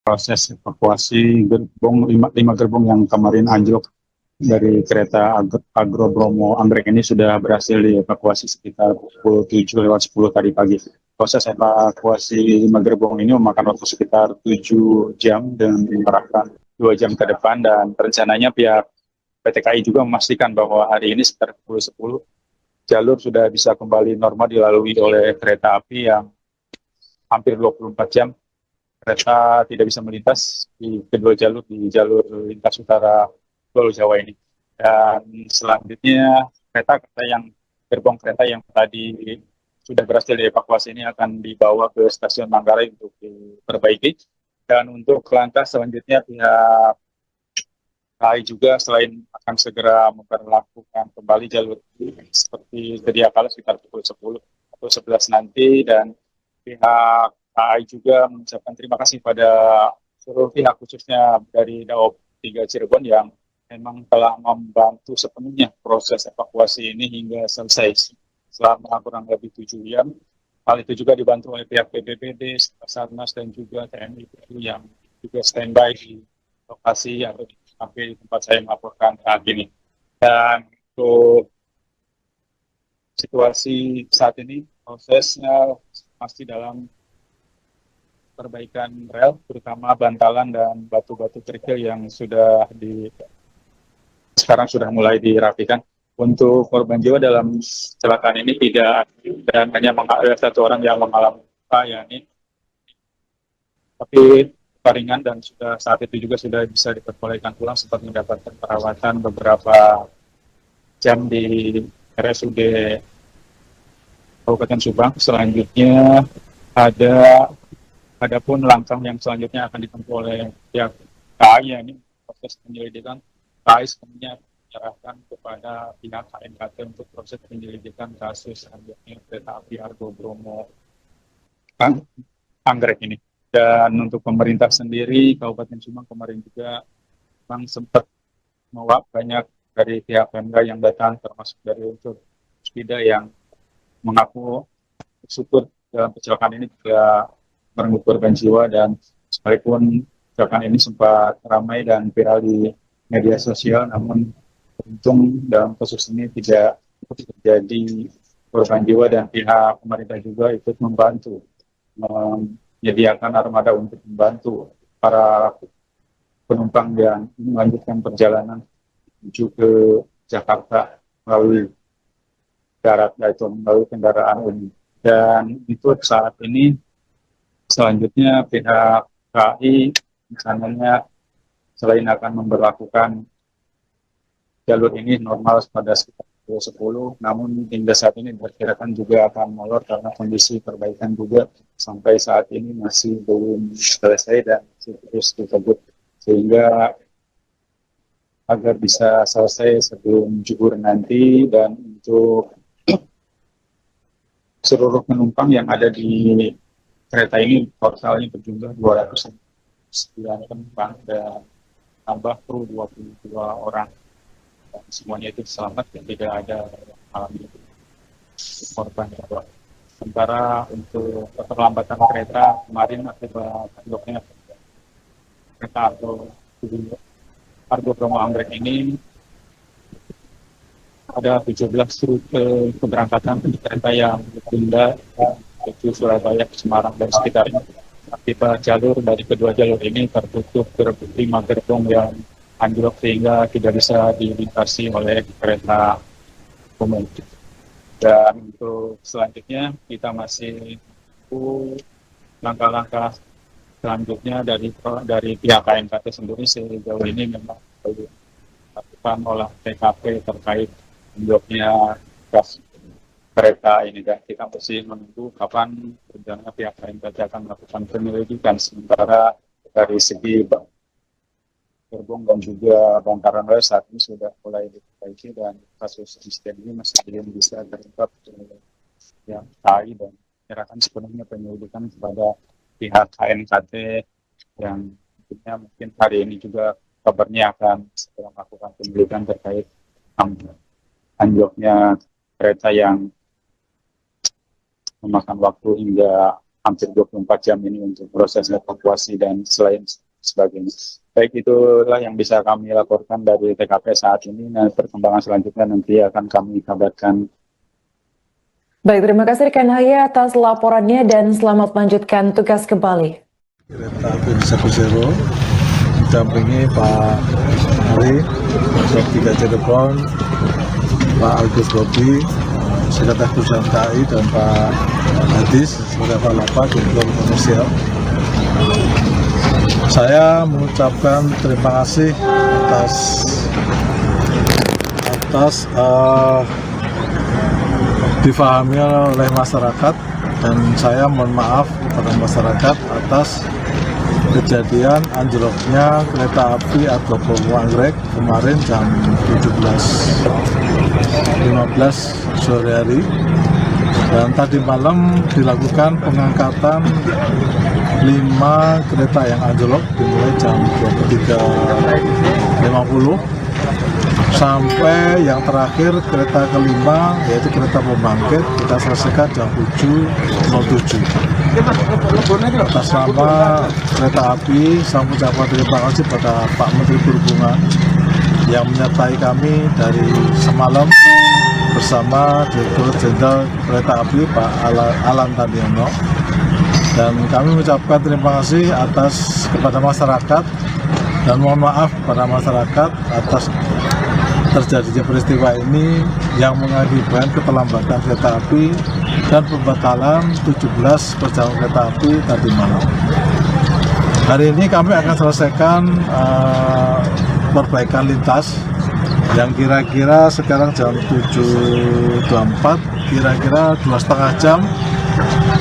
proses evakuasi lima gerbong yang kemarin anjlok dari kereta Agro Bromo Anggrek ini sudah berhasil dievakuasi sekitar pukul 7:10 tadi pagi. Proses evakuasi lima gerbong ini memakan waktu sekitar 7 jam dengan mengerahkan 2 jam ke depan, dan rencananya pihak PT KAI juga memastikan bahwa hari ini sekitar pukul 10 jalur sudah bisa kembali normal dilalui oleh kereta api yang hampir 24 jam kereta tidak bisa melintas di kedua jalur, di jalur lintas utara Pulau Jawa ini. Dan selanjutnya gerbong kereta yang tadi sudah berhasil dievakuasi ini akan dibawa ke stasiun Manggarai untuk diperbaiki. Dan untuk lantas selanjutnya pihak KAI juga selain akan segera memperlakukan kembali jalur seperti sedia kala sekitar pukul 10 atau 11 nanti, dan pihak KAI juga mengucapkan terima kasih pada seluruh pihak khususnya dari Daob 3 Cirebon yang memang telah membantu sepenuhnya proses evakuasi ini hingga selesai selama kurang lebih 7 jam. Hal itu juga dibantu oleh pihak BPBD, Basarnas, dan juga TNI yang juga standby di lokasi atau sampai di tempat saya melaporkan saat ini. Dan untuk situasi saat ini, prosesnya masih dalam perbaikan rel, terutama bantalan dan batu-batu kerikil yang sekarang sudah mulai dirapikan. Untuk korban jiwa dalam kecelakaan ini tidak, dan hanya ada satu orang yang mengalami luka, yakni tapi ringan, dan saat itu juga sudah bisa diperbolehkan pulang sempat mendapatkan perawatan beberapa jam di RSUD Kabupaten Subang. Selanjutnya adapun langkah yang selanjutnya akan ditempuh oleh pihak KAI, ini proses penyelidikan. KAI sebenarnya menyerahkan kepada pihak KNKT untuk proses penyelidikan kasus anjloknya kereta api Argo Bromo Anggrek ini. Dan untuk pemerintah sendiri, Kabupaten Subang kemarin juga memang sempat mewak banyak dari pihak Pemda yang datang, termasuk dari unsur Spida yang mengaku syukur dalam kecelakaan ini tidak merenggut korban jiwa, dan sekalipun kecelakaan ini sempat ramai dan viral di media sosial, namun untung dalam kasus ini tidak terjadi korban jiwa, dan pihak pemerintah juga ikut membantu menyediakan armada untuk membantu para penumpang yang melanjutkan perjalanan menuju ke Jakarta melalui darat, yaitu melalui kendaraan umum. Dan itu saat ini selanjutnya pihak KAI misalnya selain akan memperlakukan jalur ini normal pada sekitar 10, namun hingga saat ini diperkirakan juga akan molor karena kondisi perbaikan juga sampai saat ini masih belum selesai dan masih terus dikebut, sehingga agar bisa selesai sebelum zuhur nanti. Dan untuk seluruh penumpang yang ada di kereta ini totalnya berjumlah 209 penumpang dan tambah kru 22 orang. Dan semuanya itu selamat dan tidak ada alami korban. Sementara untuk keterlambatan kereta kemarin akibat anjloknya kereta Argo Bromo Anggrek ini, ada 17 rute keberangkatan kereta yang ditunda menuju Surabaya, Semarang, dan sekitarnya. Akibat jalur dari kedua jalur ini tertutup 5 gerbong yang anjlok sehingga tidak bisa dilintasi oleh kereta umum. Dan untuk selanjutnya kita masih menunggu langkah-langkah selanjutnya dari pihak KNKT sendiri. Sejauh ini memang belum dilakukan olah TKP terkait anjloknya gas kereta ini, dan kita masih menunggu kapan rencana pihak KNKT akan melakukan penyelidikan. Sementara dari segi gerbong dan juga bongkaran rel saat ini sudah mulai diperbaiki, dan kasus insiden ini masih belum bisa terungkap yang KAI, dan menyerahkan sepenuhnya penyelidikan kepada pihak KNKT yang mungkin hari ini juga kabarnya akan segera melakukan penyelidikan terkait anjloknya kereta yang memakan waktu hingga hampir 24 jam ini untuk proses evakuasi dan selain sebagainya. Baik, itulah yang bisa kami laporkan dari TKP saat ini. Nah, perkembangan selanjutnya nanti akan kami kabarkan. Baik, terima kasih rekan Haya atas laporannya dan selamat melanjutkan tugas kembali. Kereta api 10 didampingi Pak Ari, Sektor 3 Cirebon, Pak Agus Bobi, Sekretaris Perusahaan KAI, dan Pak Hadis, Sekretaris Lapa, Direktur Komersial. Saya mengucapkan terima kasih atas difahami oleh masyarakat, dan saya mohon maaf kepada masyarakat atas kejadian anjloknya kereta api Agro Bromo Anggrek kemarin jam 17.15 sore hari, dan tadi malam dilakukan pengangkatan 5 kereta yang anjlok dimulai jam 23.50 sampai yang terakhir kereta kelima, yaitu kereta pembangkit, kita selesaikan jam 7.07. Atas nama kereta api, saya mengucapkan terima kasih pada Pak Menteri Perhubungan yang menyertai kami dari semalam bersama Direktur Jenderal Kereta Api Pak Alan Tandiono, dan kami mengucapkan terima kasih kepada masyarakat dan mohon maaf kepada masyarakat atas terjadinya peristiwa ini yang mengakibatkan keterlambatan kereta api dan pembatalan 17 perjalanan kereta api tadi malam. Hari ini kami akan selesaikan perbaikan lintas yang kira-kira sekarang jam 7.24, kira-kira 2,5 jam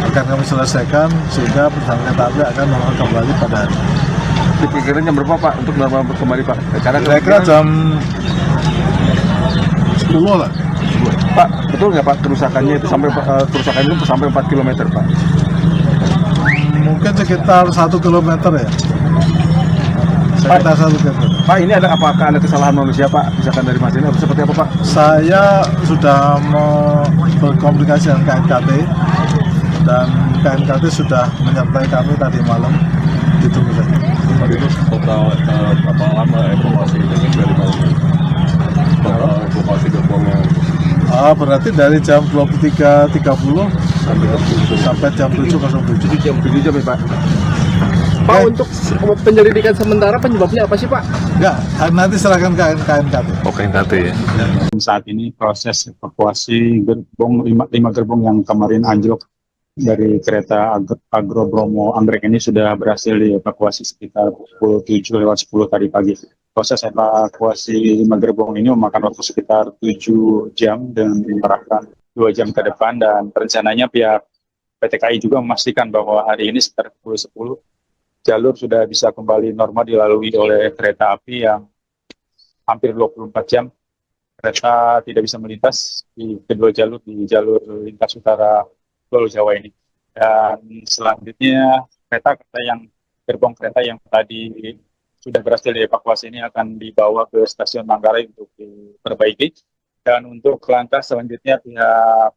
akan kami selesaikan sehingga perjalanan kereta api akan normal kembali pada hari. Diperkirakan jam berapa Pak untuk normal kembali Pak? Kira-kira jam 10 lah. Pak, betul nggak Pak kerusakannya itu sampai 4 km Pak? Mungkin sekitar 1 km ya. Sekitar 1 km. Pak, ini apakah ada kesalahan manusia Pak? Misalkan dari Mas ini atau seperti apa Pak? Saya sudah berkomunikasi dengan KNKT dan KNKT sudah menyertai kami tadi malam. Ditunggu saja. Itu total berapa lama evakuasi dari malam? Total evakuasi ke Bromo. Berarti dari jam 23.30 sampai jam 7.07. Jam 7 jam ya Pak? Pak, untuk penyelidikan sementara penyebabnya apa sih Pak? Enggak, nanti serahkan ke KNKT. Oh, KNKT ya. Saat ini proses evakuasi gerbong 5 gerbong yang kemarin anjlok dari kereta Agro Bromo Anggrek ini sudah berhasil dievakuasi sekitar pukul 7:10 tadi pagi. Proses evakuasi 5 gerbong ini memakan waktu sekitar 7 jam dan mengerahkan 2 jam ke depan, dan rencananya pihak PT KAI juga memastikan bahwa hari ini sekitar pukul 10 jalur sudah bisa kembali normal dilalui oleh kereta api yang hampir 24 jam kereta tidak bisa melintas di kedua jalur, di jalur lintas utara Pulau Jawa ini. Dan selanjutnya gerbong kereta yang tadi sudah berhasil dievakuasi ini akan dibawa ke stasiun Manggarai untuk diperbaiki. Dan untuk lantas selanjutnya pihak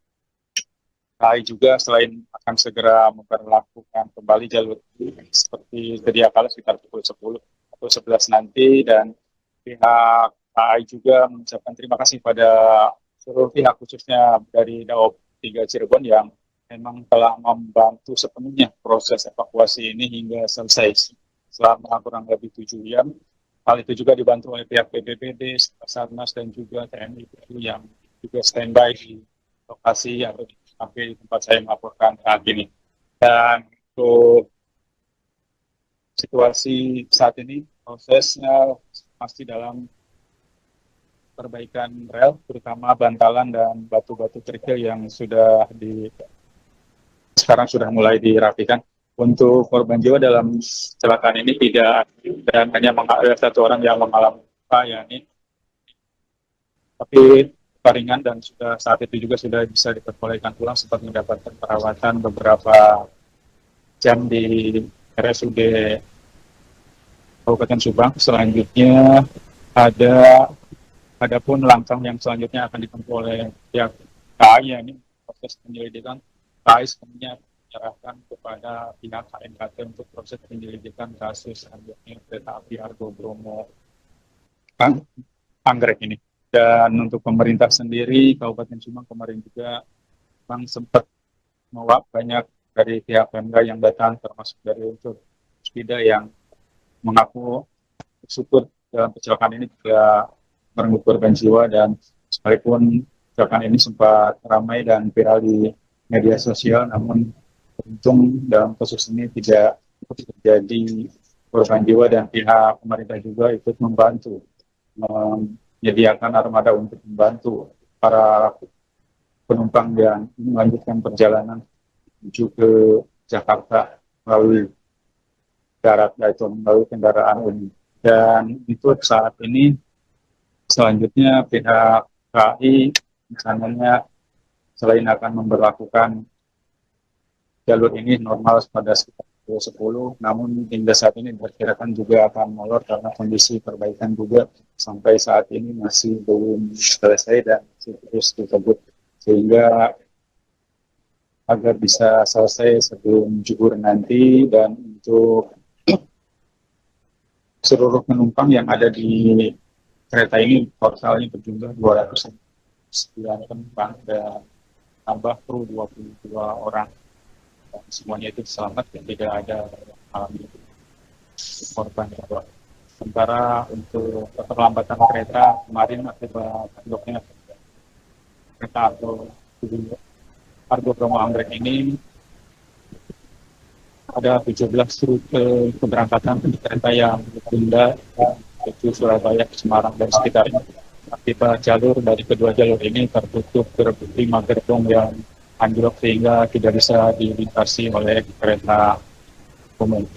KAI juga selain akan segera memperlakukan kembali jalur seperti sedia kala sekitar pukul 10 atau 11 nanti, dan pihak KAI juga mengucapkan terima kasih pada seluruh pihak khususnya dari Daob 3 Cirebon yang memang telah membantu sepenuhnya proses evakuasi ini hingga selesai selama kurang lebih 7 jam. Hal itu juga dibantu oleh pihak BPBD, Basarnas, dan juga TNI yang juga standby di lokasi atau di tempat saya melaporkan saat ini. Dan untuk situasi saat ini, prosesnya masih dalam perbaikan rel, terutama bantalan dan batu-batu kerikil yang sekarang sudah mulai dirapikan. Untuk korban jiwa dalam kecelakaan ini tidak, dan hanya ada 1 orang yang mengalami luka, yakni tapi ringan, dan saat itu juga sudah bisa diperbolehkan pulang sempat mendapatkan perawatan beberapa jam di RSUD Kabupaten Subang. Selanjutnya adapun langkah yang selanjutnya akan ditempuh oleh pihak KAI, ini proses penyelidikan. KAI sebenarnya menyerahkan kepada pihak KNKT untuk proses penyelidikan kasus anjloknya kereta api Argo Bromo Anggrek ini. Dan untuk pemerintah sendiri, Kabupaten Subang kemarin juga memang sempat banyak dari pihak Pemda yang datang, termasuk dari unsur Spida yang mengaku syukur dalam kecelakaan ini tidak merenggut korban jiwa, dan sekalipun kecelakaan ini sempat ramai dan viral di media sosial, namun untung dalam kasus ini tidak terjadi korban jiwa, dan pihak pemerintah juga ikut membantu menyediakan armada untuk membantu para penumpang yang melanjutkan perjalanan menuju ke Jakarta melalui darat, yaitu melalui kendaraan umum. Dan itu saat ini selanjutnya pihak KAI misalnya selain akan memberlakukan jalur ini normal pada sekitar 10, namun hingga saat ini diperkirakan juga akan molor karena kondisi perbaikan juga sampai saat ini masih belum selesai dan masih terus dikebut, sehingga agar bisa selesai sebelum zuhur nanti. Dan untuk seluruh penumpang yang ada di kereta ini totalnya berjumlah 209 penumpang dan tambah kru 22 orang. Dan semuanya itu selamat dan tidak ada alami korban. Sementara untuk keterlambatan kereta kemarin akibat anjloknya kereta Argo Bromo Anggrek ini, ada 17 rute keberangkatan kereta yang ditunda, yaitu Surabaya, Semarang, dan sekitarnya. Akibat jalur dari kedua jalur ini tertutup, terbukti gerbong yang anjlok sehingga tidak bisa dilintasi oleh kereta umum.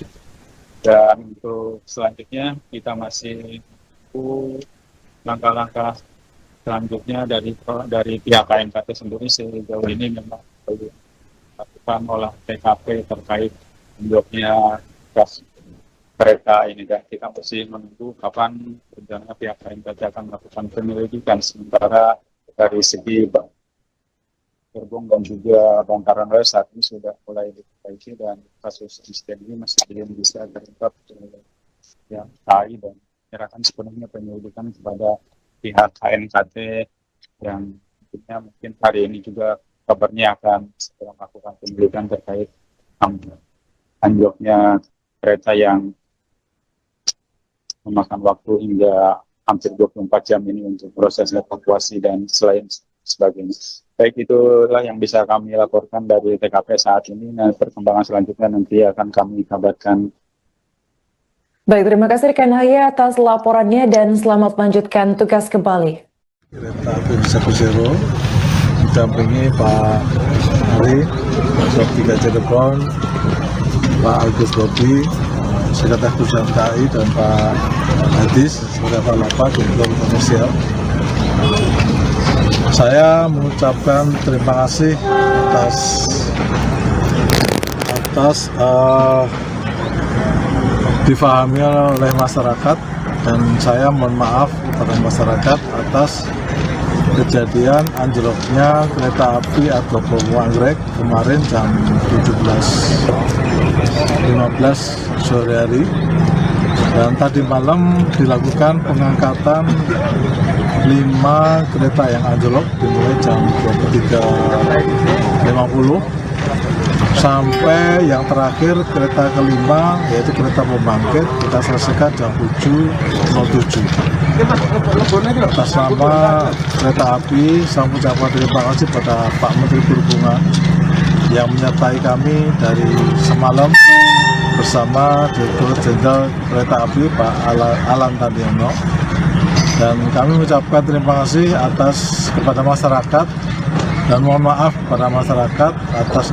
Dan untuk selanjutnya kita masih menunggu langkah-langkah selanjutnya dari pihak KNKT sendiri. Sejauh ini memang belum melakukan olah TKP terkait anjloknya gas kereta ini, dan kita masih menunggu kapan rencana pihak KNKT akan melakukan penyelidikan. Sementara dari segi gerbong dan juga bongkaran rel saat ini sudah mulai diperbaiki, dan kasus insiden ini masih belum bisa terungkap yang KAI, dan menyerahkan sepenuhnya penyelidikan kepada pihak KNKT yang mungkin hari ini juga kabarnya akan segera melakukan penyelidikan terkait anjloknya kereta yang memakan waktu hingga hampir 24 jam ini untuk proses evakuasi dan sebagainya. Baik, itulah yang bisa kami laporkan dari TKP saat ini. Nah, perkembangan selanjutnya nanti akan kami kabarkan. Baik, terima kasih rekan Haya atas laporannya dan selamat melanjutkan tugas kembali. Kereta api 10 didampingi Pak Ari, Sob 3 Cirebon, Pak Agus Bobi, Sekretaris Perusahaan KAI, dan Pak Hadis, Sekretaris Lapak, Direktur Komersial. Saya mengucapkan terima kasih atas difahami oleh masyarakat, dan saya mohon maaf kepada masyarakat atas kejadian anjloknya kereta api Argo Bromo Anggrek kemarin jam 17.15 sore hari. Dan tadi malam dilakukan pengangkatan 5 kereta yang anjlok dimulai jam 23.50 sampai yang terakhir kereta kelima, yaitu kereta pembangkit, kita selesaikan jam 7.07. Atas nama kereta api, saya mengucapkan terima kasih pada Pak Menteri Perhubungan yang menyertai kami dari semalam bersama Direktur Jenderal Kereta Api Pak Alan Tandiono. Dan kami mengucapkan terima kasih kepada masyarakat, dan mohon maaf kepada masyarakat atas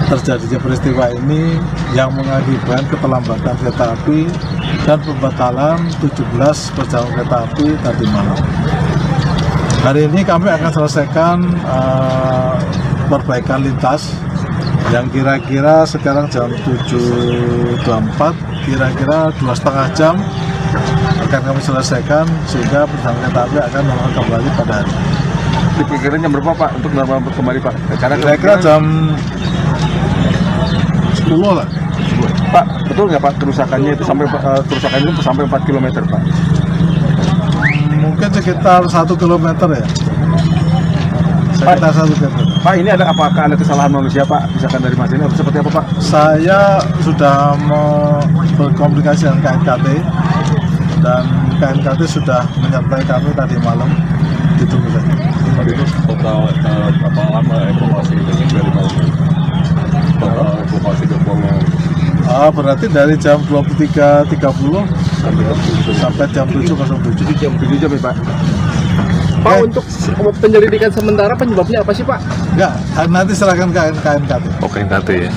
terjadinya peristiwa ini yang mengakibatkan keterlambatan kereta api dan pembatalan 17 perjalanan kereta api tadi malam. Hari ini kami akan selesaikan perbaikan lintas yang kira-kira sekarang jam 7.24, kira-kira 2,5 jam akan kami selesaikan, sehingga perjalanan kereta api akan normal kembali pada hari ini. Diperkirakan jam berapa Pak untuk normal kembali Pak? Kira-kira jam 10 lah. Pak, betul nggak Pak kerusakannya itu sampai 4 km Pak? Mungkin sekitar 1 kilometer ya. Sekitar 1 kilometer. Pak, ini apakah ada kesalahan manusia Pak? Misalkan dari Mas ini atau seperti apa Pak? Saya sudah mau berkomunikasi dengan KNKT dan KNKT sudah menyertai kami tadi malam. Ditunggu saja. Tadi itu total berapa lama evakuasi ini dari malam? Total evakuasi gerbongnya Berarti dari jam 23.30 sampai jam 7.07. 7 jam ya Pak? Pak, untuk penyelidikan sementara penyebabnya apa sih Pak? Enggak, nanti serahkan ke KNKT. Oke, nanti ya.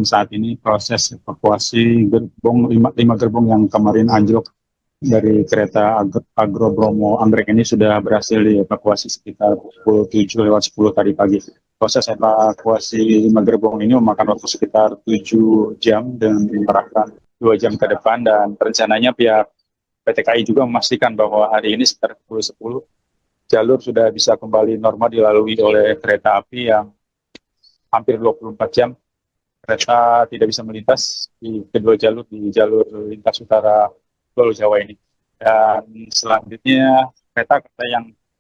Saat ini proses evakuasi gerbong 5 gerbong yang kemarin anjlok dari kereta Agro Bromo Anggrek ini sudah berhasil dievakuasi sekitar pukul 7:10 tadi pagi. Proses evakuasi 5 gerbong ini memakan waktu sekitar 7 jam dan mengerahkan 2 jam ke depan, dan rencananya pihak PT KAI juga memastikan bahwa hari ini sekitar pukul 10 jalur sudah bisa kembali normal dilalui oleh kereta api yang hampir 24 jam kereta tidak bisa melintas di kedua jalur, di jalur lintas utara Pulau Jawa ini. Dan selanjutnya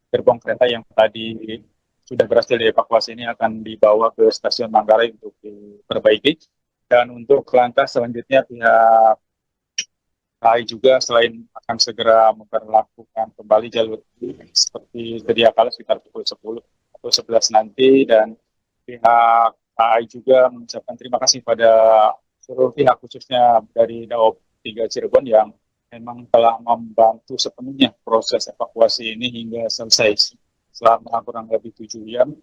gerbong kereta yang tadi sudah berhasil dievakuasi ini akan dibawa ke stasiun Manggarai untuk diperbaiki. Dan untuk lantas selanjutnya pihak KAI juga selain akan segera memperlakukan kembali jalur seperti sedia kala sekitar pukul 10 atau 11 nanti, dan pihak KAI juga mengucapkan terima kasih pada seluruh pihak khususnya dari Daob 3 Cirebon yang memang telah membantu sepenuhnya proses evakuasi ini hingga selesai selama kurang lebih 7 jam.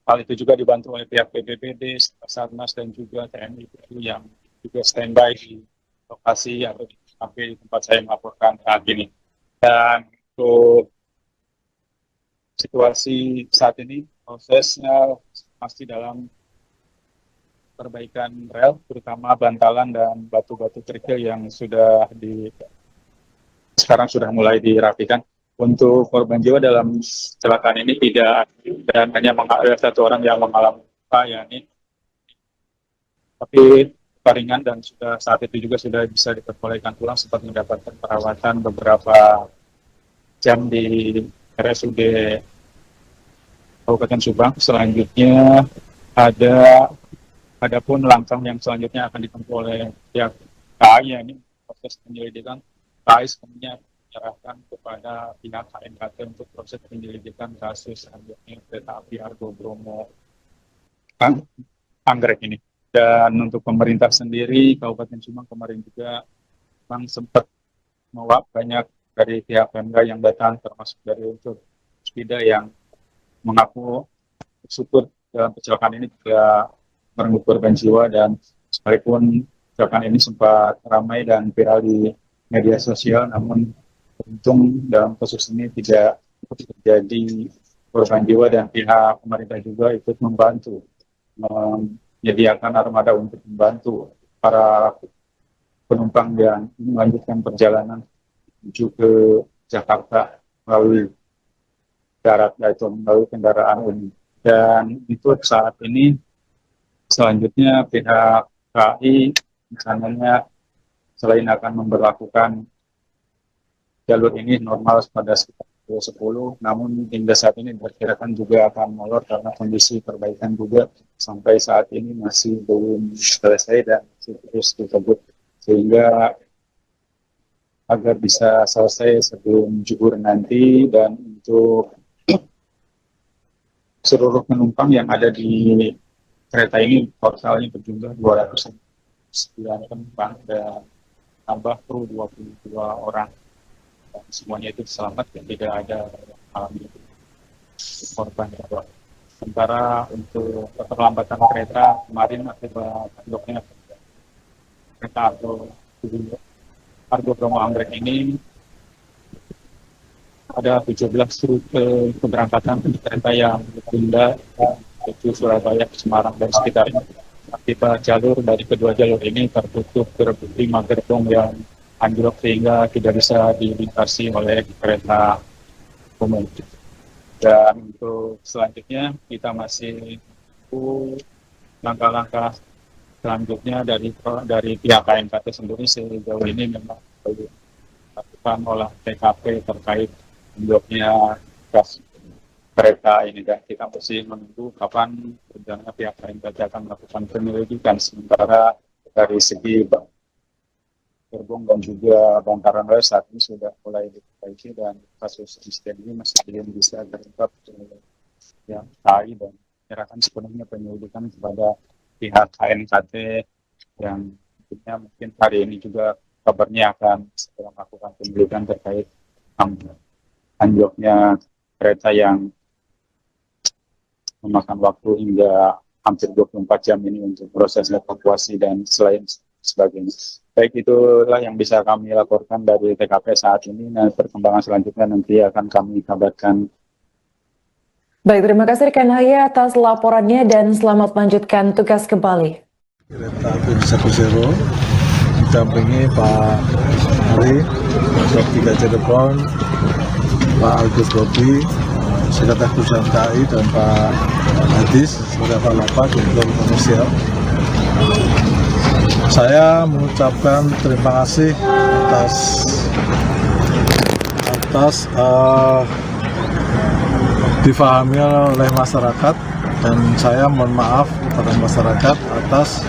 Hal itu juga dibantu oleh pihak BPBD, Basarnas, dan juga TNI yang juga standby di lokasi atau sampai di tempat saya melaporkan saat ini. Dan untuk situasi saat ini, prosesnya masih dalam perbaikan rel, terutama bantalan dan batu-batu kerikil yang sekarang sudah mulai dirapikan. Untuk korban jiwa dalam kecelakaan ini tidak, dan hanya ada 1 orang yang mengalami luka, yakni tapi ringan, dan saat itu juga sudah bisa diperbolehkan pulang sempat mendapatkan perawatan beberapa jam di RSUD Kabupaten Subang. Selanjutnya ada pun langkah yang selanjutnya akan ditempuh oleh pihak KAI, ini proses penyelidikan. KAI sebenarnya menyerahkan kepada pihak KNKT untuk proses penyelidikan kasus selanjutnya kereta api Argo Bromo Anggrek ini. Dan untuk pemerintah sendiri, Kabupaten Subang kemarin juga memang sempat mewak banyak dari pihak Pemda yang datang, termasuk dari unsur Spida yang mengaku syukur dalam kecelakaan ini tidak merenggut korban jiwa, dan sekalipun kecelakaan ini sempat ramai dan viral di media sosial, namun untung dalam kasus ini tidak terjadi korban jiwa, dan pihak pemerintah juga ikut membantu menyediakan armada untuk membantu para penumpang yang melanjutkan perjalanan menuju ke Jakarta melalui darat, yaitu melalui kendaraan umum. Dan itu saat ini selanjutnya pihak KAI misalnya selain akan memberlakukan jalur ini normal pada sekitar pukul 10, namun hingga saat ini diperkirakan juga akan molor karena kondisi perbaikan juga sampai saat ini masih belum selesai dan masih terus dikebut, sehingga agar bisa selesai sebelum zuhur nanti. Dan untuk seluruh penumpang yang ada di kereta ini totalnya berjumlah 209 penumpang dan tambah kru 22 orang. Dan semuanya itu selamat dan tidak ada alami korban. Sementara untuk keterlambatan kereta kemarin akibat bloknya kereta Argo Bromo Anggrek ini ada 17 rute keberangkatan kereta yang ditunda menuju Surabaya, Semarang, dan sekitarnya. Akibat jalur dari kedua jalur ini tertutup 5 gerbong yang anjlok sehingga tidak bisa dilintasi oleh kereta umum. Dan untuk selanjutnya kita masih langkah-langkah selanjutnya dari pihak KNKT sendiri sejauh ini memang belum melakukan olah TKP terkait bloknya gas kereta ini, dan kita masih menunggu kapan rencana pihak KNKT akan melakukan penyelidikan. Sementara dari segi gerbong dan juga bongkaran rel saat ini sudah mulai diperbaiki, dan kasus insiden ini masih belum bisa terungkap yang KAI, dan menyerahkan sepenuhnya penyelidikan kepada pihak KNKT yang tentunya mungkin hari ini juga kabarnya akan segera melakukan penyelidikan terkait anjloknya kereta yang memakan waktu hingga hampir 24 jam ini untuk proses evakuasi dan selain sebagainya. Baik, itulah yang bisa kami laporkan dari TKP saat ini. Nah, perkembangan selanjutnya nanti akan kami kabarkan. Baik, terima kasih rekan Haya atas laporannya dan selamat melanjutkan tugas kembali. Kereta api 10 didampingi Pak Ari, Sop 3 Cirebon, Pak Agus Bobi, Sekretaris Perusahaan KAI, dan Pak Hadis, beberapa lapak Direktur Komersial. Saya mengucapkan terima kasih atas difahami oleh masyarakat, dan saya mohon maaf kepada masyarakat atas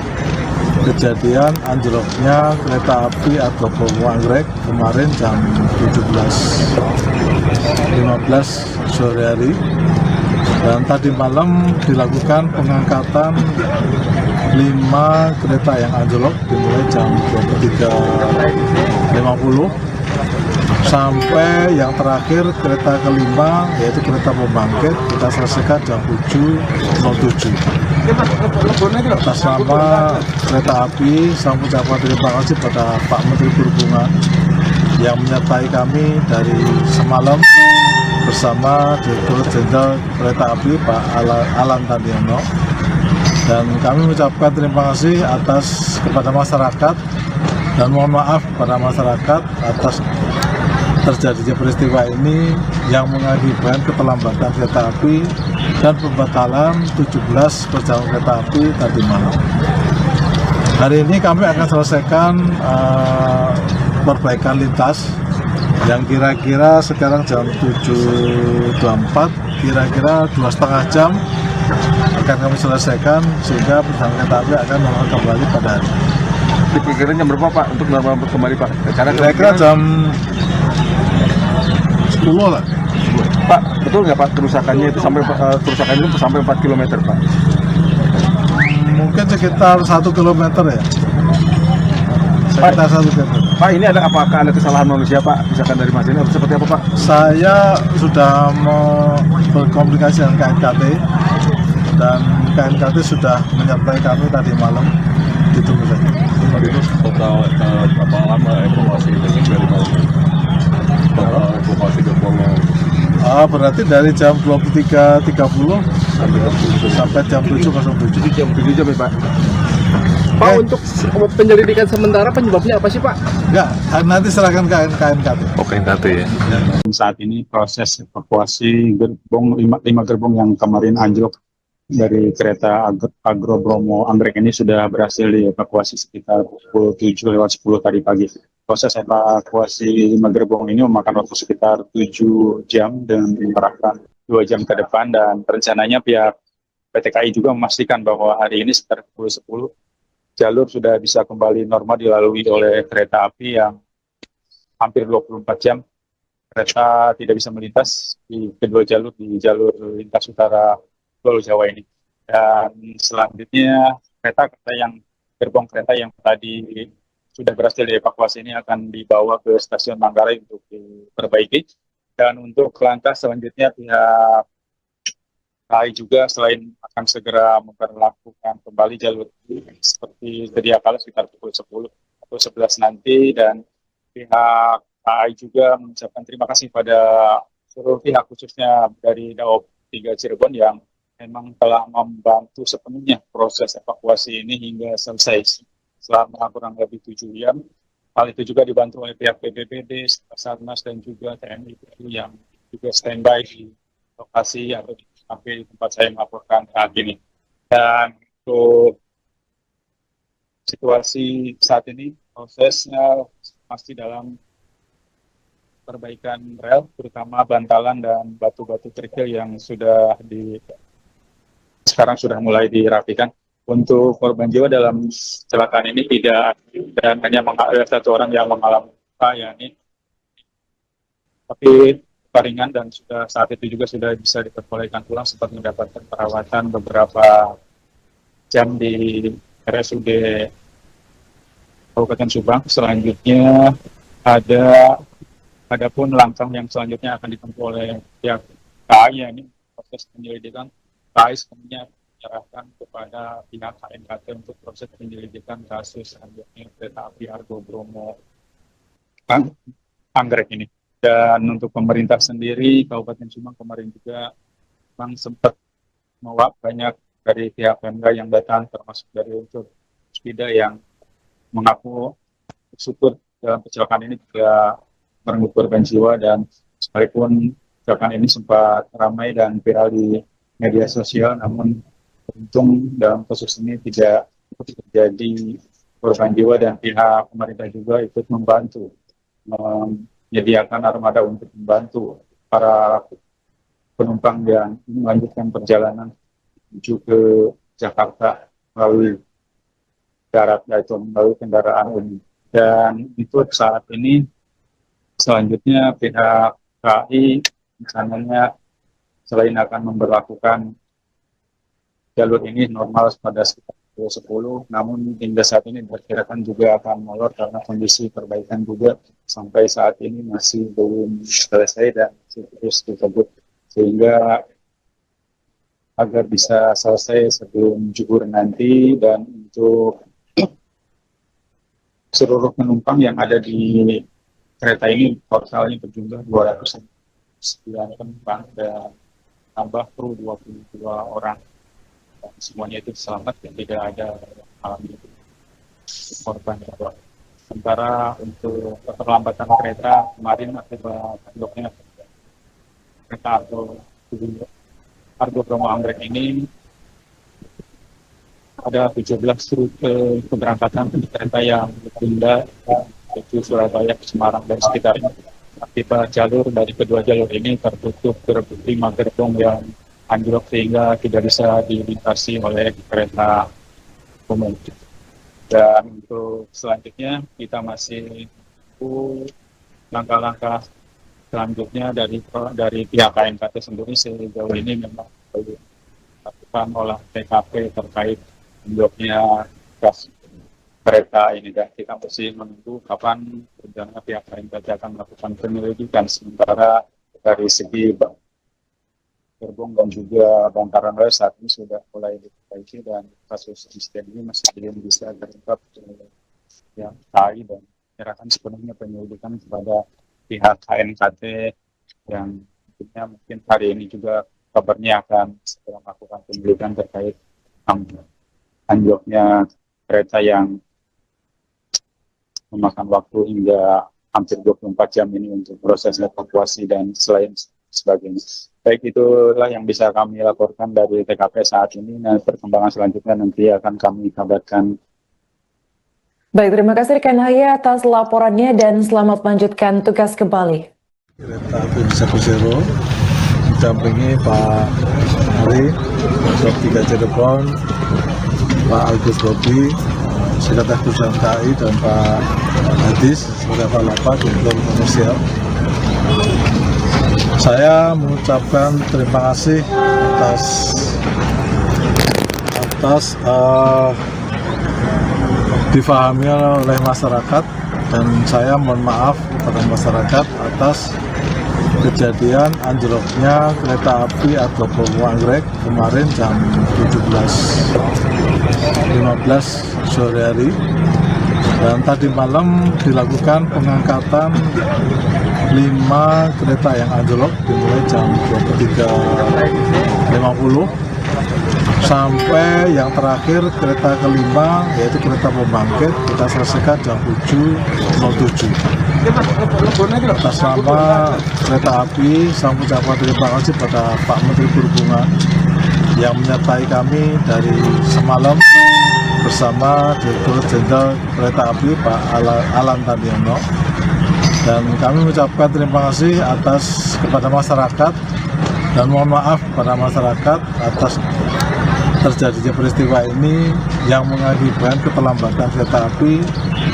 kejadian anjloknya kereta api Agro Bromo Anggrek kemarin jam 17.15 sore hari, dan tadi malam dilakukan pengangkatan 5 kereta yang anjlok dimulai jam 23.50 sampai yang terakhir kereta kelima, yaitu kereta pembangkit, kita selesaikan jam 7.07. Atas nama kereta api, saya mengucapkan terima kasih pada Pak Menteri Perhubungan yang menyertai kami dari semalam bersama Direktur Jenderal Kereta Api Pak Alan Tandiono, dan kami mengucapkan terima kasih kepada masyarakat dan mohon maaf kepada masyarakat atas terjadinya peristiwa ini yang mengakibatkan keterlambatan kereta api dan pembatalan 17 perjalanan kereta api tadi malam. Hari ini kami akan selesaikan perbaikan lintas yang kira-kira sekarang jam 7.24, kira-kira 2,5 jam akan kami selesaikan, sehingga perjalanan kereta api akan mulai kembali pada hari ini. Diperkirakan jam berapa Pak untuk melakukan kembali Pak? Kira-kira jam 10 lah. Pak, betul nggak Pak kerusakannya itu sampai 4 km Pak? Mungkin sekitar 1 kilometer ya. Sekitar 1 kilometer. Pak, ini apakah ada kesalahan manusia Pak? Misalkan dari Mas ini atau seperti apa Pak? Saya sudah berkomunikasi dengan KNKT, dan KNKT sudah menyertai kami tadi malam. Ditunggu saja. Itu total berapa lama evakuasi dari malam? Total evakuasi gerbongnya. Berarti dari jam 23.30 sampai jam 7.07. Jam 7 jam ya Pak? Pak, untuk penyelidikan sementara penyebabnya apa sih Pak? Enggak, nanti serahkan ke KNKT. KNKT ya. Saat ini proses evakuasi gerbong 5 gerbong yang kemarin anjlok dari kereta Agro Bromo Anggrek ini sudah berhasil dievakuasi sekitar pukul 7.10 tadi pagi. Proses evakuasi 5 gerbong ini memakan waktu sekitar 7 jam dan diarahkan 2 jam ke depan, dan rencananya pihak PT KAI juga memastikan bahwa hari ini sekitar pukul 10 jalur sudah bisa kembali normal dilalui oleh kereta api yang hampir 24 jam kereta tidak bisa melintas di kedua jalur, di jalur lintas utara Pulau Jawa ini. Dan selanjutnya gerbong kereta yang tadi sudah berhasil dievakuasi ini akan dibawa ke stasiun Manggarai untuk diperbaiki. Dan untuk langkah selanjutnya pihak KAI juga selain akan segera memperlakukan kembali jalur seperti sedia kala sekitar pukul 10 atau 11 nanti, dan pihak KAI juga mengucapkan terima kasih pada seluruh pihak khususnya dari Daob 3 Cirebon yang memang telah membantu sepenuhnya proses evakuasi ini hingga selesai selama kurang lebih 7 jam. Hal itu juga dibantu oleh pihak BPBD, Basarnas, dan juga TNI yang juga standby di lokasi atau sampai di tempat saya melaporkan saat ini. Dan untuk situasi saat ini prosesnya masih dalam perbaikan rel, terutama bantalan dan batu-batu kerikil yang sekarang sudah mulai dirapikan. Untuk korban jiwa dalam kecelakaan ini tidak dan hanya ada satu orang yang mengalami luka, yakni tapi ringan dan saat itu juga sudah bisa diperbolehkan pulang sempat mendapatkan perawatan beberapa jam di RSUD Kabupaten Subang. Selanjutnya adapun langkah yang selanjutnya akan ditempuh oleh pihak KAI, ini proses penyelidikan. KAI sepenuhnya menyerahkan kepada pihak KNKT untuk proses penyelidikan kasus anjloknya kereta api Argo Bromo Anggrek ini. Dan untuk pemerintah sendiri, Kabupaten Subang kemarin juga memang sempat mewak banyak dari pihak Pemda yang datang, termasuk dari unsur Spida yang mengaku syukur dalam kecelakaan ini juga merenggut korban jiwa, dan sekalipun kecelakaan ini sempat ramai dan viral di media sosial, namun untung dalam kasus ini tidak terjadi korban jiwa dan pihak pemerintah juga ikut membantu menyediakan armada untuk membantu para penumpang yang melanjutkan perjalanan menuju ke Jakarta melalui darat, yaitu melalui kendaraan umum. Dan itu saat ini selanjutnya pihak KAI misalnya selain akan memberlakukan jalur ini normal pada sekitar pukul 10, namun hingga saat ini diperkirakan juga akan molor karena kondisi perbaikan juga sampai saat ini masih belum selesai dan masih terus dikebut, sehingga agar bisa selesai sebelum zuhur nanti. Dan untuk seluruh penumpang yang ada di kereta ini totalnya berjumlah 209 penumpang dan tambah kru 22 orang. Dan semuanya itu selamat dan tidak ada yang mengalami korban jiwa. Sementara untuk keterlambatan kereta kemarin akibat anjloknya kereta Argo Bromo Anggrek ini ada 17 rute keberangkatan kereta yang ditunda menuju Surabaya, Semarang dan sekitarnya. Akibat jalur dari kedua jalur ini tertutup 5 gerbong yang anjlok sehingga tidak bisa dilintasi oleh kereta umum. Dan untuk selanjutnya kita masih menunggu langkah-langkah selanjutnya dari pihak KNKT sendiri. Sejauh ini memang dilakukan olah TKP terkait anjloknya gas kereta ini, dan kita masih menunggu kapan rencana pihak KNKT akan melakukan penyelidikan. Sementara dari segi gerbong dan juga bantaran rel saat ini sudah mulai diperbaiki dan kasus insiden ini masih belum bisa terungkap yang KAI, dan menyerahkan sepenuhnya penyelidikan kepada pihak KNKT yang mungkin hari ini juga kabarnya akan segera melakukan penyelidikan terkait anjloknya kereta yang memakan waktu hingga hampir 24 jam ini untuk proses evakuasi dan sebagainya. Baik, itulah yang bisa kami laporkan dari TKP saat ini, dan perkembangan selanjutnya nanti akan kami kabarkan. Baik, terima kasih rekan Haya atas laporannya dan selamat melanjutkan tugas kembali. Kereta api 10 didampingi Pak Ari, Sob 3 Cirebon, Pak Agus Bobi, Sekretariat Perusahaan KAI, dan Pak Hadis sebagai Kepala Lapas untuk komersial. Saya mengucapkan terima kasih atas difahami oleh masyarakat, dan saya mohon maaf kepada masyarakat atas kejadian anjloknya kereta api Argo Bromo Anggrek kemarin jam 17.15 sore hari. Dan tadi malam dilakukan pengangkatan 5 kereta yang anjlok dimulai jam 23.50 sampai yang terakhir kereta kelima, yaitu kereta pembangkit, kita selesaikan jam 7.07. Atas nama kereta api, saya mengucapkan terima kasih pada Pak Menteri Perhubungan yang menyertai kami dari semalam bersama Direktur Jenderal Kereta Api Pak Alan Tadiono, dan kami mengucapkan terima kasih kepada masyarakat dan mohon maaf kepada masyarakat atas terjadinya peristiwa ini yang mengakibatkan keterlambatan kereta api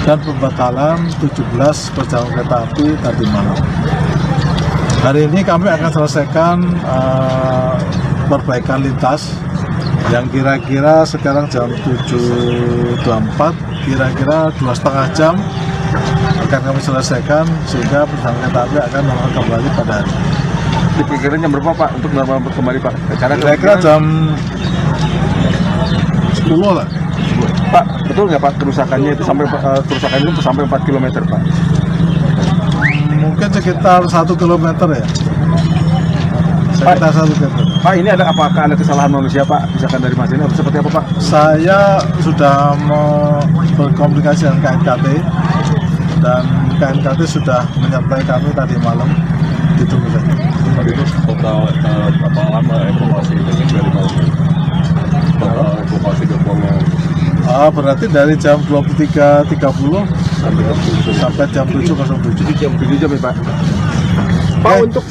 dan pembatalan 17 perjalanan kereta api tadi malam. Hari ini kami akan selesaikan perbaikan lintas yang kira-kira sekarang jam 7.24, kira-kira 2,5 jam akan kami selesaikan sehingga perjalanan kereta api akan normal kembali pada hari ini. Diperkirakan jam berapa Pak untuk normal kembali Pak? Kira-kira jam 10 lah. Pak, betul nggak Pak kerusakannya itu sampai 4 km Pak? Mungkin sekitar 1 km ya. Sekitar 1 km. Pak, ini apakah ada kesalahan manusia Pak? Misalkan dari Mas ini atau seperti apa Pak? Saya sudah mau berkomunikasi dengan KNKT dan KNKT sudah menyertai kami tadi malam. Ditunggu saja. Itu total berapa lama evakuasi dari malam? Total evakuasi ke Bromo Berarti dari jam 23.30 sampai jam 7.07. Jam 7 jam ya Pak? Pak, untuk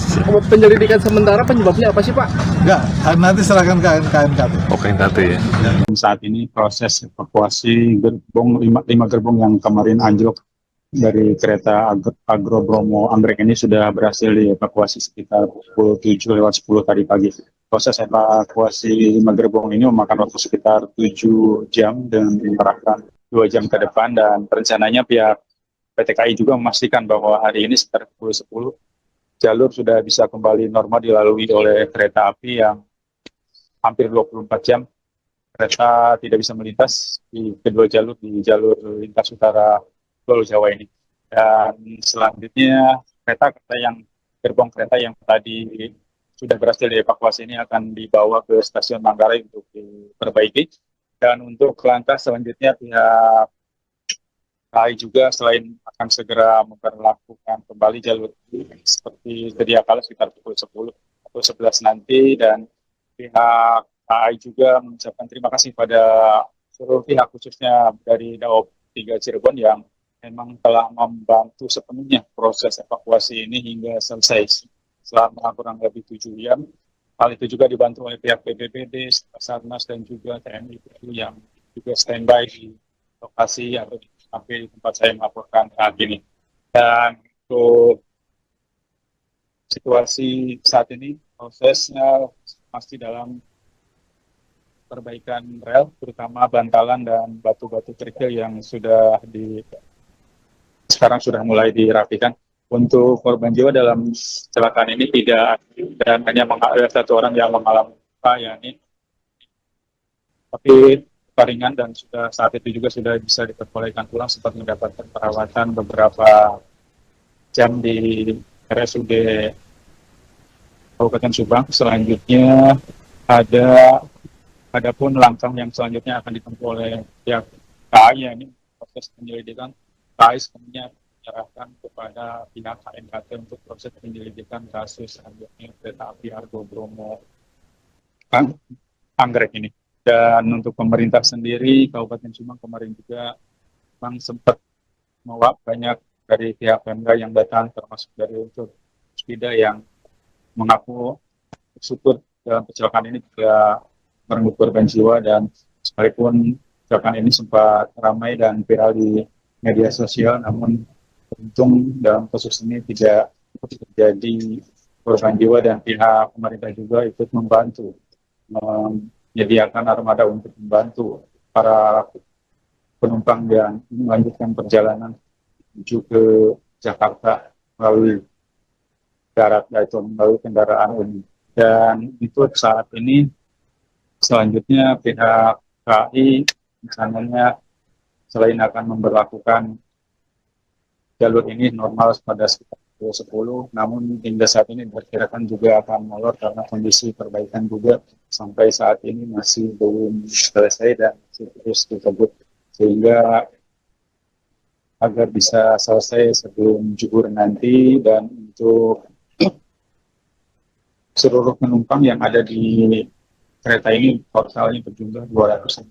penyelidikan sementara penyebabnya apa sih Pak? Enggak, nanti serahkan ke KNKT. KNKT ya. Saat ini proses evakuasi gerbong 5 gerbong yang kemarin anjlok dari kereta Agro Bromo Anggrek ini sudah berhasil dievakuasi sekitar pukul 7:10 tadi pagi. Proses evakuasi 5 gerbong ini memakan waktu sekitar 7 jam dengan mengerahkan 2 jam ke depan, dan rencananya pihak PT KAI juga memastikan bahwa hari ini sekitar pukul 10 jalur sudah bisa kembali normal dilalui oleh kereta api yang hampir 24 jam kereta tidak bisa melintas di kedua jalur, di jalur lintas utara Pulau Jawa ini. Dan selanjutnya gerbong kereta yang tadi sudah berhasil dievakuasi ini akan dibawa ke stasiun Manggarai untuk diperbaiki. Dan untuk langkah selanjutnya pihak KAI juga selain akan segera memperlakukan kembali jalur ini seperti sedia kala sekitar pukul 10 atau 11 nanti, dan pihak KAI juga mengucapkan terima kasih pada seluruh pihak khususnya dari Daob 3 Cirebon yang memang telah membantu sepenuhnya proses evakuasi ini hingga selesai selama kurang lebih 7 jam. Hal itu juga dibantu oleh pihak BPBD, Basarnas, dan juga TNI yang juga standby di lokasi atau sampai di tempat saya melaporkan saat ini. Dan untuk situasi saat ini, prosesnya masih dalam perbaikan rel, terutama bantalan dan batu-batu kerikil yang sekarang sudah mulai dirapikan. Untuk korban jiwa dalam kecelakaan ini tidak ada, dan hanya ada 1 orang yang mengalami luka, yakni tapi ringan, dan saat itu juga sudah bisa diperbolehkan pulang sempat mendapatkan perawatan beberapa jam di RSUD Kabupaten Subang. Selanjutnya adapun langkah yang selanjutnya akan ditempuh oleh pihak KAI, ini proses penyelidikan. KAI sebenarnya menyerahkan kepada pihak KNKT untuk proses penyelidikan kasus anjloknya kereta api Argo Bromo Anggrek ini. Dan untuk pemerintah sendiri, Kabupaten Subang kemarin juga memang sempat mewak banyak dari pihak Pemda yang datang, termasuk dari unsur Spida yang mengaku bersyukur dalam kecelakaan ini tidak merenggut korban jiwa, dan sekalipun kecelakaan ini sempat ramai dan viral di media sosial, namun untung dalam kasus ini tidak terjadi korban jiwa, dan pihak pemerintah juga ikut membantu menyediakan armada untuk membantu para penumpang yang melanjutkan perjalanan menuju ke Jakarta melalui darat, yaitu melalui kendaraan umum. Dan itu saat ini selanjutnya pihak KAI misalnya selain akan memberlakukan jalur ini normal pada sekitar 10, namun hingga saat ini diperkirakan juga akan molor karena kondisi perbaikan juga sampai saat ini masih belum selesai dan masih terus dikebut, sehingga agar bisa selesai sebelum zuhur nanti. Dan untuk seluruh penumpang yang ada di kereta ini totalnya berjumlah 291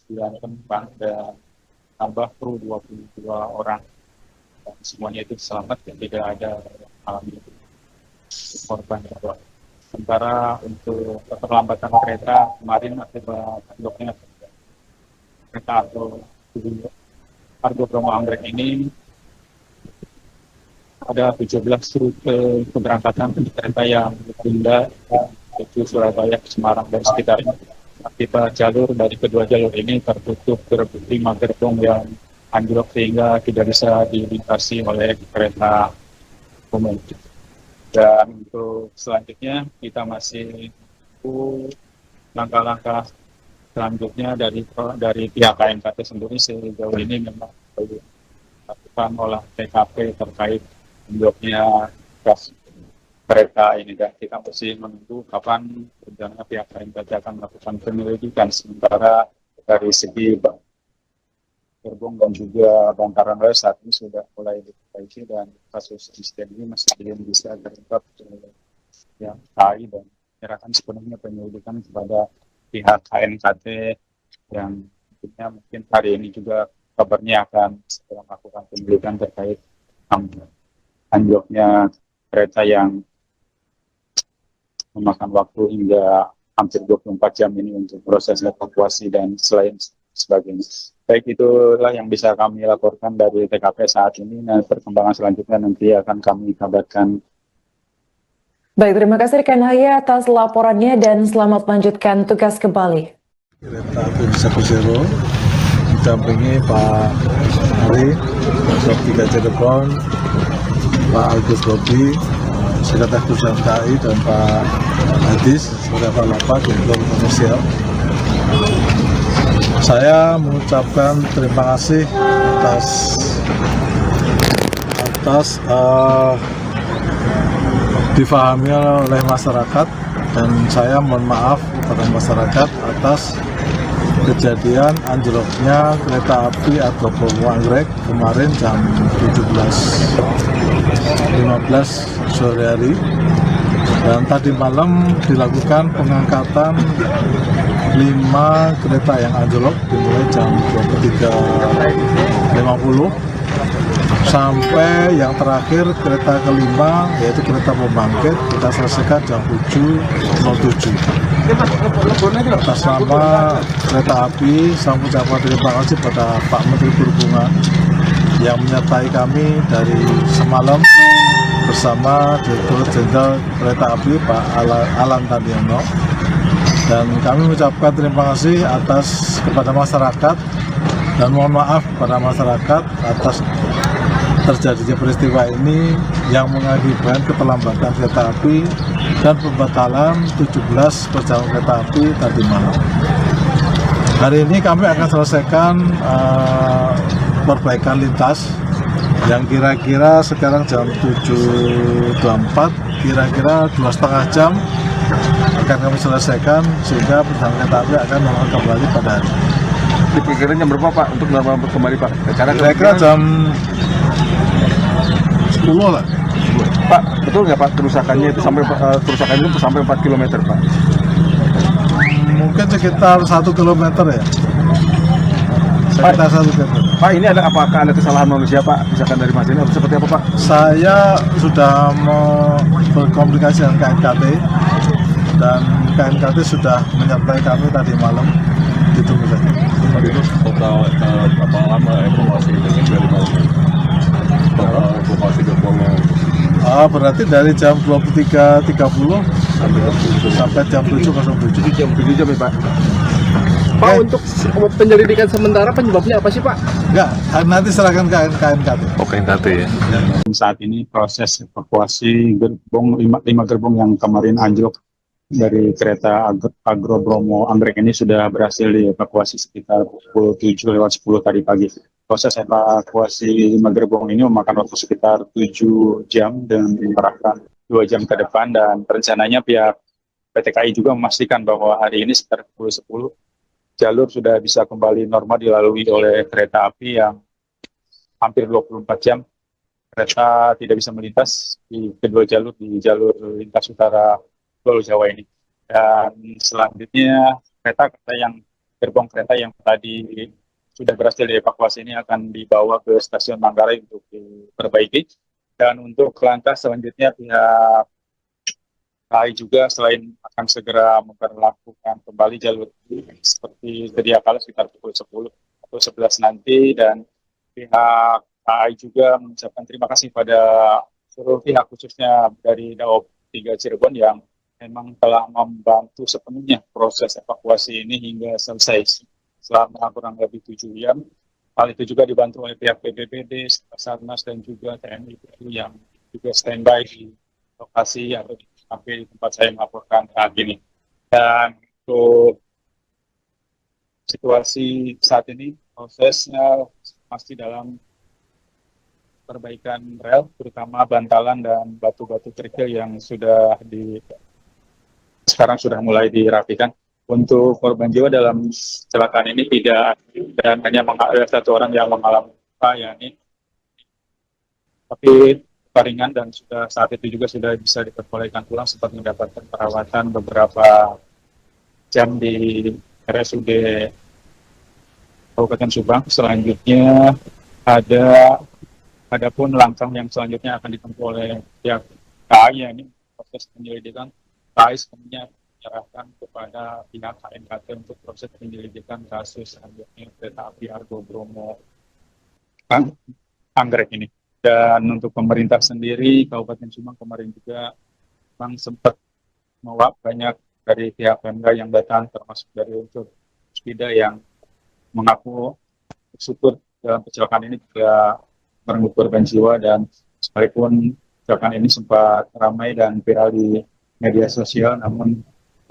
9 penumpang dan tambah kru 22 orang. Dan semuanya itu selamat dan tidak ada yang mengalami korban. Sementara untuk keterlambatan kereta kemarin akibat bloknya kereta Argo Bromo Anggrek ini ada 17 rute keberangkatan kereta yang ditunda menuju Surabaya, Semarang dan sekitarnya. Akibat jalur dari kedua jalur ini tertutup 5 gerbong yang anjlok sehingga tidak bisa dilintasi oleh kereta umum. Dan untuk selanjutnya kita masih menunggu langkah-langkah selanjutnya dari pihak KNKT sendiri. Sejauh ini memang belum dilakukan olah TKP terkait bloknya gas kereta ini, dan kita masih menunggu kapan rencana pihak KNKT akan melakukan penyelidikan. Sementara dari segi gerbong dan juga bongkaran rel saat ini sudah mulai diperbaiki dan kasus insiden ini masih belum bisa terungkap yang KAI dan menyerahkan sepenuhnya penyelidikan kepada pihak KNKT yang mungkin hari ini juga kabarnya akan segera melakukan penyelidikan terkait anjloknya kereta yang memakan waktu hingga hampir 24 jam ini untuk proses evakuasi dan sebagainya. Baik, itulah yang bisa kami laporkan dari TKP saat ini. Nah, perkembangan selanjutnya nanti akan kami kabarkan. Baik, terima kasih rekan Haya atas laporannya dan selamat melanjutkan tugas kembali. Kereta api 10 didampingi Pak Ari, Sob 3 Cirebon, Pak Agus Bobi, Sekretaris Perusahaan KAI, dan Pak Hadis, Sekretaris Lapa, Direktur Komersial. Saya mengucapkan terima kasih atas difahami oleh masyarakat, dan saya mohon maaf kepada masyarakat atas kejadian anjloknya kereta api Argo Bromo Anggrek kemarin jam 17.15 sore hari, dan tadi malam dilakukan pengangkatan 5 kereta yang anjlok dimulai jam 23.50 sampai yang terakhir kereta kelima, yaitu kereta pembangkit, kita selesaikan jam 7.07. Atas nama kereta api, saya mengucapkan terima kasih pada Pak Menteri Perhubungan yang menyertai kami dari semalam bersama Direktur Jenderal Kereta Api Pak Alan Tandiono. Dan kami mengucapkan terima kasih kepada masyarakat dan mohon maaf kepada masyarakat atas terjadinya peristiwa ini yang mengakibatkan keterlambatan kereta api dan pembatalan 17 perjalanan kereta api tadi malam. Hari ini kami akan selesaikan perbaikan lintas yang kira-kira sekarang jam 7.24, kira-kira 2,5 jam akan kami selesaikan sehingga perjalanan kereta api akan normal kembali pada hari. Diperkirakan jam berapa Pak untuk normal kembali Pak? Kira-kira jam 10 lah. Pak, betul nggak Pak kerusakannya itu sampai 4 km Pak? Mungkin sekitar 1 km ya. Sekitar 1 km. Pak, ini apakah ada kesalahan manusia Pak? Misalkan dari Mas ini atau seperti apa Pak? Saya sudah berkomunikasi dengan KNKT dan KNKT sudah menyertai kami tadi malam. Ditunggu saja. Tadi itu total berapa lama evakuasi dari malam? Total evakuasi gerbongnya Berarti dari jam 23.30 sampai jam 7.07. Jam 7 jam ya Pak? Pak, untuk penyelidikan sementara penyebabnya apa sih Pak? Enggak, nanti serahkan ke KNKT. Oh, KNKT ya? Saat ini proses evakuasi gerbong 5 gerbong yang kemarin anjlok dari kereta Argo Bromo Anggrek ini sudah berhasil dievakuasi sekitar pukul 7.10 tadi pagi. Proses evakuasi 5 gerbong ini memakan waktu sekitar 7 jam dan mengerahkan 2 jam ke depan, dan rencananya pihak PT KAI juga memastikan bahwa hari ini sekitar pukul 10 jalur sudah bisa kembali normal dilalui oleh kereta api yang hampir 24 jam kereta tidak bisa melintas di kedua jalur, di jalur lintas utara Pulau Jawa ini. Dan selanjutnya kereta yang gerbong kereta yang tadi sudah berhasil dievakuasi ini akan dibawa ke stasiun Manggarai untuk diperbaiki. Dan untuk langkah selanjutnya pihak KAI juga selain akan segera memperlakukan kembali jalur seperti sedia kala sekitar pukul 10 atau 11 nanti, dan pihak KAI juga mengucapkan terima kasih pada seluruh pihak khususnya dari Daob 3 Cirebon yang memang telah membantu sepenuhnya proses evakuasi ini hingga selesai selama kurang lebih 7 jam. Hal itu juga dibantu oleh pihak BPBD, Basarnas dan juga TNI yang juga standby di lokasi atau sampai di tempat saya melaporkan saat ini. Dan untuk situasi saat ini, prosesnya masih dalam perbaikan rel, terutama bantalan dan batu-batu kerikil yang sekarang sudah mulai dirapikan. Untuk korban jiwa dalam kecelakaan ini tidak, dan hanya ada satu orang yang mengalami luka, yakni tapi ringan, dan saat itu juga sudah bisa diperbolehkan pulang sempat mendapatkan perawatan beberapa jam di RSUD Kabupaten Subang. Selanjutnya adapun langkah yang selanjutnya akan ditempuh oleh pihak KAI, ini proses penyelidikan. KAI sebenarnya menyerahkan kepada pihak KNKT untuk proses penyelidikan kasus selanjutnya kereta api Argo Bromo Anggrek ini. Dan untuk pemerintah sendiri, Kabupaten Subang kemarin juga memang sempat mewak banyak dari pihak Pemda yang datang, termasuk dari unsur Spida yang mengaku syukur dalam kecelakaan ini juga merenggut korban jiwa, dan sekalipun kecelakaan ini sempat ramai dan viral di media sosial, namun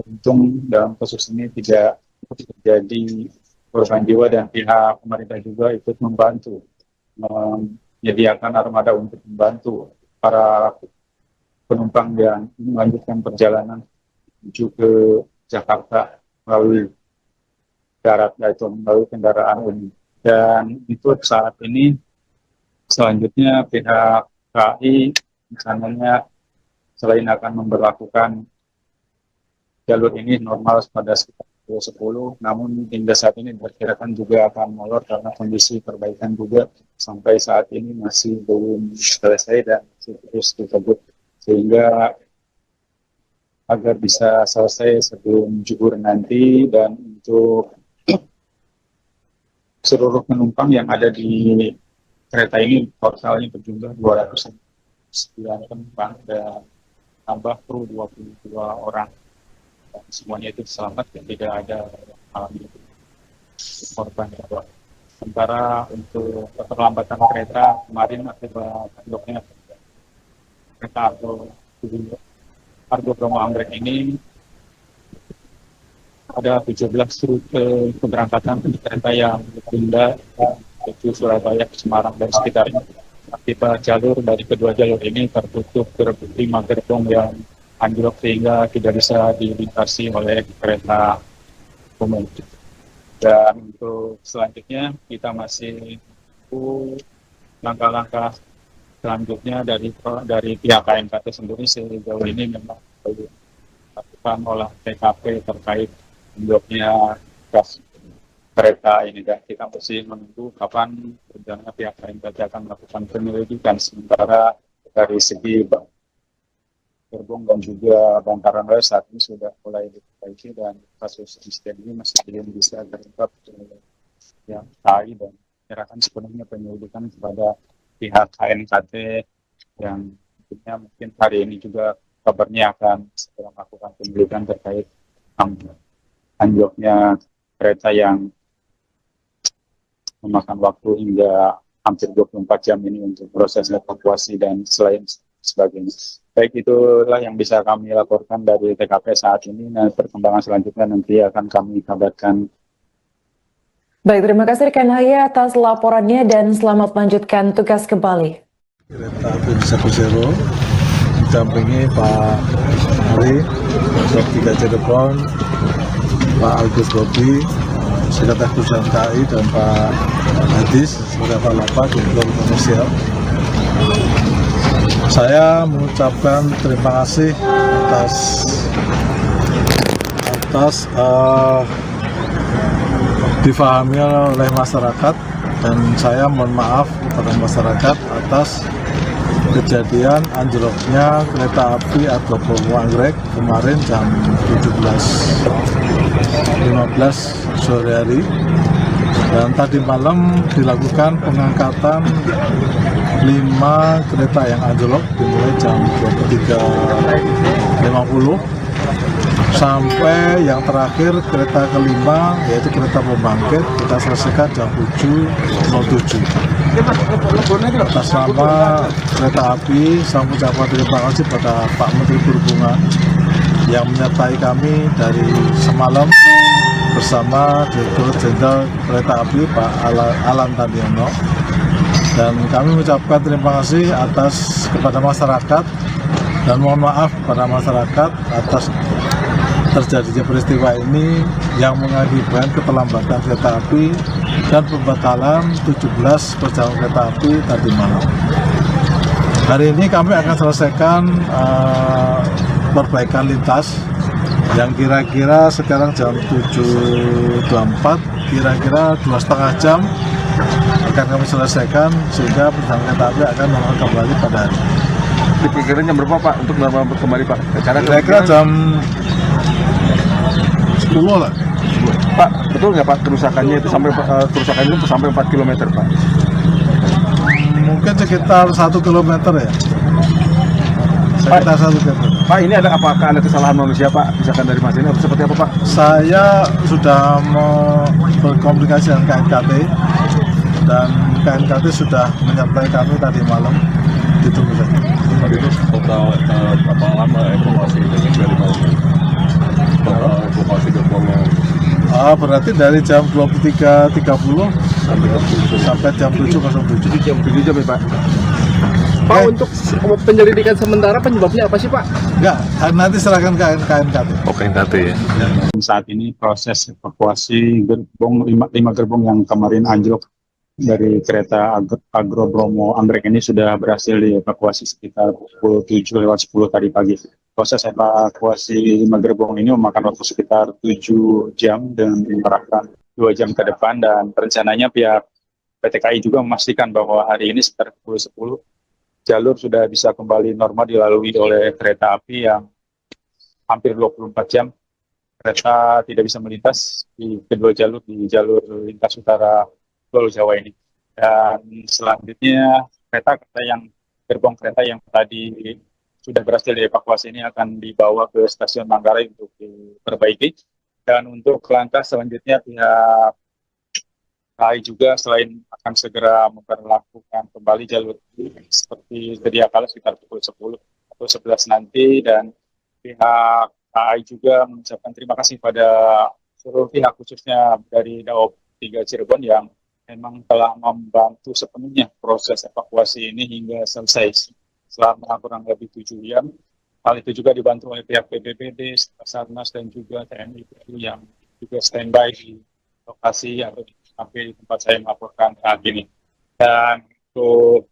untung dalam kasus ini tidak terjadi korban jiwa, dan pihak pemerintah juga ikut membantu menyediakan armada untuk membantu para penumpang yang melanjutkan perjalanan menuju ke Jakarta melalui darat, yaitu melalui kendaraan umum. Dan itu saat ini selanjutnya pihak KAI misalnya selain akan memberlakukan jalur ini normal pada sekitar pukul 10, namun hingga saat ini diperkirakan juga akan molor karena kondisi perbaikan juga sampai saat ini masih belum selesai dan masih terus dikebut, sehingga agar bisa selesai sebelum zuhur nanti. Dan untuk seluruh penumpang yang ada di kereta ini totalnya berjumlah 209 penumpang dan tambah kru 22 orang. Dan semuanya itu selamat dan tidak ada alami korban. Sementara untuk keterlambatan kereta kemarin akibat bloknya kereta Argo Bromo Anggrek ini ada 17 rute keberangkatan kereta yang ditunda menuju Surabaya, Semarang dan sekitarnya. Akibat jalur dari kedua jalur ini tertutup 5 gerbong yang anjlok sehingga tidak bisa dilintasi oleh kereta umum. Dan untuk selanjutnya kita masih menunggu langkah-langkah selanjutnya dari pihak KNKT sendiri. Sejauh ini memang belum dilakukan olah TKP terkait anjloknya gas kereta ini, dan kita masih menunggu kapan rencana pihak KNKT akan melakukan penyelidikan. Sementara dari segi gerbong dan juga bantaran rel saat ini sudah mulai diperbaiki, dan kasus insiden ini masih belum bisa terungkap yang KAI, dan menyerahkan sepenuhnya penyelidikan kepada pihak KNKT yang mungkin hari ini juga kabarnya akan segera melakukan penyelidikan terkait anjloknya kereta yang memakan waktu hingga hampir 24 jam ini untuk proses evakuasi dan sebagainya. Baik, itulah yang bisa kami laporkan dari TKP saat ini. Nah, perkembangan selanjutnya nanti akan kami kabarkan. Baik, terima kasih rekan Haya atas laporannya dan selamat melanjutkan tugas kembali. Kereta api 10 didampingi Pak Ari, Daob 3 Cirebon, Pak Agus Bobi, Sekretaris Perusahaan KAI, dan Pak Hadis, Sekretaris Lapak, Direktur Komersial. Saya mengucapkan terima kasih atas difahami oleh masyarakat, dan saya mohon maaf kepada masyarakat atas kejadian anjloknya kereta api Argo Bromo Anggrek kemarin jam 17.15 sore hari. Dan tadi malam dilakukan pengangkatan 5 kereta yang anjlok dimulai jam 23.50 sampai yang terakhir kereta kelima, yaitu kereta pembangkit, kita selesaikan jam 7.07. Atas nama kereta api, saya mengucapkan terima kasih pada Pak Menteri Perhubungan yang menyertai kami dari semalam bersama Direktur Jenderal Kereta Api Pak Alan Tandiono, dan kami mengucapkan terima kasih atas kepada masyarakat dan mohon maaf kepada masyarakat atas terjadinya peristiwa ini yang mengakibatkan keterlambatan kereta api dan pembatalan 17 perjalanan kereta api tadi malam. Hari ini kami akan selesaikan perbaikan lintas yang kira-kira sekarang jam 7.24, kira-kira 2,5 jam akan kami selesaikan sehingga perjalanan kereta api akan normal kembali pada hari. Diperkirakan jam berapa Pak untuk normal kembali Pak? Kira-kira jam 10 lah. Pak, betul nggak Pak kerusakannya itu sampai 4 km Pak? Mungkin sekitar 1 km ya. Sekitar 1 km. Pak, ini apakah ada kesalahan manusia Pak? Misalkan dari Mas ini atau seperti apa Pak? Saya sudah berkomunikasi dengan KNKT dan KNKT sudah menyertai kami tadi malam. Ditunggu saja. Itu total berapa lama evakuasi dari malam? Total evakuasi gerbongnya Berarti dari jam 23.30 sampai jam 7.07. 7 jam ya Pak? Pak, untuk penyelidikan sementara penyebabnya apa sih Pak? Enggak, nanti serahkan ke KNKT. Oh, KNKT ya? Saat ini proses evakuasi gerbong 5 gerbong yang kemarin anjlok dari kereta Agro Bromo Anggrek ini sudah berhasil dievakuasi sekitar pukul 7.10 tadi pagi. Proses evakuasi 5 gerbong ini memakan waktu sekitar 7 jam dan mengerahkan 2 jam ke depan, dan rencananya pihak PT KAI juga memastikan bahwa hari ini sekitar pukul 10 jalur sudah bisa kembali normal dilalui oleh kereta api yang hampir 24 jam kereta tidak bisa melintas di kedua jalur, di jalur lintas utara Pulau Jawa ini. Dan selanjutnya gerbong kereta yang tadi sudah berhasil dievakuasi ini akan dibawa ke stasiun Manggarai untuk diperbaiki. Dan untuk langkah selanjutnya pihak KAI juga selain akan segera memperlakukan kembali jalur seperti sedia kala sekitar pukul 10 atau 11 nanti, dan pihak KAI juga mengucapkan terima kasih pada seluruh pihak khususnya dari Daob 3 Cirebon yang memang telah membantu sepenuhnya proses evakuasi ini hingga selesai selama kurang lebih 7 jam. Hal itu juga dibantu oleh pihak BPBD, Basarnas, dan juga TNI yang juga standby di lokasi atau di tempat saya melaporkan saat ini. Dan untuk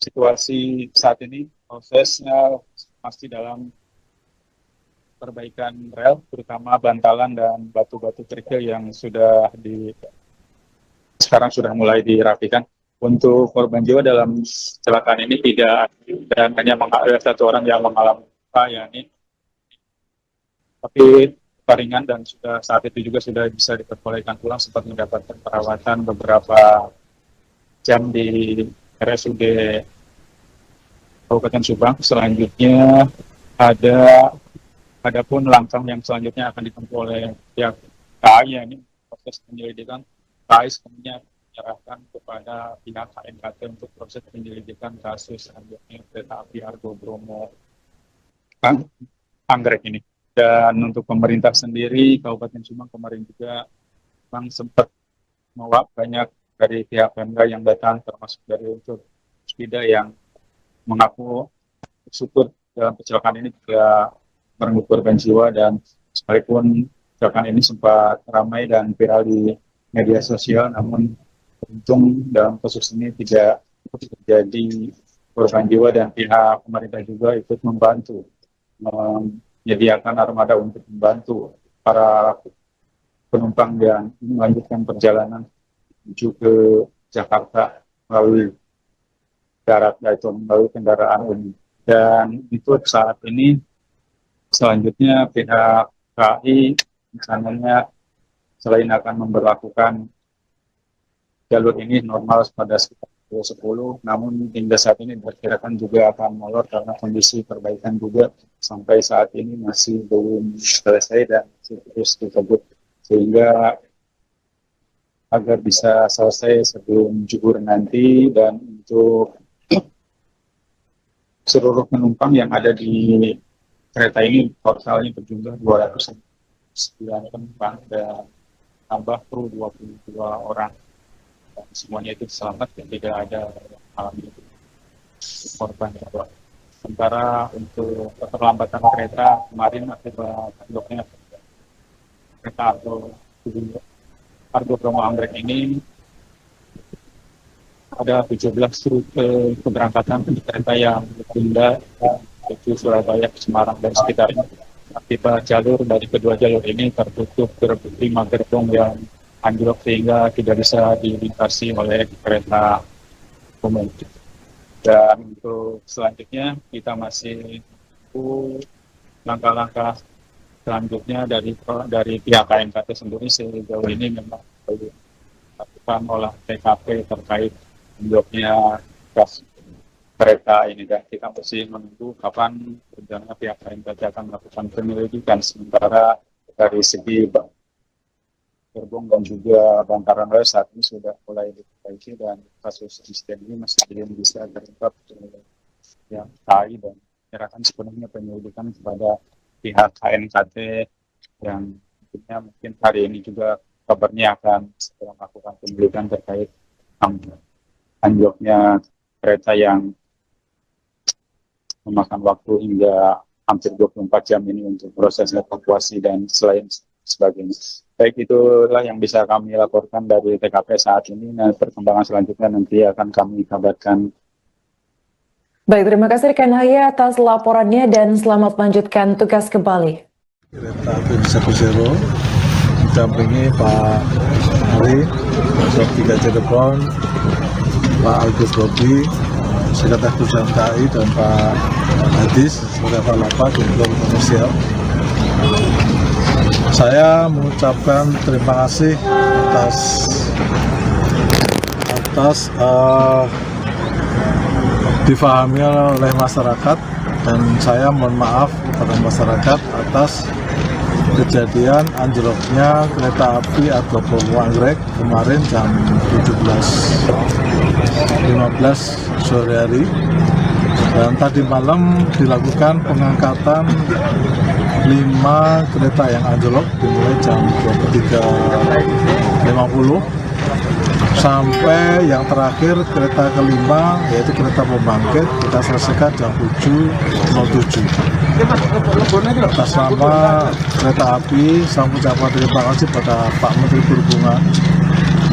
situasi saat ini, prosesnya masih dalam perbaikan rel, terutama bantalan dan batu-batu kerikil yang sekarang sudah mulai dirapikan. Untuk korban jiwa dalam kecelakaan ini tidak ada, dan hanya ada 1 orang yang mengalami luka, yakni tapi ringan, dan saat itu juga sudah bisa diperbolehkan pulang sempat mendapatkan perawatan beberapa jam di RSUD Kabupaten Subang. Selanjutnya adapun langkah yang selanjutnya akan ditempuh oleh pihak KAI, ini proses penyelidikan. KAI sepenuhnya menyerahkan kepada pihak KNKT untuk proses penyelidikan kasus anjloknya kereta api Argo Bromo Anggrek ini. Dan untuk pemerintah sendiri, Kabupaten Subang kemarin juga memang sempat banyak dari pihak Pemda yang datang, termasuk dari unsur Spida yang mengaku syukur dalam kecelakaan ini tidak merenggut korban jiwa, dan sekalipun kecelakaan ini sempat ramai dan viral di media sosial, namun untung dalam kasus ini tidak terjadi korban jiwa, dan pihak pemerintah juga ikut membantu menyediakan armada untuk membantu para penumpang yang melanjutkan perjalanan menuju ke Jakarta melalui darat, yaitu melalui kendaraan umum. Dan itu saat ini selanjutnya pihak KAI rencananya selain akan memberlakukan jalur ini normal pada sekitar pukul 10, namun hingga saat ini diperkirakan juga akan molor karena kondisi perbaikan juga sampai saat ini masih belum selesai dan masih terus dikebut, sehingga agar bisa selesai sebelum zuhur nanti. Dan untuk seluruh penumpang yang ada di kereta ini totalnya berjumlah 209 penumpang dan tambah kru 22 orang. Dan semuanya itu selamat dan tidak ada alami korban. Sementara untuk keterlambatan kereta kemarin akibat bloknya kereta Argo Bromo Anggrek ini ada 17 rute keberangkatan kereta yang ditunda, yaitu Surabaya, Semarang, dan sekitarnya. Akibat jalur dari kedua jalur ini tertutup terbukti 5 gerbong yang anjlok sehingga tidak bisa dilintasi oleh kereta umum. Dan untuk selanjutnya kita masih menunggu langkah-langkah selanjutnya dari pihak KNKT sendiri. Sejauh ini memang belum melakukan olah TKP terkait anjloknya gas kereta ini, dan kita masih menunggu kapan rencana pihak KNKT akan melakukan penyelidikan. Sementara dari segi gerbong dan juga bantaran rel saat ini sudah mulai diperbaiki dan kasus insiden ini masih belum bisa terungkap yang KAI, dan menyerahkan sepenuhnya penyelidikan kepada pihak KNKT yang tentunya mungkin hari ini juga kabarnya akan segera melakukan penyelidikan terkait anjloknya kereta yang memakan waktu hingga hampir 24 jam ini untuk proses evakuasi dan selain sebagainya. Baik, itulah yang bisa kami laporkan dari TKP saat ini. Nah, perkembangan selanjutnya nanti akan kami kabarkan. Baik, terima kasih rekan Haya atas laporannya dan selamat melanjutkan tugas kembali. Kereta api 10 didampingi Pak Hari, Sob 3 Cirebon, Pak Agus Bobi, Sekretaris Perusahaan KAI, dan Pak Hadis sebagai Pak Lapak untuk komersial. Saya mengucapkan terima kasih atas difahami oleh masyarakat, dan saya mohon maaf kepada masyarakat atas kejadian anjloknya kereta api Argo Bromo Anggrek kemarin jam 17.15 sore hari. Dan tadi malam dilakukan pengangkatan 5 kereta yang anjlok dimulai jam 23.50 sampai yang terakhir kereta kelima, yaitu kereta pembangkit, kita selesaikan jam 7.07. Atas nama kereta api, saya mengucapkan terima kasih pada Pak Menteri Perhubungan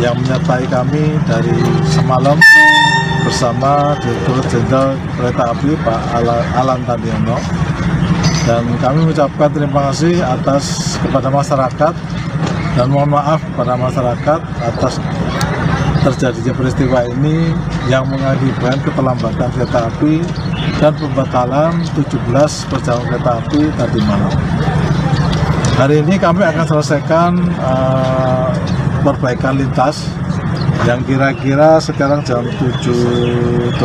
yang menyertai kami dari semalam bersama Direktur Jenderal Kereta Api Pak Alan Tandiono. Dan kami mengucapkan terima kasih kepada masyarakat dan mohon maaf kepada masyarakat atas terjadinya peristiwa ini yang mengakibatkan keterlambatan kereta api dan pembatalan 17 perjalanan kereta api tadi malam. Hari ini kami akan selesaikan perbaikan lintas yang kira-kira sekarang jam 7.24,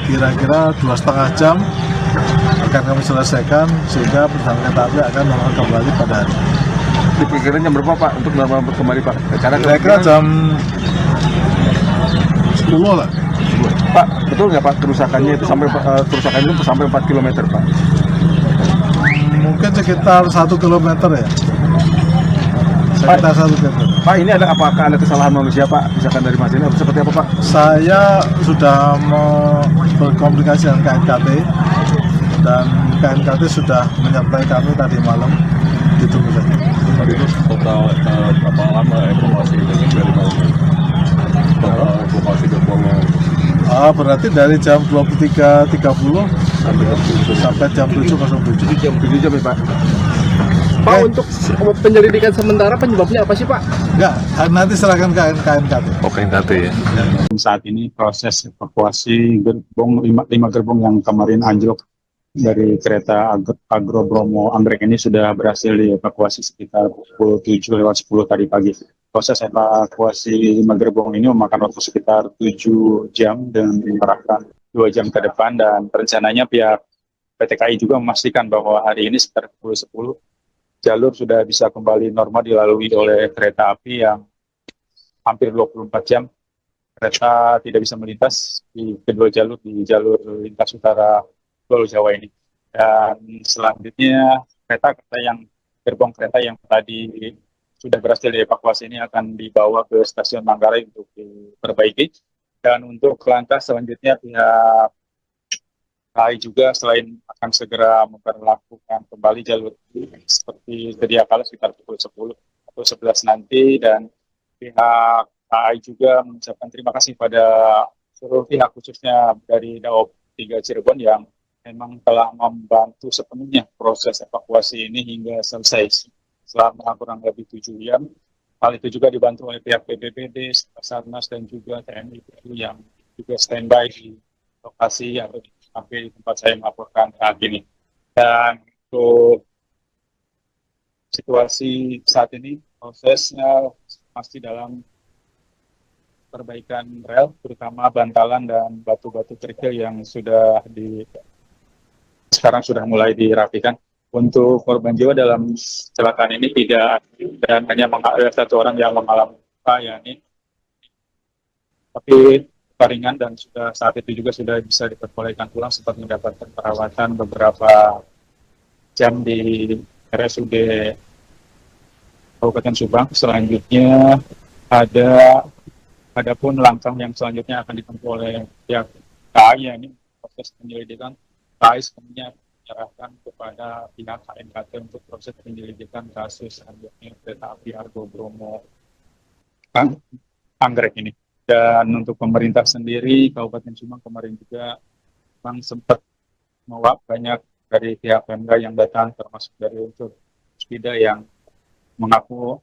kira-kira 2,5 jam akan kami selesaikan sehingga perjalanan kereta api akan normal kembali pada hari ini. Diperkirakan jam berapa Pak untuk normal kembali Pak? Kira-kira jam 10 lah. Pak, betul nggak Pak kerusakannya itu sampai 4 km Pak? Mungkin sekitar 1 km ya. Sekitar 1 km. Pak, ini apakah ada kesalahan manusia Pak? Misalkan dari Mas ini atau seperti apa Pak? Saya sudah berkomunikasi dengan KNKT dan KNKT sudah menyertai kami tadi malam. Ditunggu saja. Tadi itu total berapa lama evakuasi dari malam? Total evakuasi gerbongnya? Berarti dari jam 23.30 sampai jam 7.07. 7 jam ya Pak? Pak, untuk penyelidikan sementara penyebabnya apa sih Pak? Enggak, nanti serahkan ke KNKT. Oh, KNKT ya. Saat ini proses evakuasi gerbong lima gerbong yang kemarin anjlok dari kereta Agro Bromo Anggrek ini sudah berhasil dievakuasi sekitar pukul 7:10 tadi pagi. Proses evakuasi 5 gerbong ini memakan waktu sekitar 7 jam dan diarahkan 2 jam ke depan, dan rencananya pihak PT KAI juga memastikan bahwa hari ini sekitar pukul 10 jalur sudah bisa kembali normal dilalui oleh kereta api yang hampir 24 jam kereta tidak bisa melintas di kedua jalur, di jalur lintas utara Pulau Jawa ini. Dan selanjutnya gerbong kereta yang tadi sudah berhasil dievakuasi ini akan dibawa ke stasiun Manggarai untuk diperbaiki. Dan untuk lantas selanjutnya pihak KAI juga selain akan segera memperlakukan kembali jalur seperti sedia kala sekitar pukul 10 atau 11 nanti, dan pihak KAI juga mengucapkan terima kasih pada seluruh pihak khususnya dari Daob 3 Cirebon yang memang telah membantu sepenuhnya proses evakuasi ini hingga selesai selama kurang lebih 7 jam. Hal itu juga dibantu oleh pihak BPBD, Basarnas, dan juga TNI yang juga standby di lokasi atau sampai di tempat saya melaporkan saat ini. Dan untuk situasi saat ini, prosesnya masih dalam perbaikan rel, terutama bantalan dan batu-batu kerikil yang sekarang sudah mulai dirapikan. Untuk korban jiwa dalam kecelakaan ini tidak, dan hanya ada 1 orang yang mengalami luka, yakni tapi ringan, dan saat itu juga sudah bisa diperbolehkan pulang sempat mendapatkan perawatan beberapa jam di RSUD Kabupaten Subang. Selanjutnya adapun langkah yang selanjutnya akan ditempuh oleh pihak KAI, ini proses penyelidikan. KAI sepenuhnya menyerahkan kepada pihak KNKT untuk proses penyelidikan kasus anjloknya kereta api Argo Bromo Anggrek ini. Dan untuk pemerintah sendiri, Kabupaten Subang kemarin juga memang sempat banyak dari pihak Pemda yang datang, termasuk dari unsur Spida yang mengaku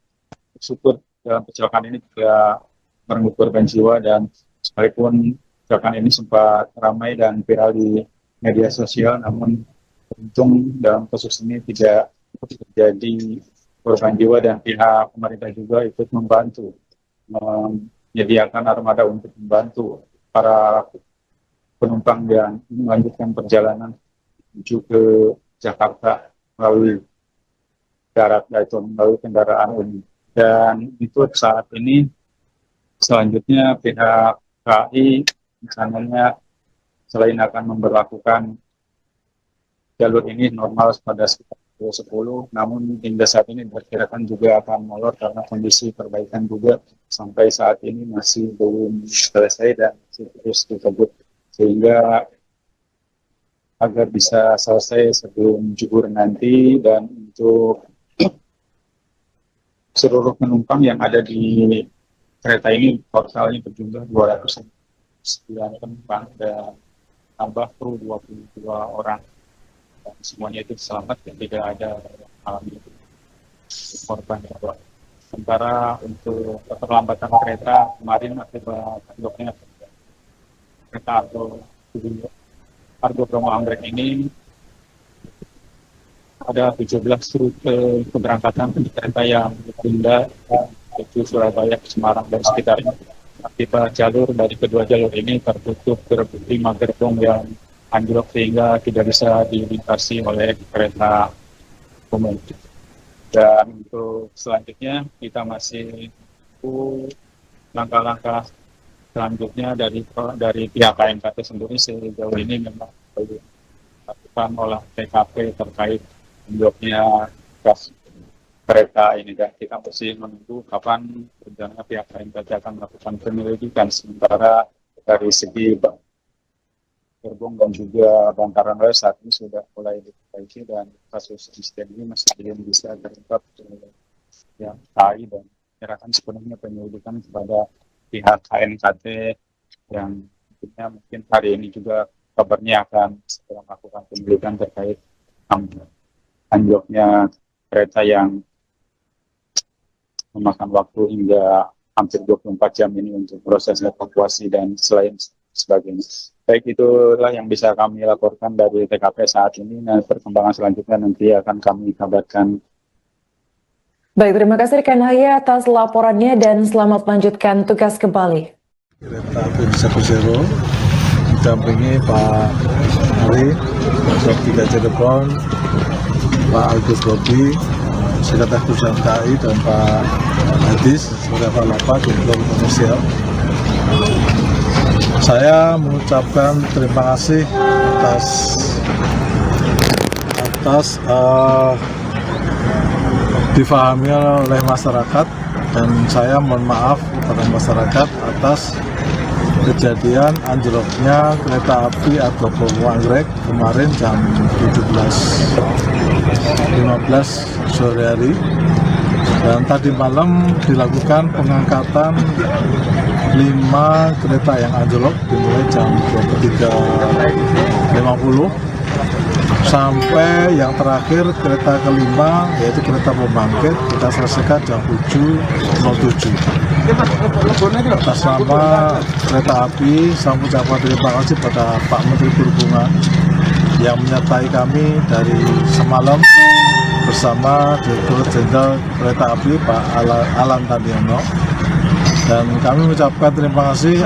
syukur dalam kecelakaan ini tidak merenggut korban jiwa, dan sekalipun kecelakaan ini sempat ramai dan viral di media sosial, namun untung dalam kasus ini tidak terjadi korban jiwa, dan pihak pemerintah juga ikut membantu menyediakan armada untuk membantu para penumpang yang melanjutkan perjalanan menuju ke Jakarta melalui darat, yaitu melalui kendaraan umum. Dan itu saat ini selanjutnya pihak KAI misalnya selain akan memberlakukan jalur ini normal pada sekitar pukul 10, namun hingga saat ini diperkirakan juga akan molor karena kondisi perbaikan juga sampai saat ini masih belum selesai dan masih terus dikebut, sehingga agar bisa selesai sebelum zuhur nanti. Dan untuk seluruh penumpang yang ada di kereta ini totalnya berjumlah 209 penumpang dan tambah kru 22 orang. Dan semuanya itu selamat dan tidak ada alami korban. Sementara untuk keterlambatan kereta kemarin akibat anjloknya kereta Argo Bromo Anggrek ini, ada 17 rute keberangkatan kereta yang ditunda, yaitu Surabaya, Semarang, dan sekitarnya. Akibat jalur dari kedua jalur ini tertutup 5 gerbong yang anjlok sehingga tidak bisa dilintasi oleh kereta umum. Dan untuk selanjutnya kita masih menunggu langkah-langkah selanjutnya dari pihak KNKT sendiri. Sejauh ini memang belum melakukan olah TKP terkait anjloknya gas kereta ini, dan kita masih menunggu kapan rencana pihak KNKT akan melakukan penyelidikan. Sementara dari segi gerbong dan juga bantaran rel saat ini sudah mulai diperbaiki, dan kasus insiden ini masih belum bisa terungkap yang KAI, dan menyerahkan sepenuhnya penyelidikan kepada pihak KNKT yang mungkin hari ini juga kabarnya akan segera melakukan penyelidikan terkait anjloknya kereta yang memakan waktu hingga hampir 24 jam ini untuk proses evakuasi dan selain sebagainya. Baik, itulah yang bisa kami laporkan dari TKP saat ini. Nah, perkembangan selanjutnya nanti akan kami kabarkan. Baik, terima kasih rekan Haya atas laporannya dan selamat melanjutkan tugas kembali. Kereta api Satu Zero didampingi Pak Ari, Dr. 3 Cirebon, Pak Agus Bobi, Sekretaris Perusahaan KAI, dan Pak Hadis sebagai Kepala Lapas Direktur Komersial. Saya mengucapkan terima kasih atas difahami oleh masyarakat, dan saya mohon maaf kepada masyarakat atas kejadian anjloknya kereta api Agro Bromo Anggrek kemarin jam 17.15 sore hari, dan tadi malam dilakukan pengangkatan 5 kereta yang anjlok dimulai jam 23.50 sampai yang terakhir kereta kelima, yaitu kereta pembangkit, kita selesaikan jam 7.07. Atas nama kereta api, saya mengucapkan terima kasih pada Pak Menteri Perhubungan yang menyertai kami dari semalam bersama Direktur Jenderal Kereta Api Pak Alan Tandiono, dan kami mengucapkan terima kasih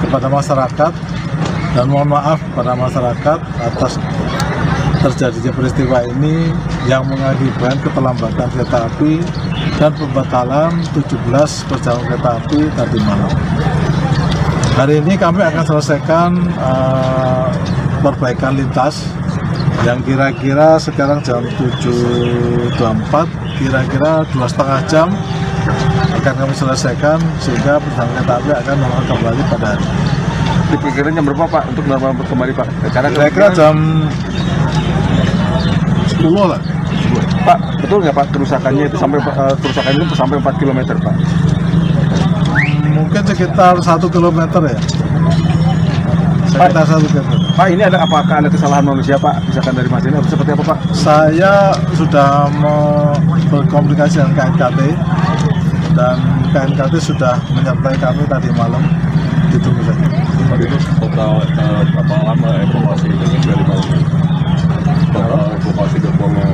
kepada masyarakat dan mohon maaf kepada masyarakat atas terjadinya peristiwa ini yang mengakibatkan keterlambatan kereta api dan pembatalan 17 perjalanan kereta api tadi malam. Hari ini kami akan selesaikan perbaikan lintas yang kira-kira sekarang jam 7.24, kira-kira 2,5 jam akan kami selesaikan sehingga perjalanan kereta api akan normal kembali pada hari ini. Diperkirakan jam berapa Pak untuk normal kembali Pak? Kira-kira jam 10 lah. Pak, betul nggak Pak kerusakannya itu sampai 4 km Pak? Mungkin sekitar 1 km ya. Sekitar 1 km. Pak, ini apakah ada kesalahan manusia Pak? Misalkan dari Mas ini atau seperti apa Pak? Saya sudah berkomunikasi dengan KNKT, dan KNKT sudah menyertai kami tadi malam. Ditunggu saja. Itu total berapa lama evakuasi dari malam? Total evakuasi gerbongnya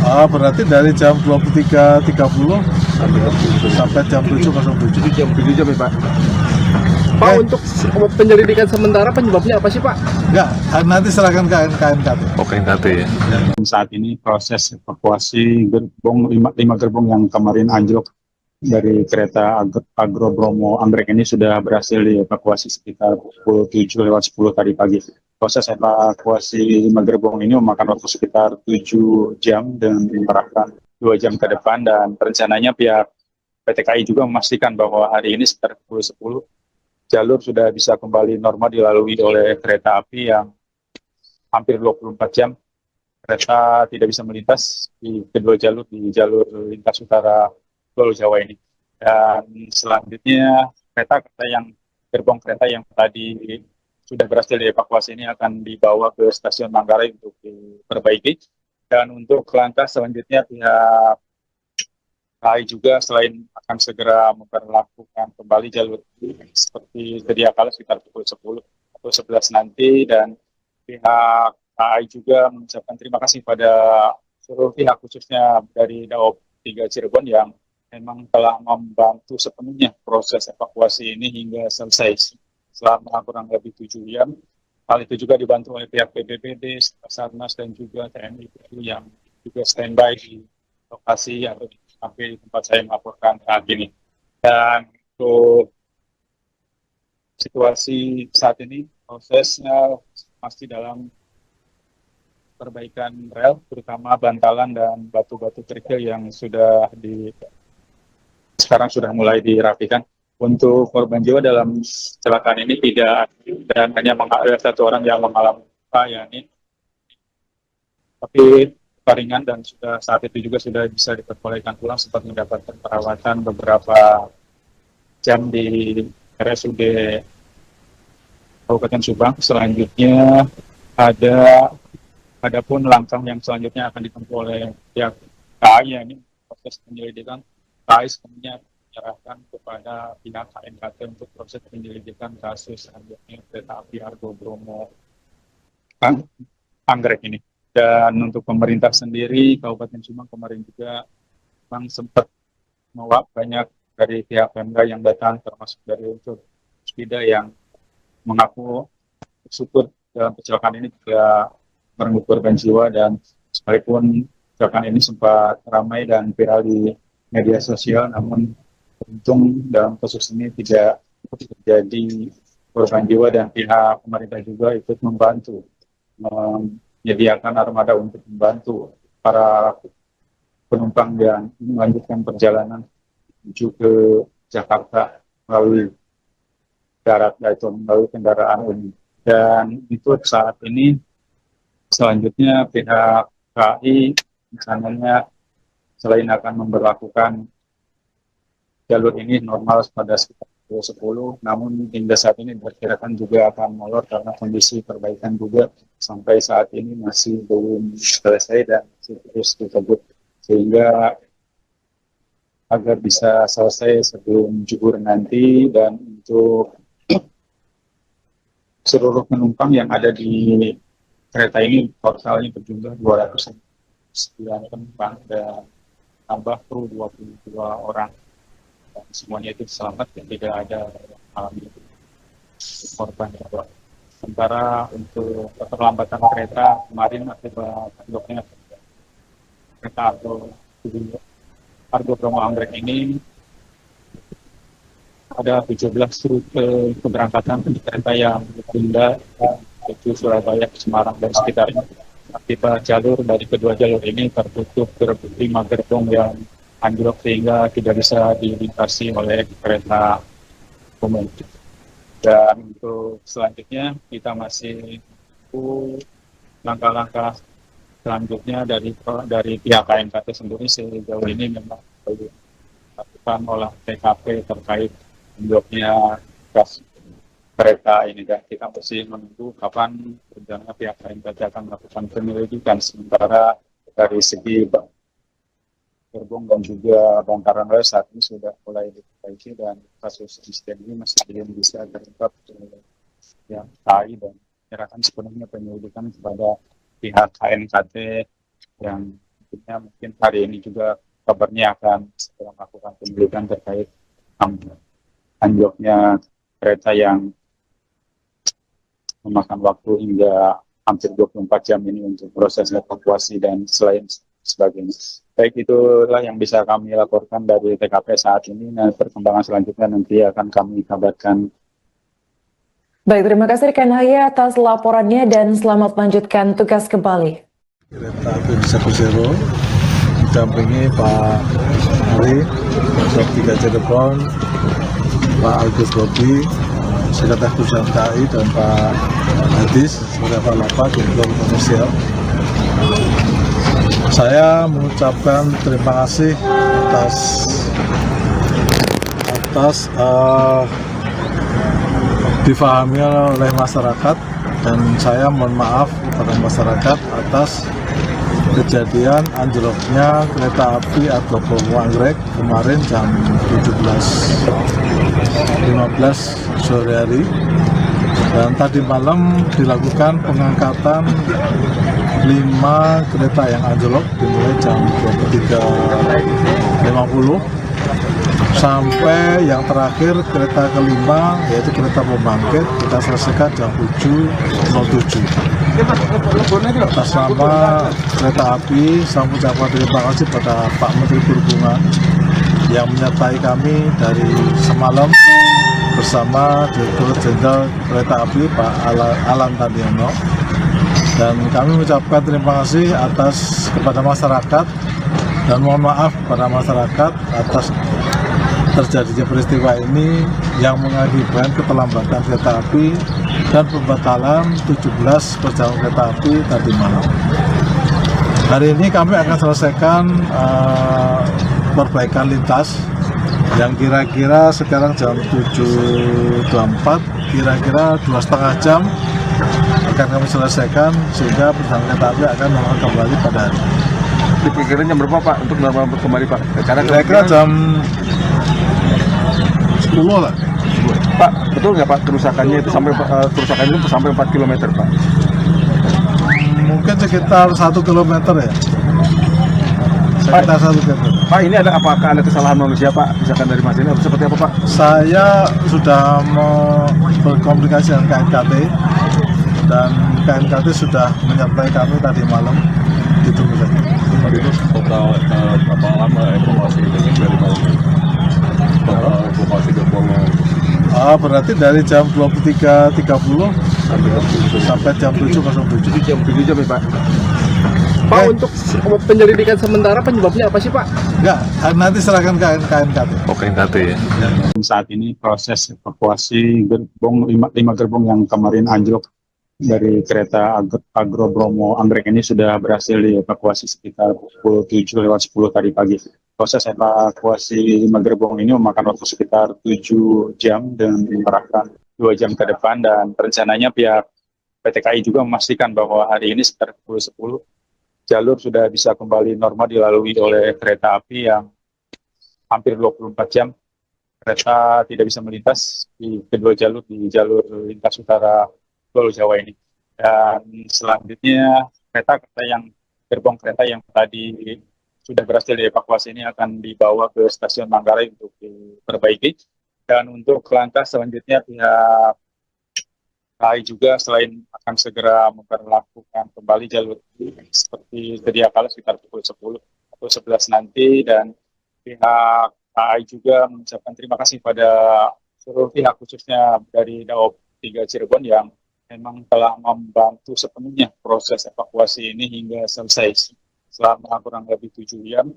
Berarti dari jam 23.30 sampai jam 7.07. Jam 7 jam ya Pak? Pak, untuk penyelidikan sementara penyebabnya apa sih Pak? Enggak, nanti serahkan ke KNKT. KNKT ya? Saat ini proses evakuasi gerbong 5 gerbong yang kemarin anjlok dari kereta Agro Bromo Anggrek ini sudah berhasil dievakuasi sekitar pukul 7.10 tadi pagi. Proses evakuasi 5 gerbong ini memakan waktu sekitar 7 jam dan diperkirakan 2 jam ke depan, dan rencananya pihak PT KAI juga memastikan bahwa hari ini sekitar pukul 10 jalur sudah bisa kembali normal dilalui oleh kereta api yang hampir 24 jam kereta tidak bisa melintas di kedua jalur, di jalur lintas utara Pulau Jawa ini. Dan selanjutnya gerbong kereta yang tadi sudah berhasil dievakuasi ini akan dibawa ke stasiun Manggarai untuk diperbaiki. Dan untuk lantas selanjutnya pihak KAI juga selain akan segera memperlakukan kembali jalur seperti sedia kala sekitar pukul 10 atau 11 nanti, dan pihak KAI juga mengucapkan terima kasih pada seluruh pihak khususnya dari Daob 3 Cirebon yang memang telah membantu sepenuhnya proses evakuasi ini hingga selesai selama kurang lebih 7 jam. Hal itu juga dibantu oleh pihak BPBD, Basarnas, dan juga TNI yang juga standby di lokasi atau sampai di tempat saya melaporkan saat ini. Dan untuk situasi saat ini, prosesnya masih dalam perbaikan rel, terutama bantalan dan batu-batu kerikil yang sekarang sudah mulai dirapikan. Untuk korban jiwa dalam kecelakaan ini tidak, dan hanya ada 1 orang yang mengalami luka, yakni tapi ringan, dan saat itu juga sudah bisa diperbolehkan pulang sempat mendapatkan perawatan beberapa jam di RSUD Kabupaten Subang. Selanjutnya adapun langkah yang selanjutnya akan ditempuh oleh pihak KAI ya, ini proses penyelidikan. KAI sepenuhnya menyerahkan kepada pihak KNKT untuk proses penyelidikan kasus amblesnya kereta api Argo Bromo Anggrek ini. Dan untuk pemerintah sendiri, Kabupaten Subang kemarin juga memang sempat menolak banyak dari pihak Pemda yang datang, termasuk dari unsur Spida yang mengaku syukur dalam kecelakaan ini tidak merenggut korban jiwa, dan sekalipun kecelakaan ini sempat ramai dan viral di media sosial, namun untung dalam kasus ini tidak terjadi korban jiwa, dan pihak pemerintah juga ikut membantu menyediakan armada untuk membantu para penumpang yang melanjutkan perjalanan menuju ke Jakarta melalui darat, yaitu melalui kendaraan umum. Dan itu saat ini selanjutnya pihak KAI misalnya selain akan memberlakukan jalur ini normal pada sekitar pukul 10, namun hingga saat ini diperkirakan juga akan molor karena kondisi perbaikan juga sampai saat ini masih belum selesai dan masih terus dikebut, sehingga agar bisa selesai sebelum zuhur nanti. Dan untuk seluruh penumpang yang ada di kereta ini totalnya berjumlah 209 penumpang dan tambah kru 22 orang. Dan semuanya itu selamat dan tidak ada alami korban. Sementara untuk keterlambatan kereta kemarin akibat bloknya kereta Argo Bromo Anggrek ini ada 17 rute keberangkatan kereta yang ditunda, yaitu Surabaya, Semarang, dan sekitarnya. Akibat jalur dari kedua jalur ini tertutup, terbukti 5 gerbong yang anjlok sehingga tidak bisa dilintasi oleh kereta umum. Dan untuk selanjutnya kita masih menunggu langkah-langkah selanjutnya dari pihak KNKT sendiri. Sejauh ini memang belum dilakukan olah TKP terkait anjloknya gas kereta ini, dan kita masih menunggu kapan rencana pihak KNKT akan melakukan penyelidikan. Sementara dari segi gerbong dan juga bongkaran rel saat ini sudah mulai diperbaiki, dan kasus insiden ini masih belum bisa terungkap yang KAI, dan menyerahkan sepenuhnya penyelidikan kepada pihak KNKT yang mungkin hari ini juga kabarnya akan segera melakukan penyelidikan terkait anjloknya kereta yang memakan waktu hingga hampir 24 jam ini untuk proses evakuasi dan sebagainya. Baik, itulah yang bisa kami laporkan dari TKP saat ini. Nah, perkembangan selanjutnya nanti akan kami kabarkan. Baik, terima kasih rekan Haya atas laporannya dan selamat melanjutkan tugas kembali. Kereta api Satu Zero didampingi Pak Ari, Dr. 3 Cirebon, Pak Agus Bobi, Sekretaris Perusahaan KAI, dan Pak Hadis sebagai Pak Lapak Direktur Komersial. Saya mengucapkan terima kasih atas difahami oleh masyarakat, dan saya mohon maaf kepada masyarakat atas kejadian anjloknya kereta api Argo Bromo Anggrek kemarin jam 17.15 sore hari. Dan tadi malam dilakukan pengangkatan 5 kereta yang anjlok dimulai jam 23.50 sampai yang terakhir kereta kelima, yaitu kereta pembangkit, kita selesaikan jam 7.07. Atas nama kereta api, saya mengucapkan terima kasih pada Pak Menteri Perhubungan yang menyertai kami dari semalam bersama Direktur Jenderal Kereta Api Pak Alan Tandiono, dan kami mengucapkan terima kasih kepada masyarakat dan mohon maaf kepada masyarakat atas terjadinya peristiwa ini yang mengakibatkan keterlambatan kereta api dan pembatalan 17 perjalanan kereta api tadi malam. Hari ini kami akan selesaikan perbaikan lintas yang kira-kira sekarang jam 7.24, kira-kira 2,5 jam akan kami selesaikan sehingga perjalanan kereta api akan kembali pada hari ini. diperkirakan jam berapa Pak untuk normal kembali Pak? Kira-kira jam 10 lah. Pak, betul nggak Pak kerusakannya itu kerusakannya itu sampai 4 km Pak? Mungkin sekitar 1 kilometer ya. Sekitar 1 kilometer. Pak, ini apakah ada kesalahan manusia Pak? Misalkan dari Mas ini atau seperti apa Pak? Saya sudah mau berkomunikasi dengan KNKT dan KNKT sudah menyertai kami tadi malam. Ditunggu saja. Itu total berapa lama evakuasi dari malam? Total evakuasi gerbongnya Berarti dari jam 23.30 sampai jam 7.07. jam 7 jam ya Pak? Pak, untuk penyelidikan sementara penyebabnya apa sih Pak? Enggak, nanti serahkan ke KNKT. KNKT ya. Saat ini proses evakuasi gerbong 5 gerbong yang kemarin anjlok dari kereta Agro Bromo Anggrek ini sudah berhasil dievakuasi sekitar pukul 7:10 tadi pagi. Proses evakuasi 5 gerbong ini memakan waktu sekitar 7 jam dan mengerahkan 2 jam ke depan, dan rencananya pihak PT KAI juga memastikan bahwa hari ini sekitar pukul 10 jalur sudah bisa kembali normal dilalui oleh kereta api yang hampir 24 jam kereta tidak bisa melintas di kedua jalur, di jalur lintas utara Pulau Jawa ini. Dan selanjutnya gerbong kereta yang tadi sudah berhasil dievakuasi ini akan dibawa ke stasiun Manggarai untuk diperbaiki. Dan untuk langkah selanjutnya pihak KAI juga selain akan segera memperlakukan kembali jalur seperti sedia kala sekitar pukul 10 atau 11 nanti, dan pihak KAI juga mengucapkan terima kasih pada seluruh pihak khususnya dari Daob 3 Cirebon yang memang telah membantu sepenuhnya proses evakuasi ini hingga selesai selama kurang lebih 7 jam.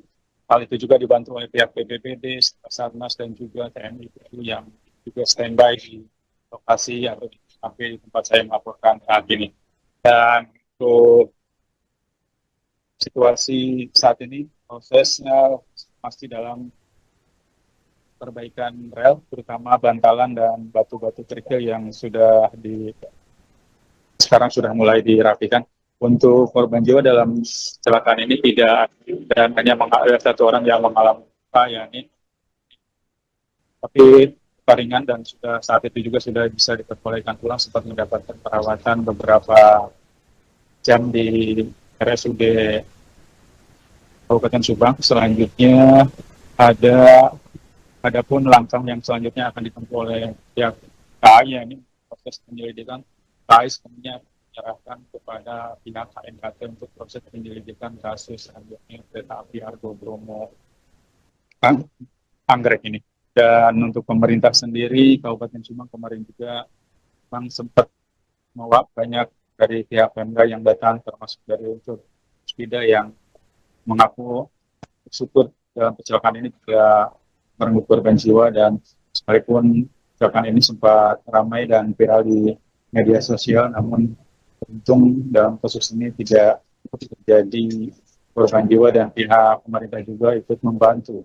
Hal itu juga dibantu oleh pihak BPBD, Basarnas, dan juga TNI yang juga standby di lokasi atau di tempat saya melaporkan saat ini. Dan untuk situasi saat ini, prosesnya masih dalam perbaikan rel, terutama bantalan dan batu-batu kerikil yang sekarang sudah mulai dirapikan. Untuk korban jiwa dalam kecelakaan ini tidak, dan hanya ada 1 orang yang mengalami luka, yakni tapi ringan, dan saat itu juga sudah bisa diperbolehkan pulang sempat mendapatkan perawatan beberapa jam di RSUD Kabupaten Subang. Selanjutnya adapun langkah yang selanjutnya akan ditempuh oleh pihak KAI, ini proses penyelidikan. KAI sepenuhnya menyerahkan kepada pihak KNKT untuk proses penyelidikan kasus anjloknya kereta api Argo Bromo Anggrek ini. Dan untuk pemerintah sendiri, Kabupaten Subang kemarin juga memang sempat banyak dari pihak Pemda yang datang, termasuk dari unsur SPIDA yang mengaku bersyukur dalam kecelakaan ini tidak merenggut korban jiwa, dan sekalipun kecelakaan ini sempat ramai dan viral di media sosial, namun untung dalam kasus ini tidak terjadi korban jiwa, dan pihak pemerintah juga ikut membantu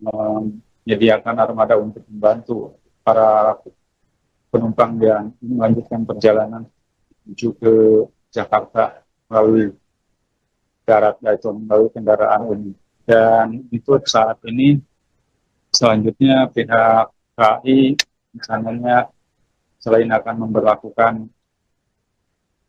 menyediakan armada untuk membantu para penumpang yang melanjutkan perjalanan menuju ke Jakarta melalui darat, yaitu melalui kendaraan umum. Dan itu saat ini selanjutnya pihak KAI misalnya selain akan memberlakukan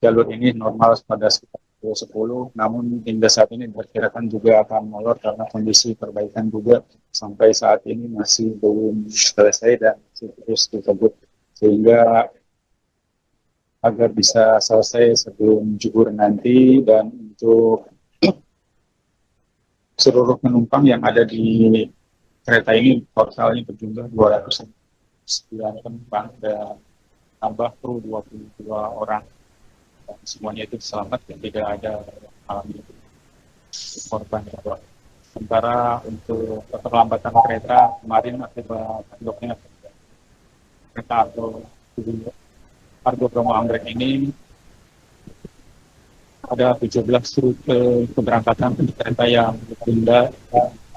jalur ini normal pada sekitar 10, namun hingga saat ini diperkirakan juga akan molor karena kondisi perbaikan juga sampai saat ini masih belum selesai dan masih terus dikebut, sehingga agar bisa selesai sebelum zuhur nanti. Dan untuk seluruh penumpang yang ada di kereta ini totalnya berjumlah 209 penumpang dan tambah kru 22 orang. Dan semuanya itu selamat dan tidak ada alami korban jiwa. Sementara untuk keterlambatan kereta kemarin akibat anjloknya kereta Argo Bromo Anggrek ini ada 17 rute keberangkatan kereta yang ditunda,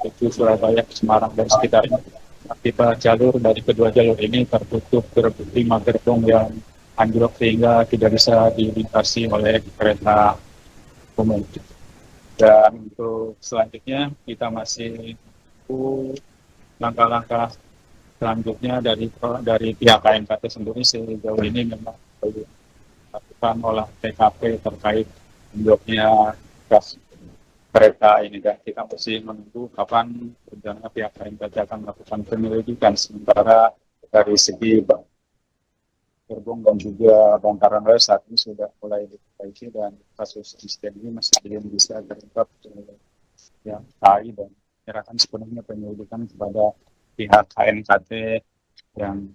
yaitu Surabaya, Semarang, dan sekitarnya. Akibat jalur dari kedua jalur ini tertutup 5 gerbong yang anjlok sehingga tidak bisa dilintasi oleh kereta umum. Dan untuk selanjutnya kita masih menunggu langkah-langkah selanjutnya dari pihak KNKT sendiri. Sejauh ini memang belum melakukan olah TKP terkait bloknya gas kereta ini, dan kita masih menunggu kapan rencana pihak KNKT akan melakukan penyelidikan. Sementara dari segi gerbong dan juga bongkaran rel saat ini sudah mulai diperbaiki, dan kasus insiden ini masih belum bisa terungkap yang KAI, dan menyerahkan sepenuhnya penyelidikan kepada pihak KNKT yang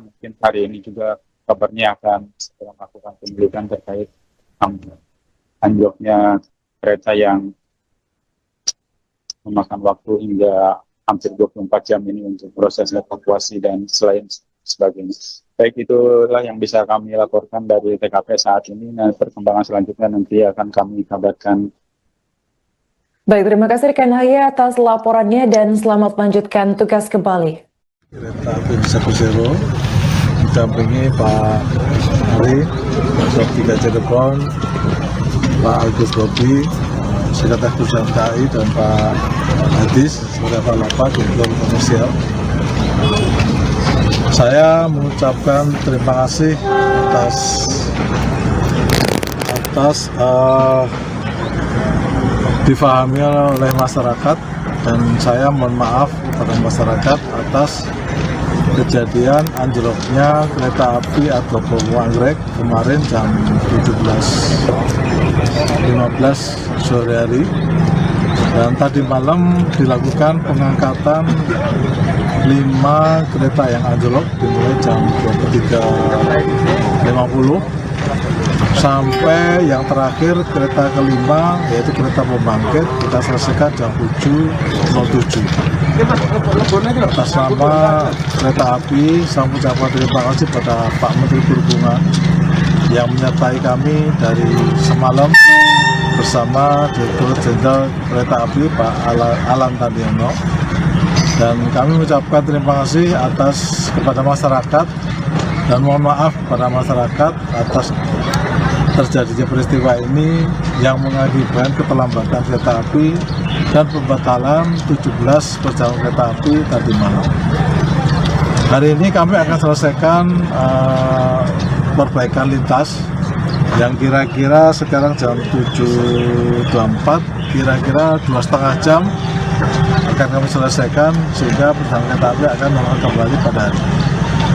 mungkin hari ini juga kabarnya akan segera melakukan penyelidikan terkait anjloknya kereta yang memakan waktu hingga hampir 24 jam ini untuk proses evakuasi dan sebagainya. Baik, itulah yang bisa kami laporkan dari TKP saat ini. Nah, perkembangan selanjutnya nanti akan kami kabarkan. Baik, terima kasih rekan Haya atas laporannya dan selamat melanjutkan tugas kembali. Kereta api 10 didampingi Pak Ari, Dr. 3 Cirebon, Pak Agus Bobi, Sekretaris Perusahaan KAI, dan Pak Hadis sebagai Kepala Direktur Komersial. Saya mengucapkan terima kasih atas difahami oleh masyarakat, dan saya mohon maaf kepada masyarakat atas kejadian anjloknya kereta api Agrobromo Anggrek kemarin jam 17.15 sore hari, dan tadi malam dilakukan pengangkatan 5 kereta yang anjlok dimulai jam 23.50 sampai yang terakhir kereta kelima, yaitu kereta pembangkit, kita selesaikan jam 7.07. Atas nama kereta api, saya mengucapkan terima kasih pada Pak Menteri Perhubungan yang menyertai kami dari semalam bersama Direktur Jenderal Kereta Api Pak Alan Tandiono, dan kami mengucapkan terima kasih kepada masyarakat, dan mohon maaf kepada masyarakat atas terjadinya peristiwa ini yang mengakibatkan keterlambatan kereta api dan pembatalan 17 perjalanan kereta api tadi malam. Hari ini kami akan selesaikan perbaikan lintas yang kira-kira sekarang jam 7.24, kira-kira 2,5 jam akan kami selesaikan, sehingga perjalanan kereta api akan normal kembali pada hari ini.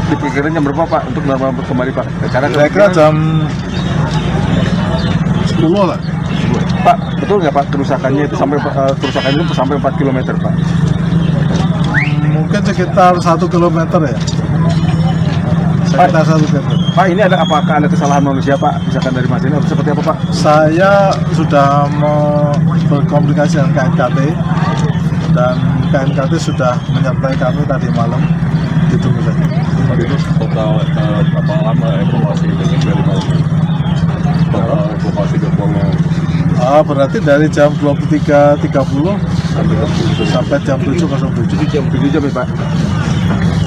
Diperkirakan jam berapa Pak untuk normal kembali Pak? Kira-kira jam 10 lah. Pak, betul nggak Pak kerusakannya itu sampai 4 km Pak? Mungkin sekitar 1 km ya. Sekitar 1 km. Pak, ini apakah ada kesalahan manusia Pak? Misalkan dari Mas ini atau seperti apa Pak? Saya sudah berkomunikasi dengan KNKT, dan KNKT sudah menyertai kami tadi malam. Ditunggu saja. Itu total berapa lama evakuasi dari malam? Total evakuasi gerbong Berarti dari jam 23.30 sampai jam 7.07. Jam 7 jam ya Pak?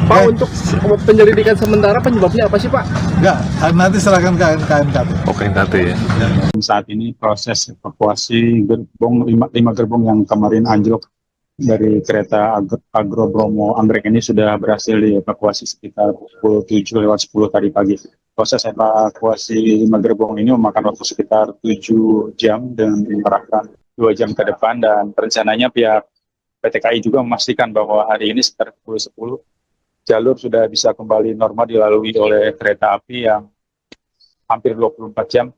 Pak, untuk penyelidikan sementara penyebabnya apa sih Pak? Enggak, nanti serahkan ke KNKT. Oh, KNKT ya? Saat ini proses evakuasi gerbong 5 gerbong yang kemarin anjlok dari kereta Agrobromo Anggrek ini sudah berhasil dievakuasi sekitar pukul 7.10 tadi pagi. Proses evakuasi 5 gerbong ini memakan waktu sekitar 7 jam dan mengerahkan 2 jam ke depan, dan rencananya pihak PT KAI juga memastikan bahwa hari ini sekitar pukul 10 jalur sudah bisa kembali normal dilalui oleh kereta api yang hampir 24 jam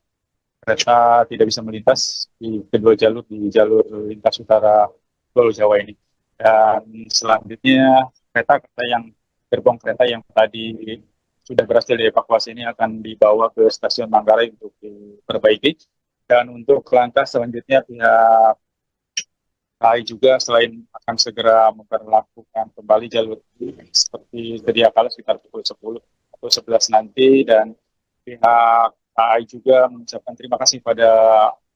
kereta tidak bisa melintas di kedua jalur, di jalur lintas utara Pulau Jawa ini. Dan selanjutnya gerbong kereta yang tadi sudah berhasil dievakuasi ini akan dibawa ke stasiun Manggarai untuk diperbaiki. Dan untuk langkah selanjutnya pihak KAI juga selain akan segera memperlakukan kembali jalur seperti sedia kala sekitar pukul 10 atau 11 nanti, dan pihak KAI juga mengucapkan terima kasih pada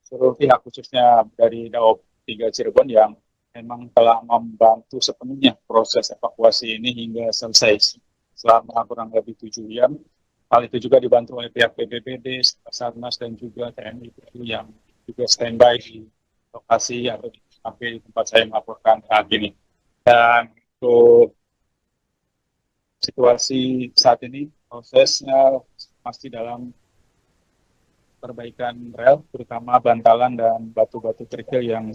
seluruh pihak khususnya dari Daob 3 Cirebon yang memang telah membantu sepenuhnya proses evakuasi ini hingga selesai selama kurang lebih 7 jam. Hal itu juga dibantu oleh pihak BPBD, Basarnas, dan juga TNI yang juga standby di lokasi atau di sampai di tempat saya melaporkan saat ini. Dan untuk situasi saat ini prosesnya masih dalam perbaikan rel, terutama bantalan dan batu-batu kerikil yang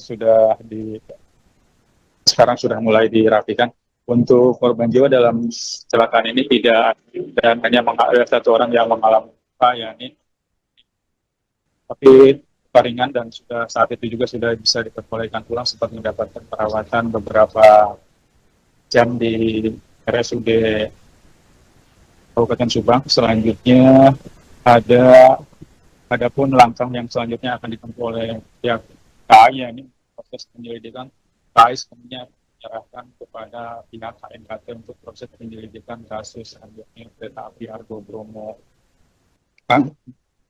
sekarang sudah mulai dirapikan. Untuk korban jiwa dalam kecelakaan ini tidak ada, dan hanya ada satu orang yang mengalami luka, yakni tapi ringan, dan saat itu juga sudah bisa diperbolehkan pulang sempat mendapatkan perawatan beberapa jam di RSUD Kabupaten Subang. Selanjutnya adapun langkah yang selanjutnya akan ditempuh oleh pihak KAI, ini proses penyelidikan. KAI sebenarnya menyerahkan kepada pihak KNKT untuk proses penyelidikan kasus selanjutnya kereta api Argo Bromo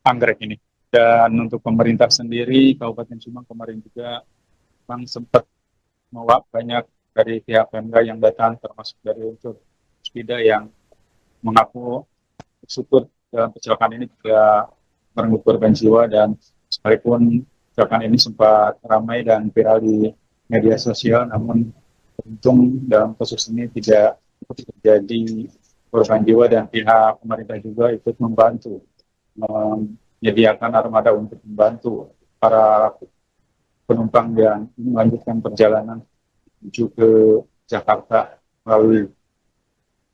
Anggrek ini. Dan untuk pemerintah sendiri, Kabupaten Subang kemarin juga memang sempat mewak banyak dari pihak Pemda yang datang, termasuk dari unsur Spida yang mengaku syukur dalam kecelakaan ini juga merenggut korban jiwa, dan sekalipun kecelakaan ini sempat ramai dan viral di media sosial, namun untung dalam kasus ini tidak terjadi korban jiwa, dan pihak pemerintah juga ikut membantu menyediakan armada untuk membantu para penumpang yang melanjutkan perjalanan menuju ke Jakarta melalui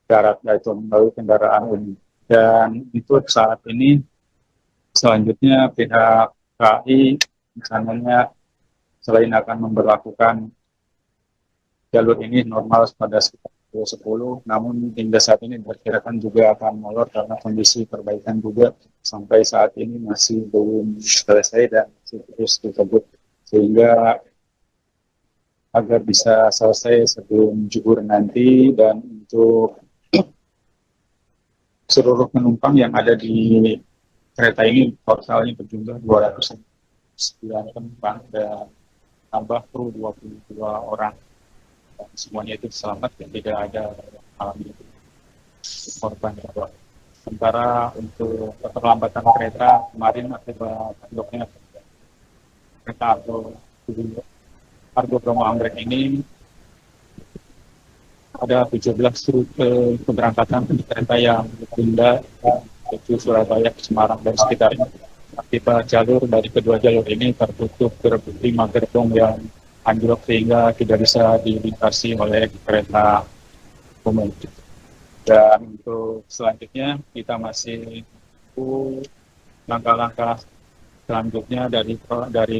darat, yaitu melalui kendaraan umum. Dan itu saat ini selanjutnya pihak KAI misalnya selain akan memberlakukan jalur ini normal pada sekitar 10, namun hingga saat ini diperkirakan juga akan molor karena kondisi perbaikan juga sampai saat ini masih belum selesai dan masih terus dikebut, sehingga agar bisa selesai sebelum zuhur nanti. Dan untuk seluruh penumpang yang ada di kereta ini totalnya berjumlah 209 penumpang dan tambah kru 22 orang. Dan semuanya itu selamat dan tidak ada alami korban. Sementara untuk keterlambatan kereta kemarin akibat bloknya kereta Argo Bromo Anggrek ini ada 17 rute keberangkatan kereta yang ditunda menuju Surabaya, Semarang dan sekitarnya. Akibat jalur dari kedua jalur ini tertutup 5 gerbong yang anjlok sehingga tidak bisa dilintasi oleh kereta umum. Dan untuk selanjutnya kita masih menunggu langkah-langkah selanjutnya dari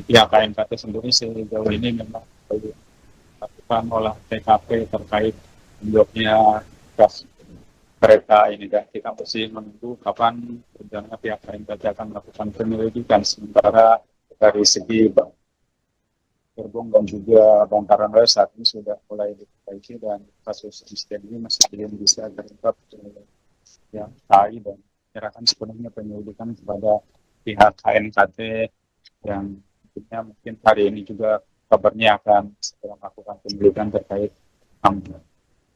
pihak KNKT sendiri. Sejauh ini memang dilakukan olah TKP terkait anjloknya gas kereta ini, dan kita masih menunggu kapan rencana pihak KNKT akan melakukan penyelidikan. Sementara dari segi gerbong dan juga bantaran rel saat ini sudah mulai diperbaiki, dan kasus insiden ini masih belum bisa terungkap yang KAI, dan menyerahkan sepenuhnya penyelidikan kepada pihak KNKT yang mungkin hari ini juga kabarnya akan segera melakukan penyelidikan terkait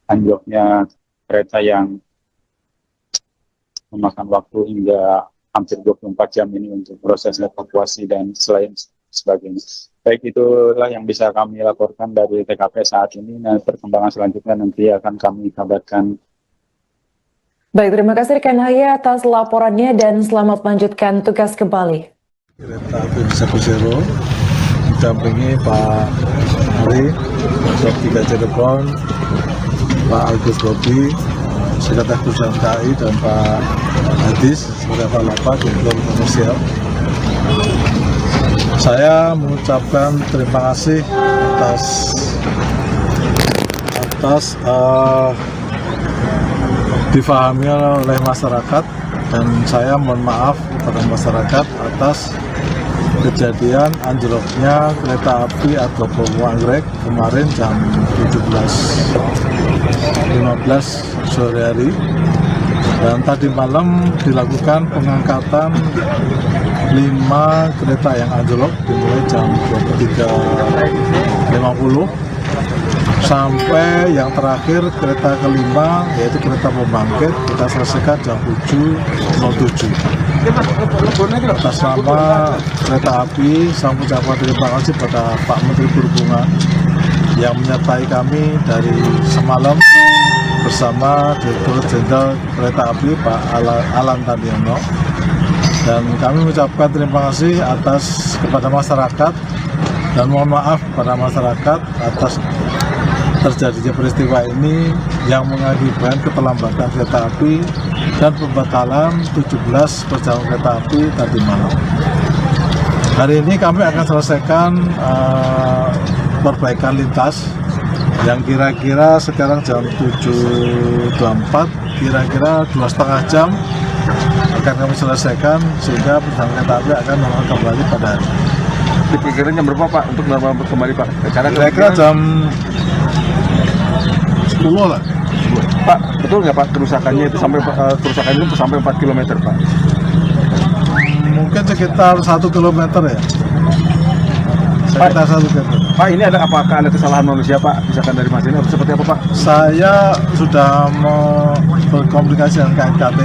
anjloknya kereta yang memakan waktu hingga hampir 24 jam ini untuk proses evakuasi dan sebagainya. Baik, itulah yang bisa kami laporkan dari TKP saat ini. Nah, perkembangan selanjutnya nanti akan kami kabarkan. Baik, terima kasih rekan Haya atas laporannya dan selamat melanjutkan tugas kembali. Kereta api Wisako didampingi Pak Ari, Sob 3 Cirebon, Pak Agus Bobi, Sekretaris Perusahaan KAI, dan Pak Hadis, Sekretaris Lapa, Direktur Komersial. Saya mengucapkan terima kasih atas difahami oleh masyarakat, dan saya mohon maaf kepada masyarakat atas kejadian anjloknya kereta api Argo Bromo Anggrek kemarin jam 17.15 sore hari. Dan tadi malam dilakukan pengangkatan 5 kereta yang anjlok dimulai jam 23.50 sampai yang terakhir kereta kelima yaitu kereta pembangkit kita selesaikan jam 7.07 atas nama kereta api. Saya mengucapkan terima kasih pada Pak Menteri Perhubungan yang menyertai kami dari semalam bersama Direktur Jenderal Kereta Api Pak Alan Tandiono, dan kami mengucapkan terima kasih atas kepada masyarakat dan mohon maaf kepada masyarakat atas terjadinya peristiwa ini yang mengakibatkan keterlambatan kereta api dan pembatalan 17 perjalanan kereta api tadi malam. Hari ini kami akan selesaikan perbaikan lintas yang kira-kira sekarang jam 7.24, kira-kira 2,5 jam akan kami selesaikan sehingga perjalanan kereta api akan normal kembali pada hari ini. Diperkirakan jam berapa Pak untuk normal kembali Pak? Kira-kira jam 10 lah. Pak, betul nggak Pak kerusakannya itu sampai 4 km Pak? Mungkin sekitar 1 kilometer ya. Sekitar 1 kilometer. Pak, ini apakah ada kesalahan manusia Pak? Misalkan dari Mas ini atau seperti apa Pak? Saya sudah berkomunikasi dengan KNKT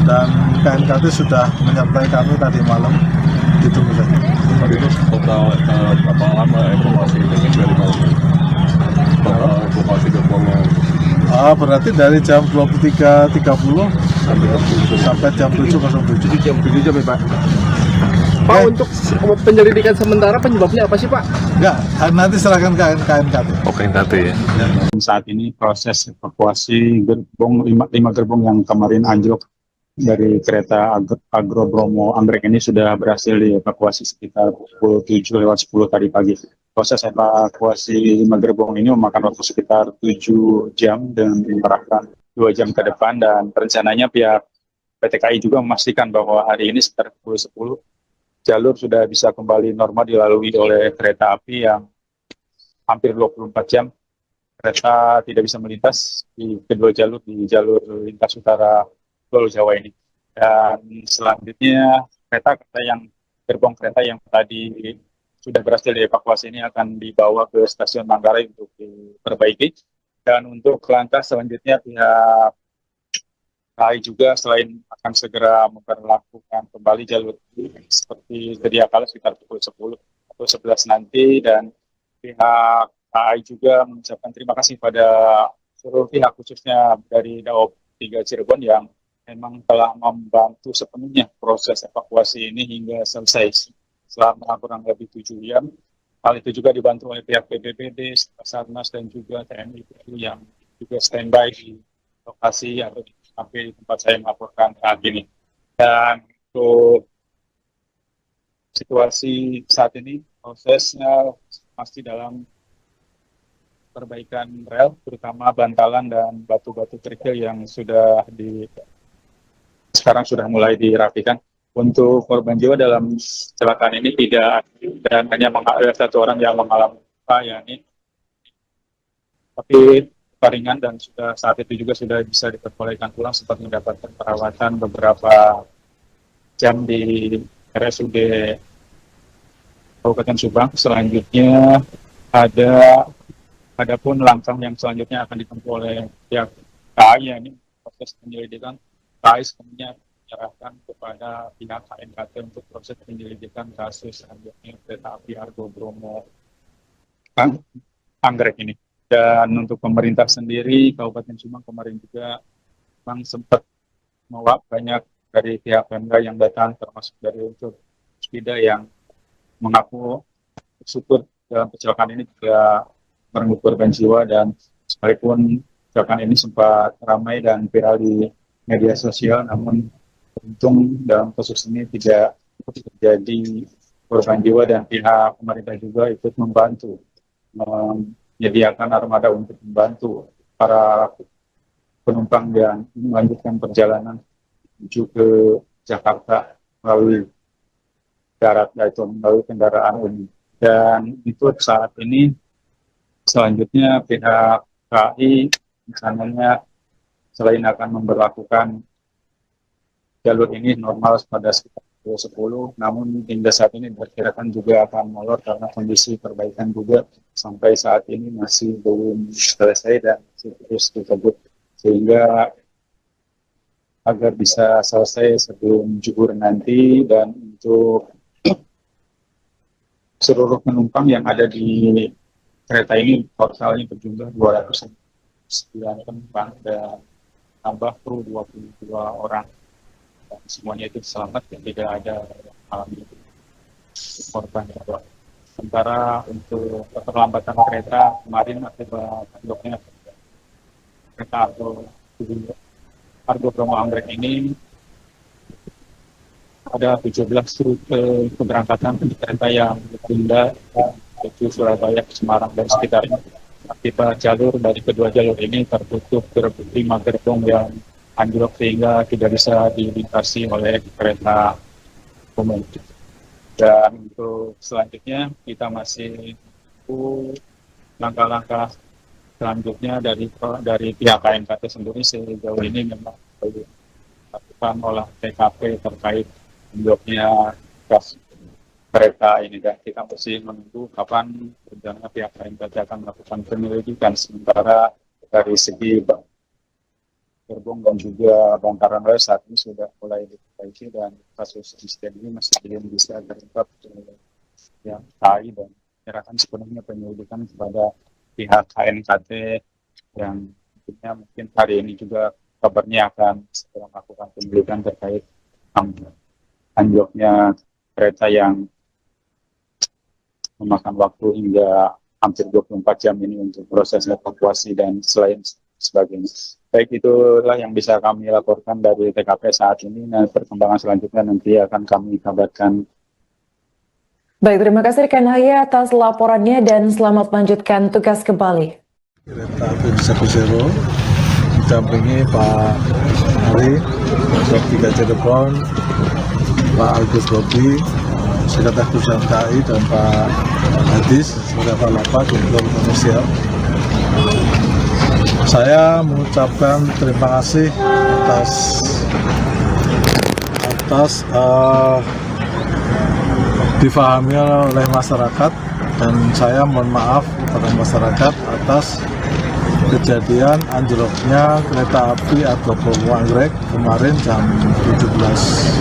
dan KNKT sudah menyertai kami tadi malam. Ditunggu saja. Itu total berapa lama evakuasi ini dari malam? Total evakuasi ke Bromo Berarti dari jam 23.30 sampai jam 7.07. Jam 7 jam ya Pak? Pak, untuk penyelidikan sementara penyebabnya apa sih Pak? Enggak, nanti serahkan ke KNKT. Oh, KNKT ya? Saat ini proses evakuasi gerbong 5 gerbong yang kemarin anjlok dari kereta Agro Bromo Anggrek ini sudah berhasil dievakuasi sekitar pukul 7.10 tadi pagi. Proses evakuasi 5 gerbong ini memakan waktu sekitar 7 jam dan mengerahkan 2 jam ke depan, dan rencananya pihak PT KAI juga memastikan bahwa hari ini sekitar pukul 10 jalur sudah bisa kembali normal dilalui oleh kereta api yang hampir 24 jam kereta tidak bisa melintas di kedua jalur, di jalur lintas utara Pulau Jawa ini. Dan selanjutnya gerbong kereta yang tadi sudah berhasil dievakuasi ini akan dibawa ke stasiun Manggarai untuk diperbaiki. Dan untuk langkah selanjutnya pihak KAI juga selain akan segera memperlakukan kembali jalur ini seperti sedia kala sekitar pukul 10 atau 11 nanti, dan pihak KAI juga mengucapkan terima kasih pada seluruh pihak khususnya dari Daob 3 Cirebon yang memang telah membantu sepenuhnya proses evakuasi ini hingga selesai selama kurang lebih 7 jam. Hal itu juga dibantu oleh pihak BPBD, Basarnas, dan juga TNI yang juga standby di lokasi atau sampai di tempat saya melaporkan saat ini. Dan untuk situasi saat ini, prosesnya masih dalam perbaikan rel, terutama bantalan dan batu-batu kerikil yang sekarang sudah mulai dirapikan. Untuk korban jiwa dalam kecelakaan ini tidak, dan hanya ada 1 orang yang mengalami luka, yakni tapi ringan, dan saat itu juga sudah bisa diperbolehkan pulang sempat mendapatkan perawatan beberapa jam di RSUD Kabupaten Subang. Selanjutnya adapun langkah yang selanjutnya akan ditempuh oleh pihak KAI, yakni proses penyelidikan. KAI sebenarnya menyerahkan kepada pihak KNKT untuk proses penyelidikan kasus selanjutnya kereta api Argo Bromo Anggrek ini. Dan untuk pemerintah sendiri, Kabupaten Subang kemarin juga memang sempat mewak banyak dari pihak Pemda yang datang, termasuk dari unsur Spida yang mengaku syukur dalam kecelakaan ini tidak merenggut korban jiwa, dan sekalipun kecelakaan ini sempat ramai dan viral di media sosial, namun untung dalam kasus ini tidak terjadi korban jiwa, dan pihak pemerintah juga ikut membantu menyediakan armada untuk membantu para penumpang yang melanjutkan perjalanan menuju ke Jakarta melalui darat, yaitu melalui kendaraan umum. Dan itu saat ini selanjutnya pihak KAI misalnya selain akan memberlakukan jalur ini normal pada sekitar pukul 10, namun hingga saat ini diperkirakan juga akan molor karena kondisi perbaikan juga sampai saat ini masih belum selesai dan masih terus dikebut, sehingga agar bisa selesai sebelum zuhur nanti. Dan untuk seluruh penumpang yang ada di kereta ini totalnya berjumlah 209 penumpang dan tambah kru 22 orang. Dan semuanya itu selamat dan tidak ada yang alami korban. Sementara untuk keterlambatan kereta kemarin akibat anjloknya kereta Argo Bromo Anggrek ini ada 17 rute keberangkatan kereta yang ditunda, yaitu Surabaya ke Semarang dan sekitarnya. Akibat jalur dari kedua jalur ini tertutup terbukti 5 gerbong yang anjlok sehingga tidak bisa dilintasi oleh kereta umum. Dan untuk selanjutnya kita masih menunggu langkah-langkah selanjutnya dari pihak KNKT sendiri. Sejauh ini memang belum dilakukan olah TKP terkait anjloknya gas kereta ini, dan kita masih menunggu kapan rencana pihak KNKT akan melakukan penyelidikan. Sementara dari segi gerbong dan juga bongkaran rel saat ini sudah mulai diperbaiki dan kasus insiden ini masih belum bisa terungkap yang KAI, dan menyerahkan sepenuhnya penyelidikan kepada pihak KNKT yang mungkin hari ini juga kabarnya akan segera melakukan penyelidikan terkait anjloknya kereta yang memakan waktu hingga hampir 24 jam ini untuk proses evakuasi dan selain sebagainya. Baik, itulah yang bisa kami laporkan dari TKP saat ini. Nah, perkembangan selanjutnya nanti akan kami kabarkan. Baik, terima kasih rekan Haya atas laporannya dan selamat melanjutkan tugas kembali. Kereta api 10 didampingi Pak Ari, Dok 3 Cirebon, Pak Agus Bobi, Sekretaris Perusahaan KAI, dan Pak Hadis, Sekretaris Lapak, Direktur Komersial. Saya mengucapkan terima kasih atas difahami oleh masyarakat, dan saya mohon maaf kepada masyarakat atas kejadian anjloknya kereta api Argo Bromo Anggrek kemarin jam 17.15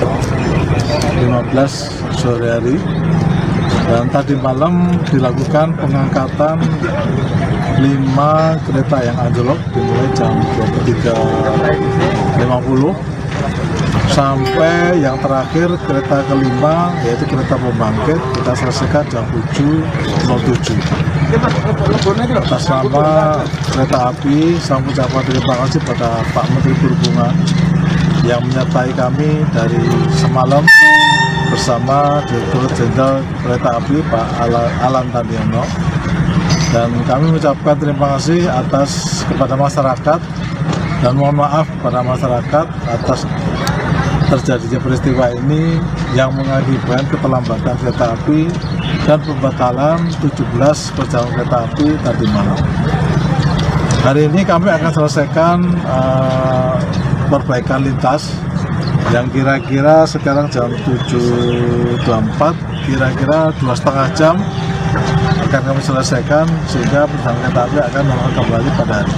sore hari, dan tadi malam dilakukan pengangkatan 5 kereta yang anjlok dimulai jam 23.50 sampai yang terakhir kereta kelima, yaitu kereta pembangkit, kita selesaikan jam 7.07. Atas nama kereta api, saya mengucapkan terima kasih pada Pak Menteri Perhubungan yang menyertai kami dari semalam bersama Direktur Jenderal Kereta Api Pak Alan Tandiono. Dan kami mengucapkan terima kasih atas kepada masyarakat dan mohon maaf kepada masyarakat atas terjadinya peristiwa ini yang mengakibatkan keterlambatan kereta api dan pembatalan 17 perjalanan kereta api tadi malam. Hari ini kami akan selesaikan perbaikan lintas yang kira-kira sekarang jam 7.24, kira-kira 2,5 jam akan kami selesaikan sehingga perjalanan kereta api akan normal kembali pada hari.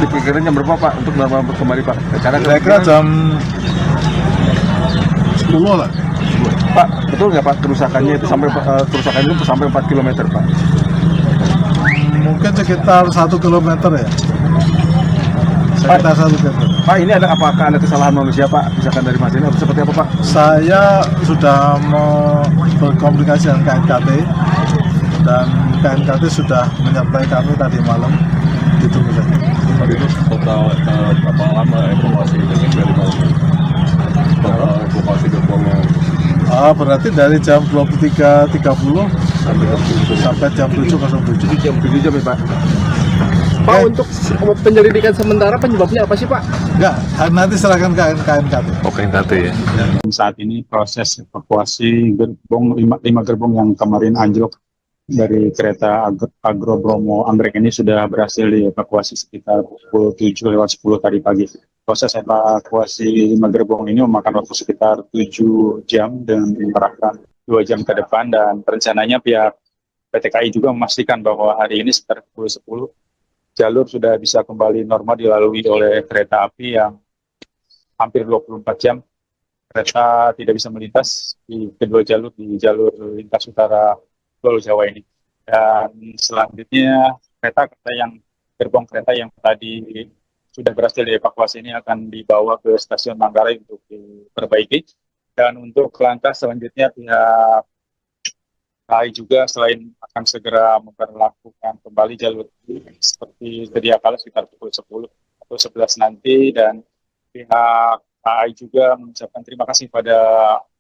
Diperkirakan jam berapa Pak untuk normal kembali Pak? Kira-kira jam 10 lah. Pak, betul nggak Pak kerusakannya itu sampai 4 km Pak? Mungkin sekitar 1 km ya. Sekitar 1 km. Pak, ini apakah ada kesalahan manusia Pak? Misalkan dari Mas ini atau seperti apa Pak? Saya sudah berkomunikasi dengan KNKT dan KNKT sudah menyertai kami tadi malam. Ditunggu saja. Tadi itu total berapa lama evakuasi dari malam? Total evakuasi gerbongnya? Berarti dari jam 23.30 sampai jam 7.07. Jam 7 jam ya Pak? Pak, untuk penyelidikan sementara penyebabnya apa sih Pak? Enggak, nanti serahkan ke KNKT. Oh, KNKT ya? Dan saat ini proses evakuasi gerbong 5 gerbong yang kemarin anjlok dari kereta Agro Bromo Anggrek ini sudah berhasil dievakuasi sekitar pukul 7:10 tadi pagi. Proses evakuasi 5 gerbong ini memakan waktu sekitar 7 jam dan mengerahkan 2 jam ke depan, dan rencananya pihak PT KAI juga memastikan bahwa hari ini sekitar pukul 10 jalur sudah bisa kembali normal dilalui oleh kereta api yang hampir 24 jam kereta tidak bisa melintas di kedua jalur, di jalur lintas utara Pulau Jawa ini. Dan selanjutnya gerbong kereta yang tadi sudah berhasil dievakuasi ini akan dibawa ke stasiun Manggarai untuk diperbaiki. Dan untuk langkah selanjutnya pihak KAI juga selain akan segera memperlakukan kembali jalur ini seperti sedia kala sekitar pukul 10 atau 11 nanti, dan pihak KAI juga mengucapkan terima kasih pada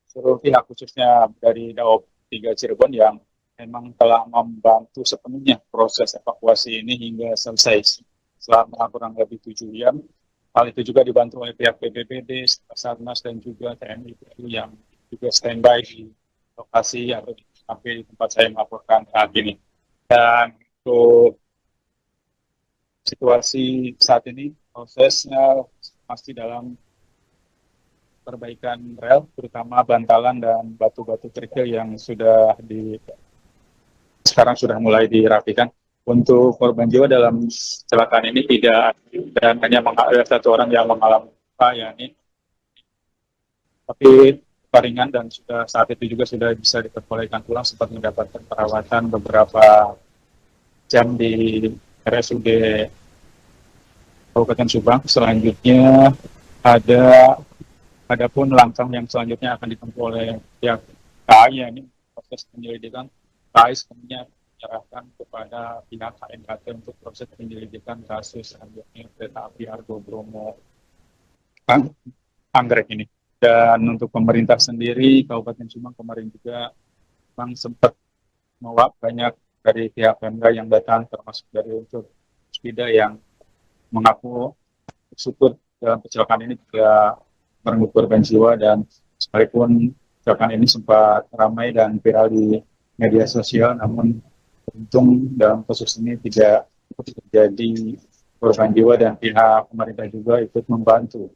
seluruh pihak khususnya dari Daob 3 Cirebon yang memang telah membantu sepenuhnya proses evakuasi ini hingga selesai selama kurang lebih 7 jam. Hal itu juga dibantu oleh pihak BPBD, Basarnas, dan juga TNI yang juga standby di lokasi atau di tempat saya melaporkan saat ini. Dan untuk situasi saat ini, prosesnya masih dalam perbaikan rel, terutama bantalan dan batu-batu kerikil yang sekarang sudah mulai dirapikan. Untuk korban jiwa dalam kecelakaan ini tidak, dan hanya ada satu orang yang mengalami luka, yakni tapi ringan, dan saat itu juga sudah bisa diperbolehkan pulang sempat mendapatkan perawatan beberapa jam di RSUD Kabupaten Subang. Selanjutnya adapun langkah yang selanjutnya akan ditempuh oleh pihak KAI, yakni proses penyelidikan. KAI sebenarnya menyerahkan kepada pihak KNKT untuk proses penyelidikan kasus selanjutnya kereta api Argo Bromo Anggrek ini. Dan untuk pemerintah sendiri, Kabupaten Subang kemarin juga memang sempat mewak banyak dari pihak Pemda yang datang, termasuk dari unsur Spida yang mengaku syukur dalam kecelakaan ini tidak merenggut korban jiwa, dan sekalipun kecelakaan ini sempat ramai dan viral di media sosial, namun untung dalam kasus ini tidak terjadi korban jiwa, dan pihak pemerintah juga ikut membantu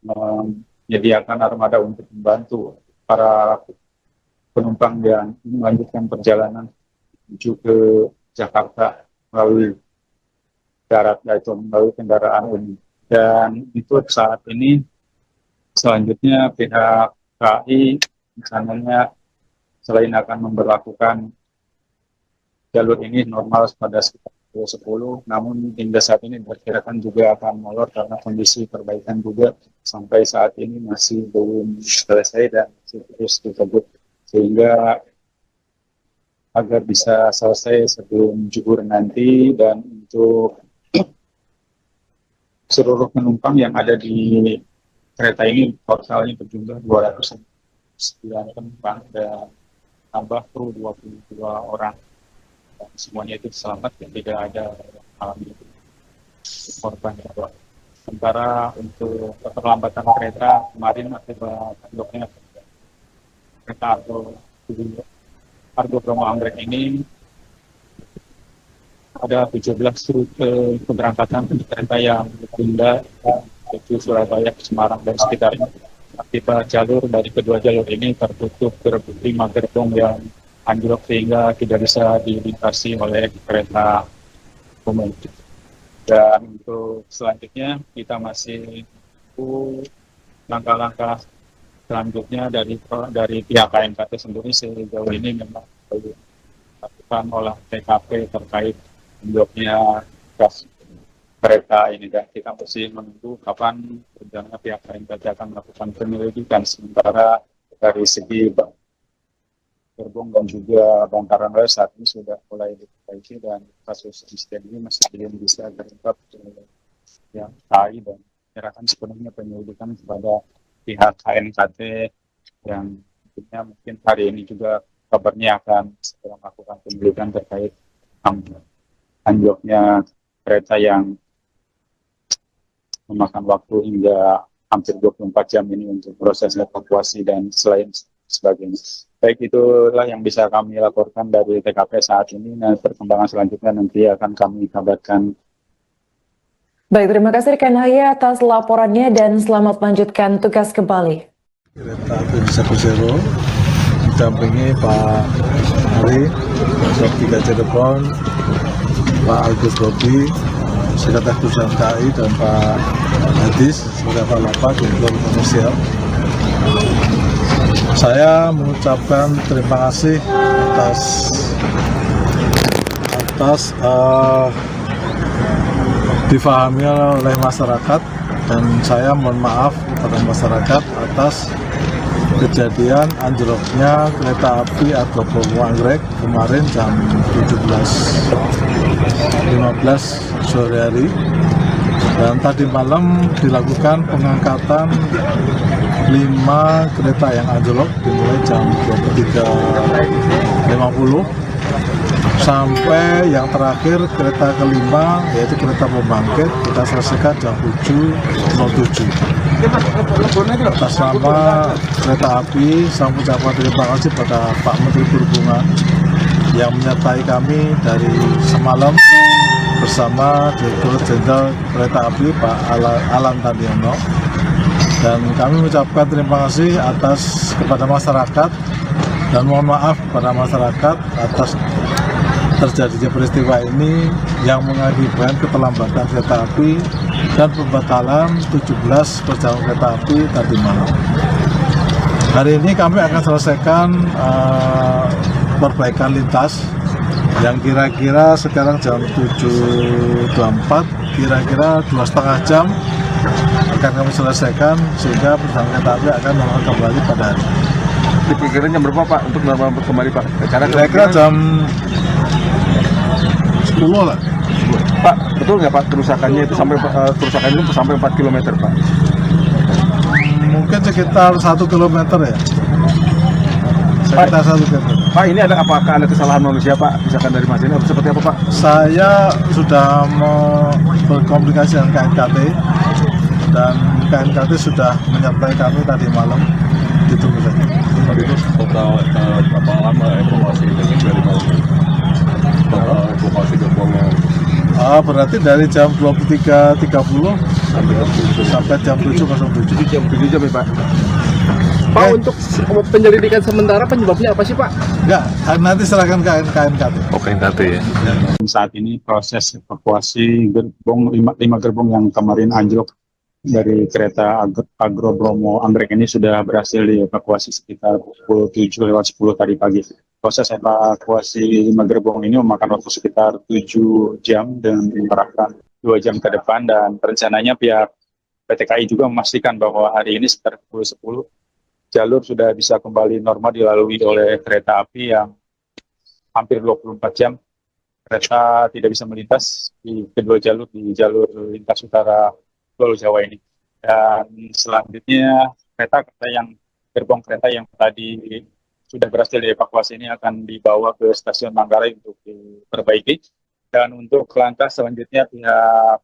menyediakan armada untuk membantu para penumpang yang melanjutkan perjalanan menuju ke Jakarta melalui darat, yaitu melalui kendaraan umum. Dan itu saat ini selanjutnya pihak KAI misalnya selain akan memberlakukan jalur ini normal pada sekitar 10, namun hingga saat ini diperkirakan juga akan molor karena kondisi perbaikan juga sampai saat ini masih belum selesai dan masih terus dikebut, sehingga agar bisa selesai sebelum zuhur nanti. Dan untuk seluruh penumpang yang ada di kereta ini totalnya berjumlah 209 penumpang dan tambah kru 22 orang. Dan semuanya itu selamat dan tidak ada alami korban. Sementara untuk keterlambatan kereta kemarin akibat bloknya kereta Argo Bromo Anggrek ini ada 17 rute keberangkatan kereta yang ditunda menuju Surabaya, Semarang, dan sekitarnya. Akibat jalur dari kedua jalur ini tertutup 5 gerbong yang anjlok sehingga tidak bisa dilintasi oleh kereta umum. Dan untuk selanjutnya kita masih menunggu langkah-langkah selanjutnya dari pihak KNKT sendiri. Sejauh ini memang belum melakukan olah TKP terkait anjloknya gas kereta ini, dan kita masih menunggu kapan rencana pihak KNKT akan melakukan penyelidikan. Sementara dari segi gerbong dan juga bantaran rel saat ini sudah mulai diperbaiki, dan kasus insiden ini masih belum bisa terungkap yang KAI, dan menyerahkan sepenuhnya penyelidikan kepada pihak KNKT yang mungkin hari ini juga kabarnya akan segera melakukan penyelidikan terkait anjloknya kereta yang memakan waktu hingga hampir 24 jam ini untuk proses evakuasi. Dan selain sebagainya. Baik, itulah yang bisa kami laporkan dari TKP saat ini. Nah, perkembangan selanjutnya nanti akan kami kabarkan. Baik, terima kasih rekan Haya atas laporannya dan selamat melanjutkan tugas kembali. Kereta api bisa Zero didampingi Pak Ari, Sob 3 Cirebon, Pak Agus Bobi, Sekretaris Perusahaan KAI, dan Pak Hadis, Sekretaris Lapak, Direktur Komersial. Saya mengucapkan terima kasih atas difahami oleh masyarakat, dan saya mohon maaf kepada masyarakat atas kejadian anjloknya kereta api Agro Bromo Anggrek kemarin jam 17.15 sore hari, dan tadi malam dilakukan pengangkatan 5 kereta yang anjlok dimulai jam 23.50 sampai yang terakhir kereta kelima, yaitu kereta pembangkit, kita selesaikan jam 7.07. Atas nama kereta api, saya mengucapkan terima kasih pada Pak Menteri Perhubungan yang menyertai kami dari semalam bersama Direktur Jenderal Kereta Api Pak Alan Tandiono, dan kami mengucapkan terima kasih kepada masyarakat dan mohon maaf kepada masyarakat atas terjadinya peristiwa ini yang mengakibatkan keterlambatan kereta api dan pembatalan 17 perjalanan kereta api tadi malam. Hari ini kami akan selesaikan perbaikan lintas yang kira-kira sekarang jam 7.24, kira-kira 2,5 jam akan kami selesaikan sehingga perjalanan kereta api akan normal kembali pada hari ini. Diperkirakan jam berapa Pak untuk normal kembali Pak? Kira-kira jam 10 lah. Pak, betul nggak Pak kerusakannya itu sampai 4 km Pak? Mungkin sekitar 1 km ya. Sekitar 1 km. Pak, ini apakah ada kesalahan manusia Pak? Misalkan dari Mas ini atau seperti apa Pak? Saya sudah berkomunikasi dengan KNKT, dan KNKT sudah menyertai kami tadi malam. Ditunggu saja. Itu total berapa lama evakuasi dari malam? Total evakuasi gerbongnya Berarti dari jam 23.30 sampai jam 7.07. 7 jam ya Pak? Pak, untuk penyelidikan sementara penyebabnya apa sih Pak? Enggak, nanti serahkan ke KNKT. Oh, KNKT ya? Saat ini proses evakuasi gerbong 5 gerbong yang kemarin anjlok dari kereta Agro Bromo Anggrek ini sudah berhasil dievakuasi sekitar pukul 7.10 tadi pagi. Proses evakuasi 5 gerbong ini memakan waktu sekitar 7 jam dan mengerahkan 2 jam ke depan, dan rencananya pihak PT KAI juga memastikan bahwa hari ini sekitar pukul 10 jalur sudah bisa kembali normal dilalui oleh kereta api yang hampir 24 jam kereta tidak bisa melintas di kedua jalur, di jalur lintas utara Pulau Jawa ini. Dan selanjutnya gerbong kereta yang tadi sudah berhasil dievakuasi ini akan dibawa ke stasiun Manggarai untuk diperbaiki. Dan untuk lantas selanjutnya pihak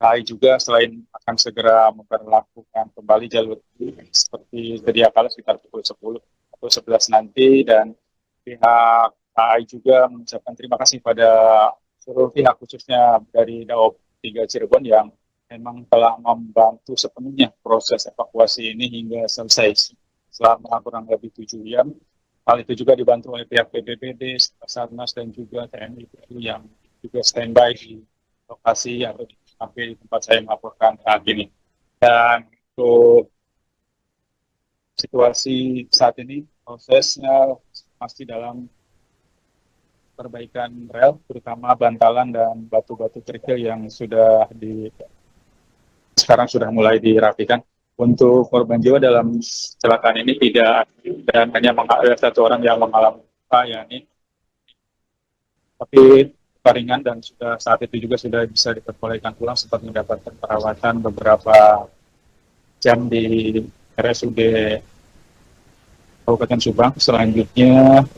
KAI juga selain akan segera memperlakukan kembali jalur seperti sedia kala sekitar pukul 10 atau 11 nanti, dan pihak KAI juga mengucapkan terima kasih pada seluruh pihak khususnya dari Daob 3 Cirebon yang memang telah membantu sepenuhnya proses evakuasi ini hingga selesai selama kurang lebih 7 jam. Hal itu juga dibantu oleh pihak BPBD, Basarnas, dan juga TNI yang juga standby di lokasi atau di tempat saya melaporkan saat ini. Dan untuk situasi saat ini, prosesnya masih dalam perbaikan rel, terutama bantalan dan batu-batu kerikil yang sekarang sudah mulai dirapikan. Untuk korban jiwa dalam kecelakaan ini tidak, dan hanya ada 1 orang yang mengalami luka, yakni tapi ringan, dan saat itu juga sudah bisa diperbolehkan pulang sempat mendapatkan perawatan beberapa jam di RSUD Kabupaten Subang. Selanjutnya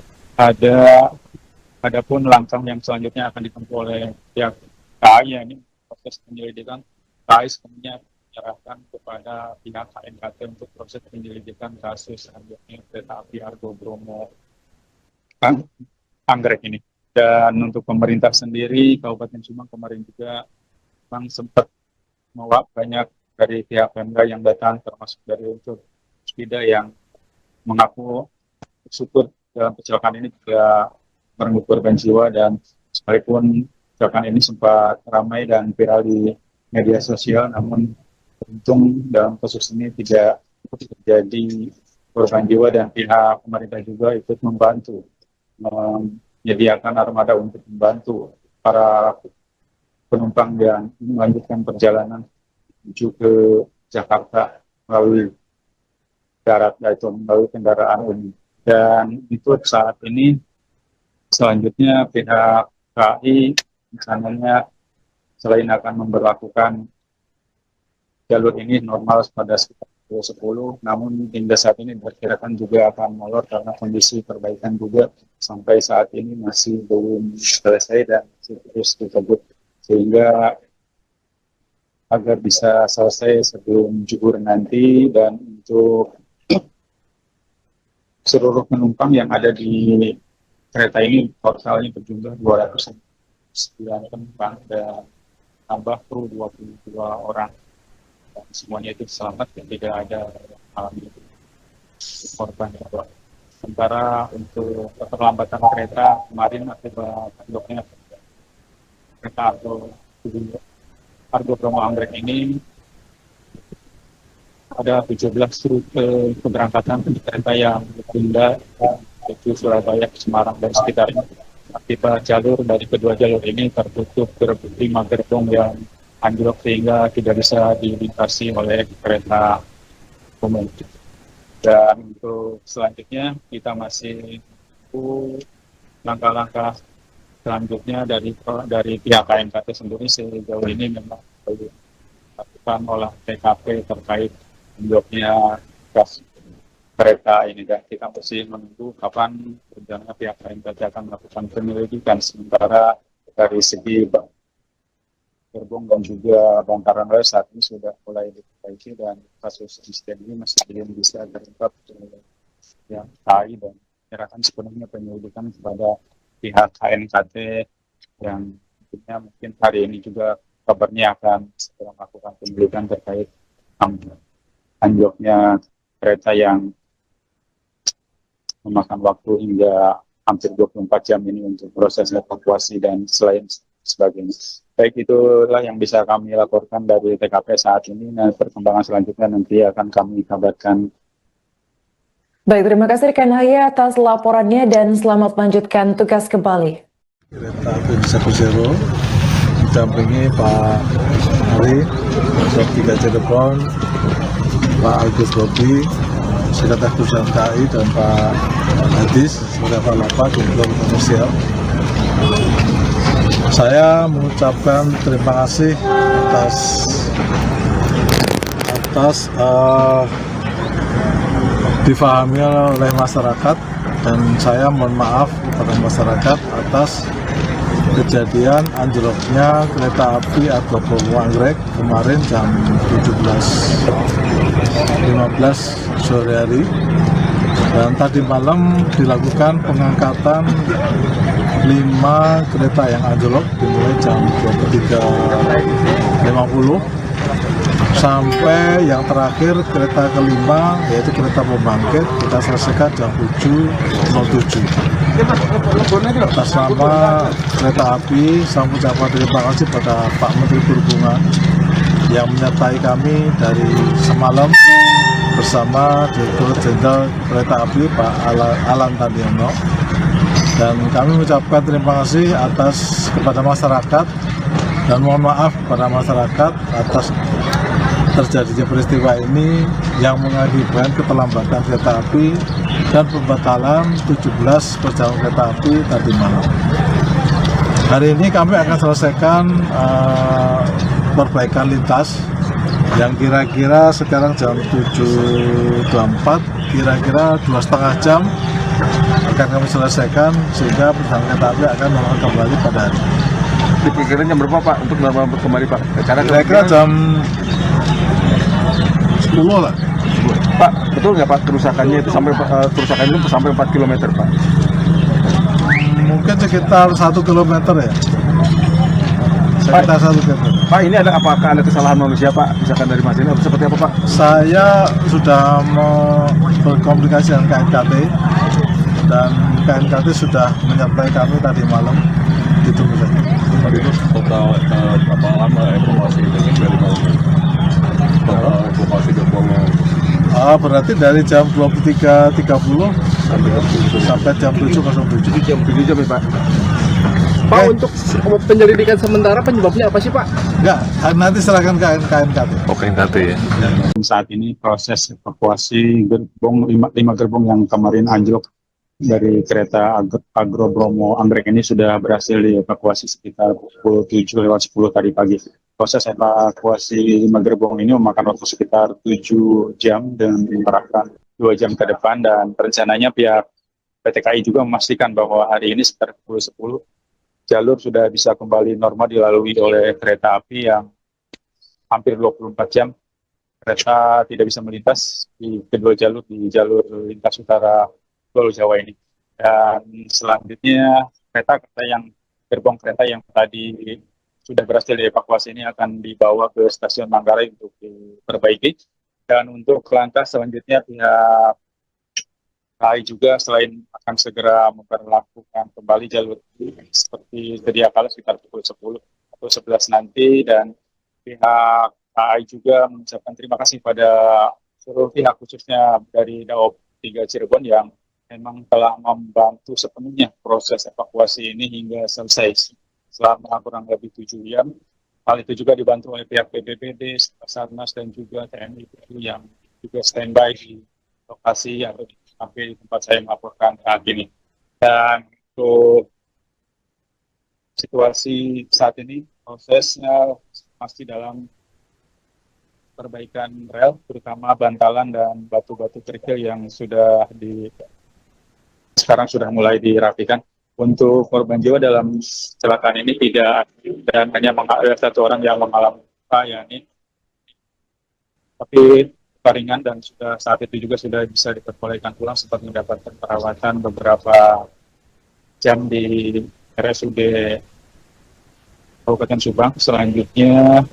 adapun langkah yang selanjutnya akan ditempuh oleh pihak KAI, ini proses penyelidikan. KAI sebenarnya menyerahkan kepada pihak KNKT untuk proses penyelidikan kasus anjloknya kereta api Argo Bromo Anggrek ini. Dan untuk pemerintah sendiri, Kabupaten Subang kemarin juga memang sempat banyak dari pihak Pemda yang datang, termasuk dari unsur Spida yang mengaku syukur dalam kecelakaan ini juga merenggut korban jiwa, dan sekalipun kecelakaan ini sempat ramai dan viral di media sosial, namun untung dalam kasus ini tidak terjadi korban jiwa, dan pihak pemerintah juga ikut membantu menyediakan armada untuk membantu para penumpang yang melanjutkan perjalanan menuju ke Jakarta melalui darat, yaitu melalui kendaraan umum. Dan itu saat ini selanjutnya pihak KAI misalnya selain akan memberlakukan jalur ini normal pada sekitar pukul 10, namun hingga saat ini diperkirakan juga akan molor karena kondisi perbaikan juga sampai saat ini masih belum selesai dan masih terus dikebut, sehingga agar bisa selesai sebelum zuhur nanti. Dan untuk seluruh penumpang yang ada di kereta ini totalnya berjumlah 209 penumpang dan tambah kru 22 orang. Dan semuanya itu selamat dan tidak ada korban. Sementara untuk keterlambatan kereta kemarin akibat anjloknya kereta Argo Bromo Anggrek ini, ada 17 rute keberangkatan kereta yang ditunda, yaitu Surabaya ke Semarang dan sekitarnya. Akibat jalur dari kedua jalur ini tertutup 5 gerbong yang anjlok sehingga tidak bisa dilintasi oleh kereta umum. Dan untuk selanjutnya kita masih menunggu langkah-langkah selanjutnya dari pihak KNKT sendiri. Sejauh ini memang belum dilakukan olah TKP terkait anjloknya gas kereta ini, dan kita masih menunggu kapan rencana pihak KNKT akan melakukan penyelidikan. Sementara dari segi gerbong dan juga bongkaran rel saat ini sudah mulai diperbaiki, dan kasus insiden ini masih belum bisa terungkap yang KAI, dan menyerahkan sepenuhnya penyelidikan kepada pihak KNKT yang tentunya mungkin hari ini juga kabarnya akan segera melakukan penyelidikan terkait anjloknya kereta yang memakan waktu hingga hampir 24 jam ini untuk proses evakuasi dan sebagainya. Baik, itulah yang bisa kami laporkan dari TKP saat ini. Nah, perkembangan selanjutnya nanti akan kami kabarkan. Baik, terima kasih rekan Haya atas laporannya dan selamat melanjutkan tugas kembali. Kereta api 10 didampingi Pak Ari, Sob 3 Cirebon, Pak Agus Bobi, Sekretaris Perusahaan KAI, dan Pak Hadis sebagai Kepala Lapas untuk komersial. Saya mengucapkan terima kasih atas difahami oleh masyarakat, dan saya mohon maaf kepada masyarakat atas kejadian anjloknya kereta api Argo Bromo Anggrek kemarin jam 17.15 sore hari. Dan tadi malam dilakukan pengangkatan 5 kereta yang anjlok dimulai jam 23.50 sampai yang terakhir kereta kelima, yaitu kereta pembangkit, kita selesaikan jam 7.07. Atas nama kereta api, saya mengucapkan terima kasih pada Pak Menteri Perhubungan yang menyertai kami dari semalam bersama Direktur Jenderal Kereta Api Pak Alan Tandiono. Dan kami mengucapkan terima kasih kepada masyarakat, dan mohon maaf kepada masyarakat atas terjadinya peristiwa ini yang mengakibatkan keterlambatan kereta api dan pembatalan 17 perjalanan kereta api tadi malam. Hari ini kami akan selesaikan perbaikan lintas yang kira-kira sekarang jam 7.24, kira-kira 2,5 jam akan kami selesaikan, sehingga perjalanan kereta api akan normal kembali pada hari ini. Diperkirakan jam berapa Pak untuk normal kembali Pak? Kira-kira jam 10 lah. Pak, betul nggak Pak kerusakannya itu kerusakan itu sampai 4 km Pak? Mungkin sekitar 1 kilometer ya. Sekitar 1 kilometer. Pak, ini apakah ada kesalahan manusia Pak? Misalkan dari Mas ini atau seperti apa Pak? Saya sudah mau berkomunikasi dengan KNKT dan KNKT sudah menyertai kami tadi malam. Ditunggu saja. Tadi itu total berapa lama evakuasi dari malam? Total evakuasi gerbongnya Berarti dari jam 23.30 sampai jam 7.07. Jam 7 jam ya Pak? Pak, Oke. untuk penyelidikan sementara penyebabnya apa sih Pak? Enggak, nanti serahkan ke KNKT. Oke, nanti ya. Saat ini proses evakuasi gerbong lima gerbong yang kemarin anjlok dari kereta Agro Bromo Anggrek ini sudah berhasil dievakuasi sekitar pukul 7:10 tadi pagi. Proses evakuasi 5 gerbong ini memakan waktu sekitar 7 jam dan diperkirakan 2 jam ke depan, dan rencananya pihak PT KAI juga memastikan bahwa hari ini sekitar pukul 10 jalur sudah bisa kembali normal dilalui oleh kereta api yang hampir 24 jam kereta tidak bisa melintas di kedua jalur, di jalur lintas utara Pulau Jawa ini. Dan selanjutnya gerbong kereta yang tadi sudah berhasil dievakuasi ini akan dibawa ke stasiun Manggarai untuk diperbaiki. Dan untuk lantas selanjutnya pihak KAI juga selain akan segera memperlakukan kembali jalur seperti sedia kala sekitar pukul 10 atau 11 nanti, dan pihak KAI juga mengucapkan terima kasih pada seluruh pihak khususnya dari Daob 3 Cirebon yang memang telah membantu sepenuhnya proses evakuasi ini hingga selesai selama kurang lebih 7 jam. Hal itu juga dibantu oleh pihak BPBD, Basarnas, dan juga TNI yang juga standby di lokasi atau sampai di tempat saya melaporkan saat ini. Dan untuk situasi saat ini, prosesnya masih dalam perbaikan rel, terutama bantalan dan batu-batu kerikil yang sekarang sudah mulai dirapikan. Untuk korban jiwa dalam kecelakaan ini tidak, dan hanya ada 1 orang yang mengalami luka, yakni tapi ringan, dan saat itu juga sudah bisa diperbolehkan pulang sempat mendapatkan perawatan beberapa jam di RSUD Kabupaten Subang. Selanjutnya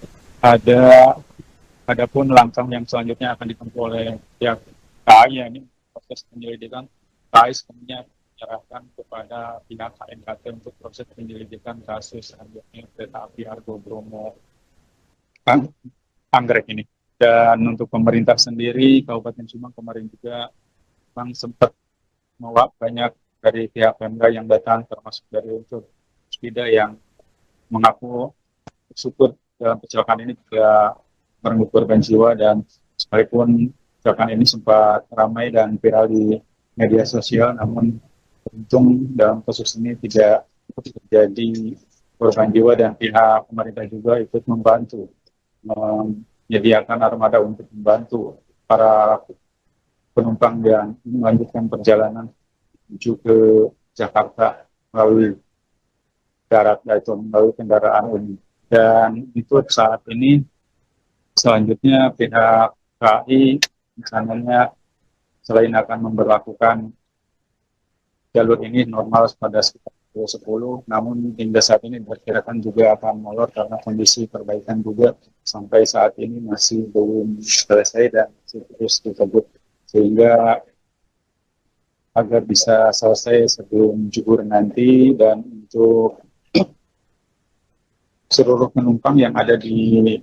adapun langkah yang selanjutnya akan ditempuh oleh pihak KAI, yakni proses penyelidikan. KAI sepenuhnya menyerahkan kepada pihak KNKT untuk proses penyelidikan kasus anjloknya kereta api Argo Bromo Anggrek ini. Dan untuk pemerintah sendiri, Kabupaten Subang kemarin juga memang sempat banyak dari pihak Pemda yang datang, termasuk dari unsur Spida yang mengaku syukur dalam kecelakaan ini tidak merenggut korban jiwa, dan sekalipun kecelakaan ini sempat ramai dan viral di media sosial, namun untung dalam kasus ini tidak terjadi korban jiwa, dan pihak pemerintah juga ikut membantu menyediakan armada untuk membantu para penumpang yang melanjutkan perjalanan menuju ke Jakarta melalui darat atau melalui kendaraan umum. Dan itu saat ini selanjutnya pihak KAI misalnya selain akan memberlakukan jalur ini normal pada sekitar pukul 10, namun hingga saat ini diperkirakan juga akan molor karena kondisi perbaikan juga sampai saat ini masih belum selesai dan masih terus dikebut, sehingga agar bisa selesai sebelum zuhur nanti. Dan untuk seluruh penumpang yang ada di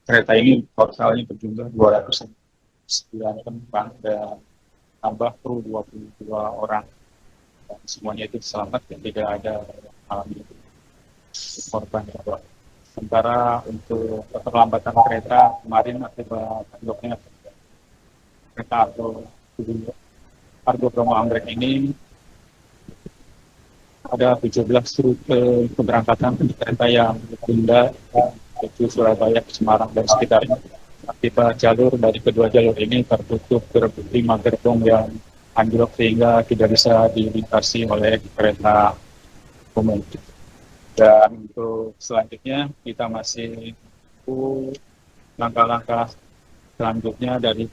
kereta ini totalnya berjumlah 209 penumpang dan tambah kru 22 orang. Dan semuanya itu selamat dan tidak ada alami korban. Sementara untuk keterlambatan kereta kemarin akibat anjloknya kereta Argo Bromo Anggrek ini ada 17 rute keberangkatan kereta yang ditunda, yaitu Surabaya, Semarang, dan sekitarnya. Akibat jalur dari kedua jalur ini tertutup 5 gerbong yang anjlok sehingga tidak bisa dilintasi oleh kereta umum. Dan untuk selanjutnya kita masih langkah-langkah selanjutnya dari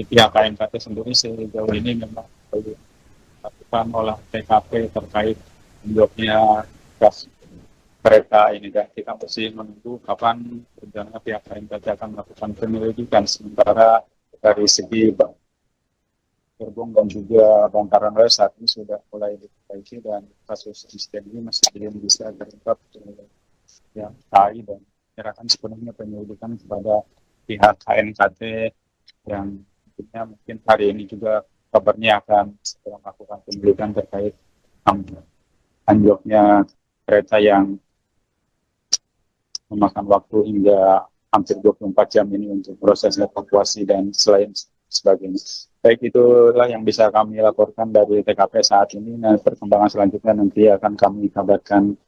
pihak KNKT sendiri sejauh ini memang belum melakukan olah TKP terkait anjloknya gas kereta ini, dan kita masih menunggu kapan rencana pihak KNKT akan melakukan penyelidikan. Sementara dari segi gerbong dan juga bongkaran rel saat ini sudah mulai diperbaiki dan kasus insiden ini masih belum bisa terungkap yang KAI, dan menyerahkan sepenuhnya penyelidikan kepada pihak KNKT yang mungkin hari ini juga kabarnya akan segera melakukan penyelidikan terkait anjloknya kereta yang memakan waktu hingga hampir 24 jam ini untuk proses evakuasi dan selain sebagainya. Baik, itulah yang bisa kami laporkan dari TKP saat ini. Nah, perkembangan selanjutnya nanti akan kami kabarkan.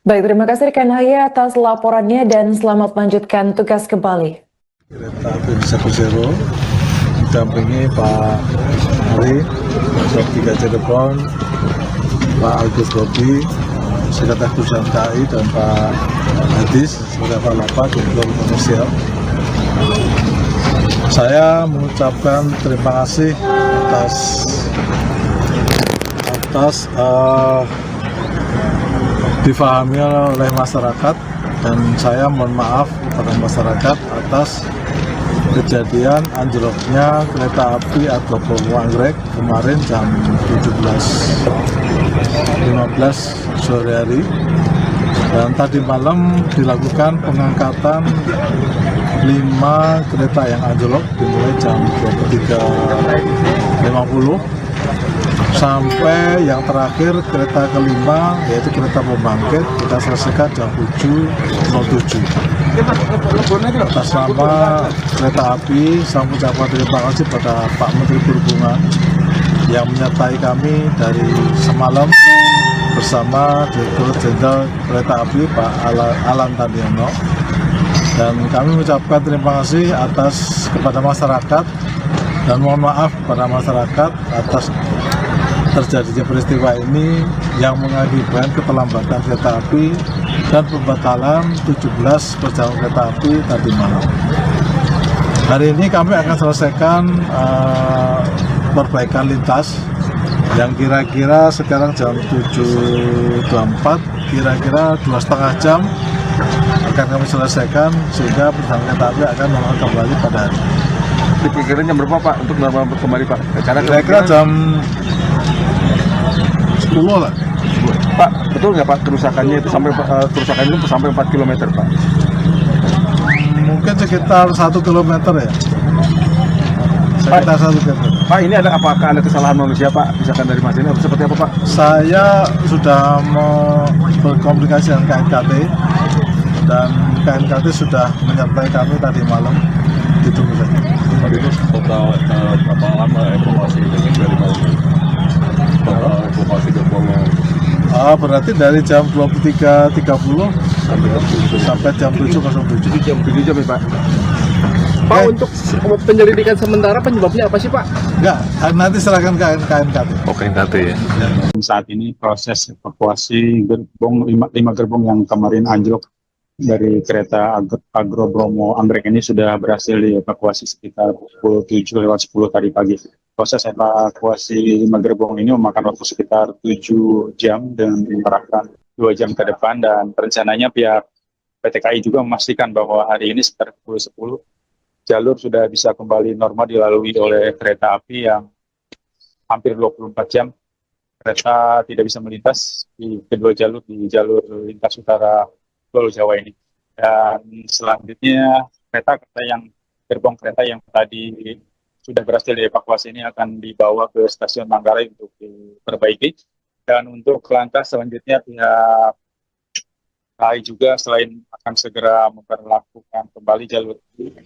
Baik, terima kasih rekan Haya atas laporannya dan selamat melanjutkan tugas kembali. Kereta api Satu Zero didampingi Pak Ari, Sop 3 Cirebon, Pak Agus Bobi, Sekretariat Perusahaan KAI, dan Pak Hadis sebagai Kepala Direktur Komersial. Saya mengucapkan terima kasih atas difahami oleh masyarakat, dan saya mohon maaf kepada masyarakat atas kejadian anjloknya kereta api Agro Bromo Anggrek kemarin jam 17.15 sore hari, dan tadi malam dilakukan pengangkatan 5 kereta yang anjlok dimulai jam 23.50 sampai yang terakhir kereta kelima, yaitu kereta pembangkit, kita selesaikan jam 7.07. Atas nama kereta api, saya mengucapkan terima kasih pada Pak Menteri Perhubungan yang menyertai kami dari semalam bersama Direktur Jenderal Kereta Api Pak Alan Tandiono, dan kami mengucapkan terima kasih kepada masyarakat dan mohon maaf kepada masyarakat atas terjadinya peristiwa ini yang mengakibatkan keterlambatan kereta api dan pembatalan 17 perjalanan kereta api tadi malam. Hari ini kami akan selesaikan perbaikan lintas yang kira-kira sekarang jam 7.24, kira-kira 2,5 jam akan kami selesaikan sehingga perjalanan kereta api akan normal kembali pada hari ini. Diperkirakan jam berapa Pak untuk normal kembali Pak? Kira-kira jam 10 lah. Pak, betul nggak Pak kerusakannya itu sampai 4 km Pak? Mungkin sekitar 1 km ya. Sekitar 1 km. Pak, ini apakah ada kesalahan manusia Pak? Misalkan dari Mas ini atau seperti apa Pak? Saya sudah berkomunikasi dengan KNKT, dan KNKT sudah menyertai kami tadi malam. Ditunggu saja. Itu total berapa lama evakuasi dari malam? Total evakuasi gerbongnya Berarti dari jam 23.30 sampai jam 7.07. Jam 7 jam ya Pak? Pak, untuk penyelidikan sementara penyebabnya apa sih Pak? Enggak, nanti serahkan ke KNKT. Oh, KNKT ya? Saat ini proses evakuasi gerbong 5 gerbong yang kemarin anjlok dari kereta Agro Bromo Anggrek ini sudah berhasil dievakuasi sekitar pukul 7.10 tadi pagi. Proses evakuasi 5 gerbong ini memakan waktu sekitar 7 jam dan mengerahkan 2 jam ke depan, dan rencananya pihak PT KAI juga memastikan bahwa hari ini sekitar pukul 10 jalur sudah bisa kembali normal dilalui oleh kereta api yang hampir 24 jam kereta tidak bisa melintas di kedua jalur, di jalur lintas utara Pulau Jawa ini. Dan selanjutnya gerbong kereta yang tadi sudah berhasil dievakuasi ini akan dibawa ke stasiun Manggarai untuk diperbaiki. Dan untuk langkah selanjutnya pihak KAI juga selain akan segera memperlakukan kembali jalur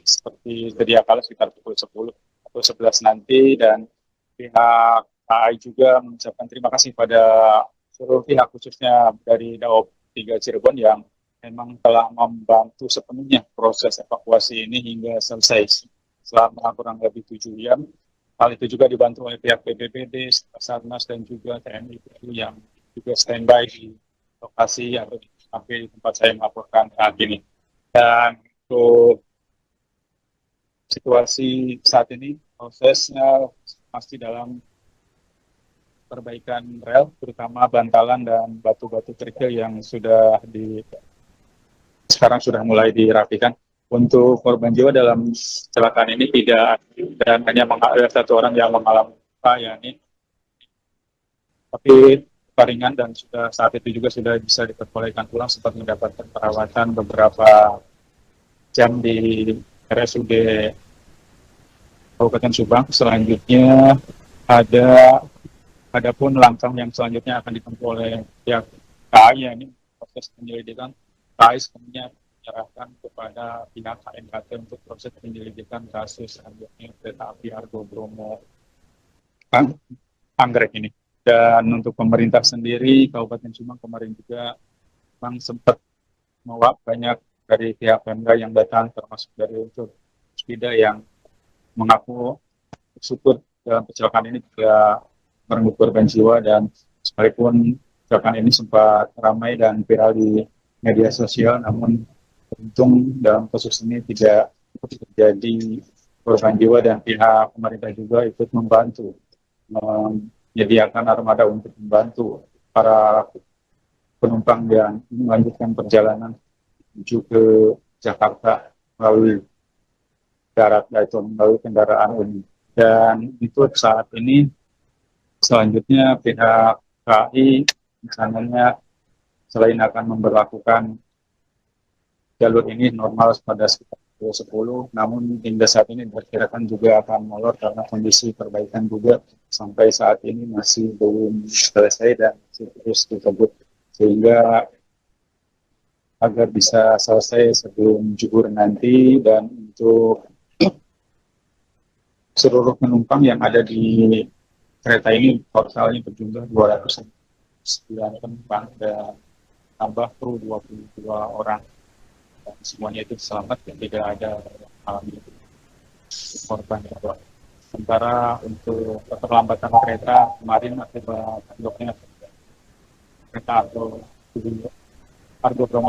seperti sedia kala sekitar pukul 10 atau 11 nanti, dan pihak KAI juga mengucapkan terima kasih pada seluruh pihak khususnya dari Daob 3 Cirebon yang memang telah membantu sepenuhnya proses evakuasi ini hingga selesai selama kurang lebih 7 jam. Hal itu juga dibantu oleh pihak BPBD, Basarnas, dan juga TNI yang juga standby di lokasi atau di tempat saya melaporkan saat ini. Dan untuk situasi saat ini prosesnya masih dalam perbaikan rel, terutama bantalan dan batu-batu kerikil yang sekarang sudah mulai dirapikan. Untuk korban jiwa dalam kecelakaan ini tidak ada, dan hanya ada satu orang yang mengalami luka, yakni tapi ringan, dan saat itu juga sudah bisa diperbolehkan pulang sempat mendapatkan perawatan beberapa jam di RSUD Kabupaten Subang. Selanjutnya adapun langkah yang selanjutnya akan ditempuh oleh pihak KAI, ini proses penyelidikan. KAI sebenarnya menyerahkan kepada pihak KNKT untuk proses penyelidikan kasus selanjutnya kereta api Argo Bromo Anggrek ini. Dan untuk pemerintah sendiri, Kabupaten Subang kemarin juga memang sempat banyak dari pihak Pemda yang datang, termasuk dari unsur Spida yang mengaku bersyukur dalam kecelakaan ini tidak merenggut korban jiwa, dan sekalipun kecelakaan ini sempat ramai dan viral di media sosial, namun untung dalam kasus ini tidak terjadi korban jiwa, dan pihak pemerintah juga ikut membantu menyediakan armada untuk membantu para penumpang yang melanjutkan perjalanan menuju ke Jakarta melalui darat, yaitu melalui kendaraan umum. Dan itu saat ini selanjutnya pihak KAI rencananya selain akan memberlakukan jalur ini normal pada sekitar pukul 10, namun hingga saat ini diperkirakan juga akan molor karena kondisi perbaikan juga sampai saat ini masih belum selesai dan masih terus dikebut, sehingga agar bisa selesai sebelum zuhur nanti. Dan untuk seluruh penumpang yang ada di kereta ini totalnya berjumlah 209 penumpang dan tambah kru 22 orang. Dan semuanya itu selamat dan tidak ada alami korban. Sementara untuk keterlambatan kereta kemarin akibat bloknya kereta atau Argo Bromo